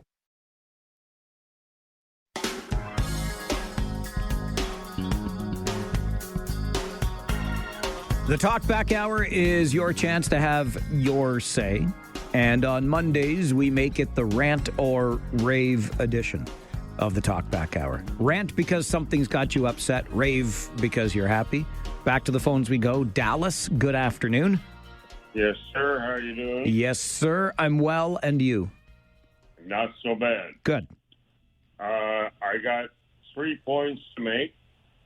A: The Talkback Hour is your chance to have your say. And on Mondays, we make it the rant or rave edition of the Talkback Hour. Rant because something's got you upset. Rave because you're happy. Back to the phones we go. Dallas, good afternoon.
H: Yes, sir. How are you doing?
A: Yes, sir. I'm well, and you?
H: Not so bad.
A: Good.
H: I got 3 points to make.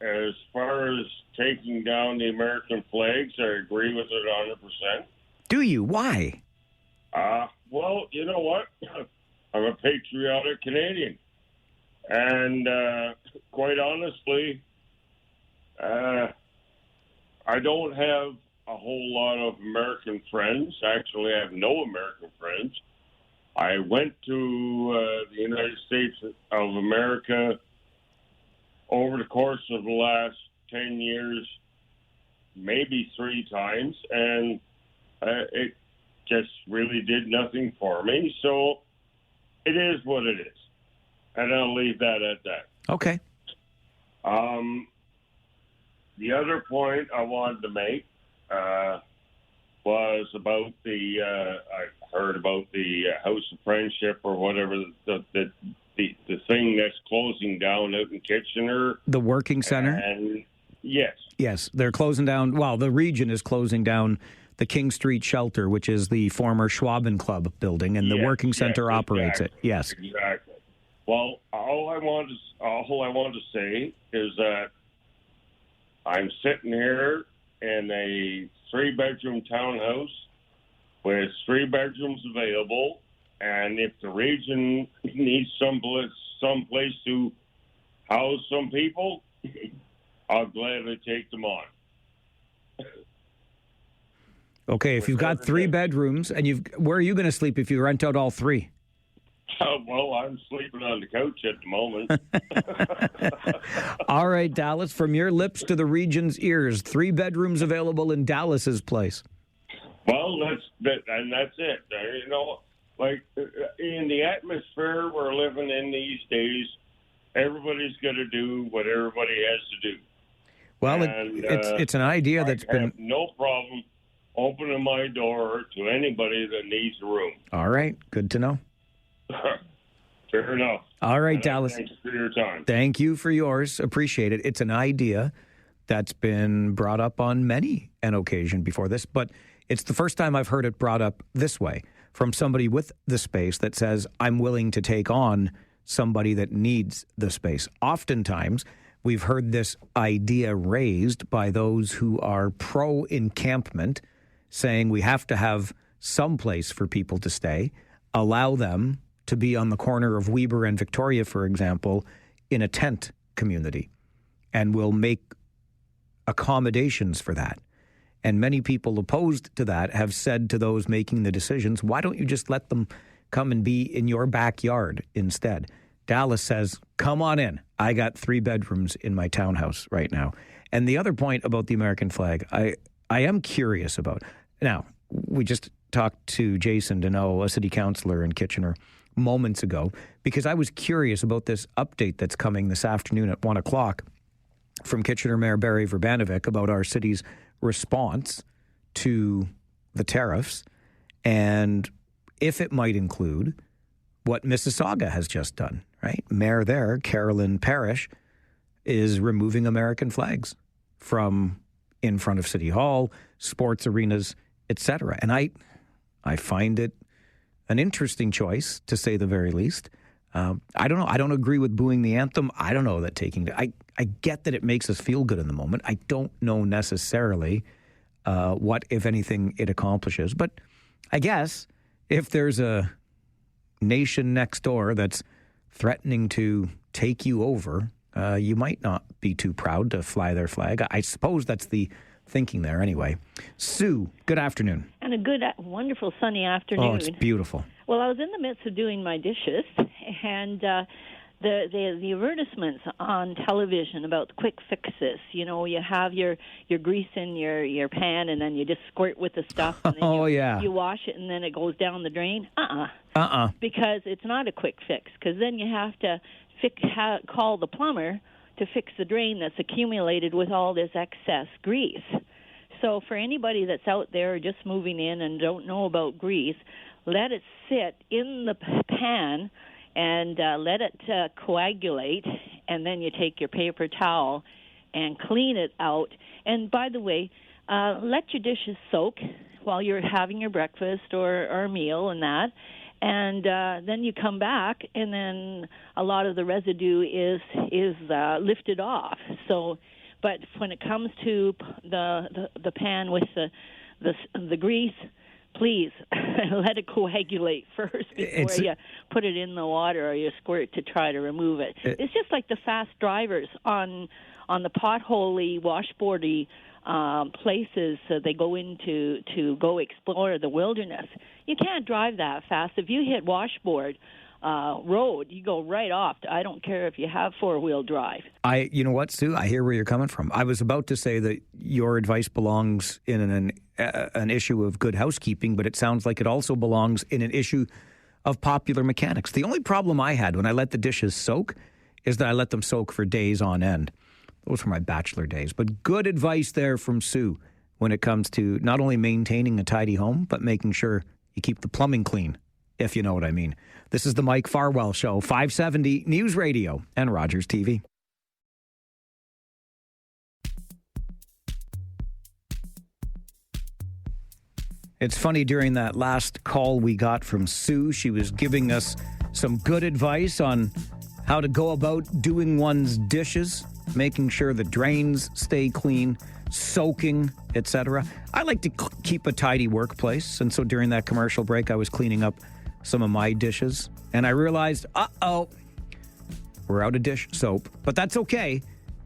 H: As far as taking down the American flags, I agree with it 100%.
A: Do you? Why?
H: Well, you know what? I'm a patriotic Canadian. And quite honestly, I don't have a whole lot of American friends. Actually, I have no American friends. I went to the United States of America over the course of the last 10 years, maybe 3 times, and it just really did nothing for me. So it is what it is. And I'll leave that at that.
A: Okay.
H: The other point I wanted to make was about I heard about the House of Friendship or whatever, the thing that's closing down out in Kitchener.
A: The Working Center?
H: And yes.
A: Yes, they're closing down. Well, the region is closing down the King Street Shelter, which is the former Schwaben Club building, and the Working Center operates it. Yes.
H: Exactly. Well, all I want to say is that I'm sitting here in a 3-bedroom townhouse with 3 bedrooms available, and if the region needs some place to house some people, I'll gladly take them on.
A: Okay, if you've got 3 bedrooms, and where are you going to sleep if you rent out all 3?
H: Well, I'm sleeping on the couch at the moment.
A: All right, Dallas, from your lips to the region's ears, 3 bedrooms available in Dallas's place.
H: Well, that's it. You know, like in the atmosphere we're living in these days, everybody's going to do what everybody has to do.
A: Well,
H: and,
A: it's an idea that's
H: I have no problem opening my door to anybody that needs a room.
A: All right, good to know.
H: Fair enough.
A: All right, Dallas.
H: Thanks for your time.
A: Thank you for yours. Appreciate it. It's an idea that's been brought up on many an occasion before this, but it's the first time I've heard it brought up this way from somebody with the space that says, I'm willing to take on somebody that needs the space. Oftentimes, we've heard this idea raised by those who are pro-encampment, saying we have to have some place for people to stay, allow them to be on the corner of Weber and Victoria, for example, in a tent community, and we'll make accommodations for that. And many people opposed to that have said to those making the decisions, why don't you just let them come and be in your backyard instead? Dallas says, come on in. I got 3 bedrooms in my townhouse right now. And the other point about the American flag, I am curious about. Now, we just talked to Jason Deneau, a city councillor in Kitchener, moments ago, because I was curious about this update that's coming this afternoon at 1 o'clock from Kitchener Mayor Barry Verbanovic about our city's response to the tariffs, and if it might include what Mississauga has just done, right? Mayor there, Carolyn Parrish, is removing American flags from in front of City Hall, sports arenas, etc. And I find it an interesting choice, to say the very least. I don't know. I don't agree with booing the anthem. I don't know that taking it. I get that it makes us feel good in the moment. I don't know necessarily what, if anything, it accomplishes. But I guess if there's a nation next door that's threatening to take you over, you might not be too proud to fly their flag. I suppose that's the thinking there anyway. Sue, good afternoon.
I: And a good, wonderful sunny afternoon.
A: Oh, it's beautiful.
I: Well, I was in the midst of doing my dishes, and the advertisements on television about quick fixes. You know, you have your grease in your pan, and then you just squirt with the stuff, and then you wash it, and then it goes down the drain. Because it's not a quick fix, because then you have to call the plumber to fix the drain that's accumulated with all this excess grease. So for anybody that's out there just moving in and don't know about grease, let it sit in the pan and let it coagulate, and then you take your paper towel and clean it out. And by the way, let your dishes soak while you're having your breakfast or meal and that. And then you come back, and then a lot of the residue is lifted off. So, but when it comes to the pan with the grease, please let it coagulate first before you put it in the water or you squirt to try to remove it. It's just like the fast drivers on the potholey, washboardy places they go into to go explore the wilderness. You can't drive that fast. If you hit washboard road, you go right off. I don't care if you have four-wheel drive.
A: You know what, Sue? I hear where you're coming from. I was about to say that your advice belongs in an issue of good housekeeping, but it sounds like it also belongs in an issue of popular mechanics. The only problem I had when I let the dishes soak is that I let them soak for days on end. Those were my bachelor days. But good advice there from Sue when it comes to not only maintaining a tidy home, but making sure you keep the plumbing clean, if you know what I mean. This is the Mike Farwell Show, 570 News Radio and Rogers TV. It's funny, during that last call we got from Sue, she was giving us some good advice on how to go about doing one's dishes, making sure the drains stay clean, soaking, etc. I like to keep a tidy workplace, and so during that commercial break, I was cleaning up some of my dishes, and I realized, we're out of dish soap. But that's okay,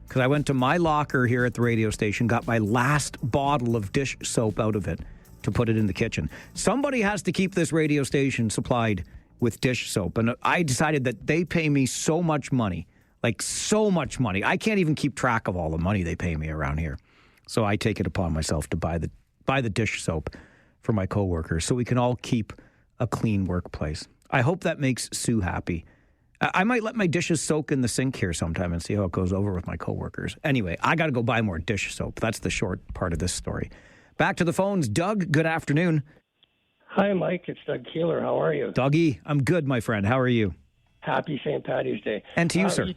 A: because I went to my locker here at the radio station, got my last bottle of dish soap out of it to put it in the kitchen. Somebody has to keep this radio station supplied with dish soap, and I decided that they pay me so much money, like so much money. I can't even keep track of all the money they pay me around here. So I take it upon myself to buy the dish soap for my coworkers so we can all keep a clean workplace. I hope that makes Sue happy. I might let my dishes soak in the sink here sometime and see how it goes over with my coworkers. Anyway, I got to go buy more dish soap. That's the short part of this story. Back to the phones. Doug, good afternoon.
J: Hi, Mike. It's Doug Keeler. How are you?
A: Dougie, I'm good, my friend. How are you?
J: Happy St. Patty's Day.
A: And to you, sir.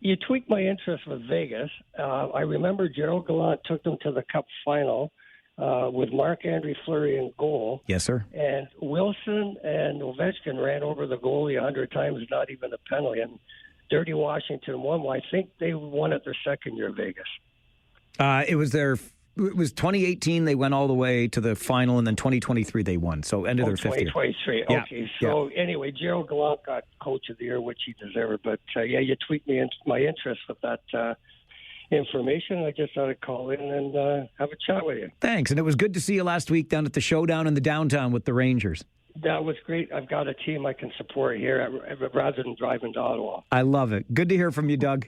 J: You tweaked my interest with Vegas. I remember Gerald Gallant took them to the Cup final with Marc-Andre Fleury in goal.
A: Yes, sir.
J: And Wilson and Ovechkin ran over the goalie 100 times, not even a penalty. And Dirty Washington won. Well, I think they won it their second year, Vegas.
A: It was 2018, they went all the way to the final, and then 2023 they won. So ended their fifth year.
J: 2023, okay. So anyway, Gerald Gallant got Coach of the Year, which he deserved. But you tweaked my interest with that information. I just thought I'd call in and have a chat with you.
A: Thanks. And it was good to see you last week down at the showdown in the downtown with the Rangers.
J: That was great. I've got a team I can support here rather than driving to Ottawa.
A: I love it. Good to hear from you, Doug.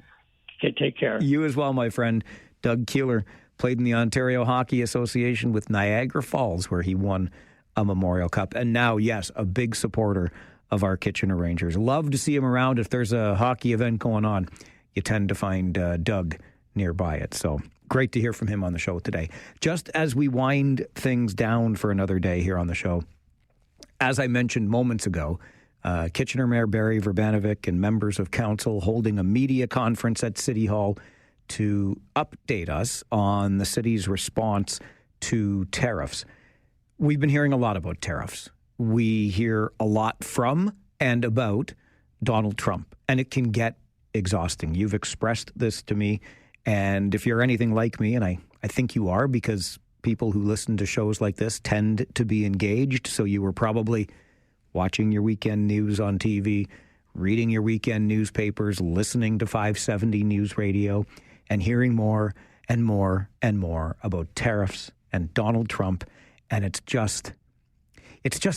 J: Okay, take care.
A: You as well, my friend. Doug Keeler played in the Ontario Hockey Association with Niagara Falls, where he won a Memorial Cup. And now, yes, a big supporter of our Kitchener Rangers. Love to see him around. If there's a hockey event going on, you tend to find Doug nearby it. So great to hear from him on the show today. Just as we wind things down for another day here on the show, as I mentioned moments ago, Kitchener Mayor Barry Verbanovic and members of council holding a media conference at City Hall to update us on the city's response to tariffs. We've been hearing a lot about tariffs. We hear a lot from and about Donald Trump, and it can get exhausting. You've expressed this to me, and if you're anything like me, and I think you are, because people who listen to shows like this tend to be engaged, so you were probably watching your weekend news on TV, reading your weekend newspapers, listening to 570 News Radio, and hearing more and more and more about tariffs and Donald Trump. And it's just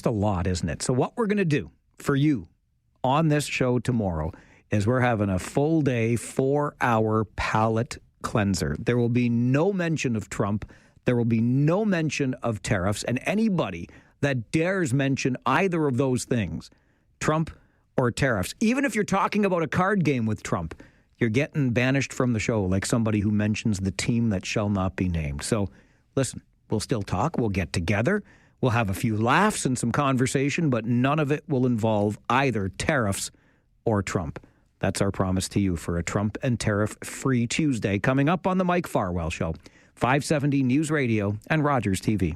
A: a lot, isn't it? So what we're going to do for you on this show tomorrow is we're having a full day, 4-hour palate cleanser. There will be no mention of Trump. There will be no mention of tariffs. And anybody that dares mention either of those things, Trump or tariffs, even if you're talking about a card game with Trump, you're getting banished from the show like somebody who mentions the team that shall not be named. So listen, we'll still talk. We'll get together. We'll have a few laughs and some conversation, but none of it will involve either tariffs or Trump. That's our promise to you for a Trump and tariff-free Tuesday coming up on the Mike Farwell Show, 570 News Radio and Rogers TV.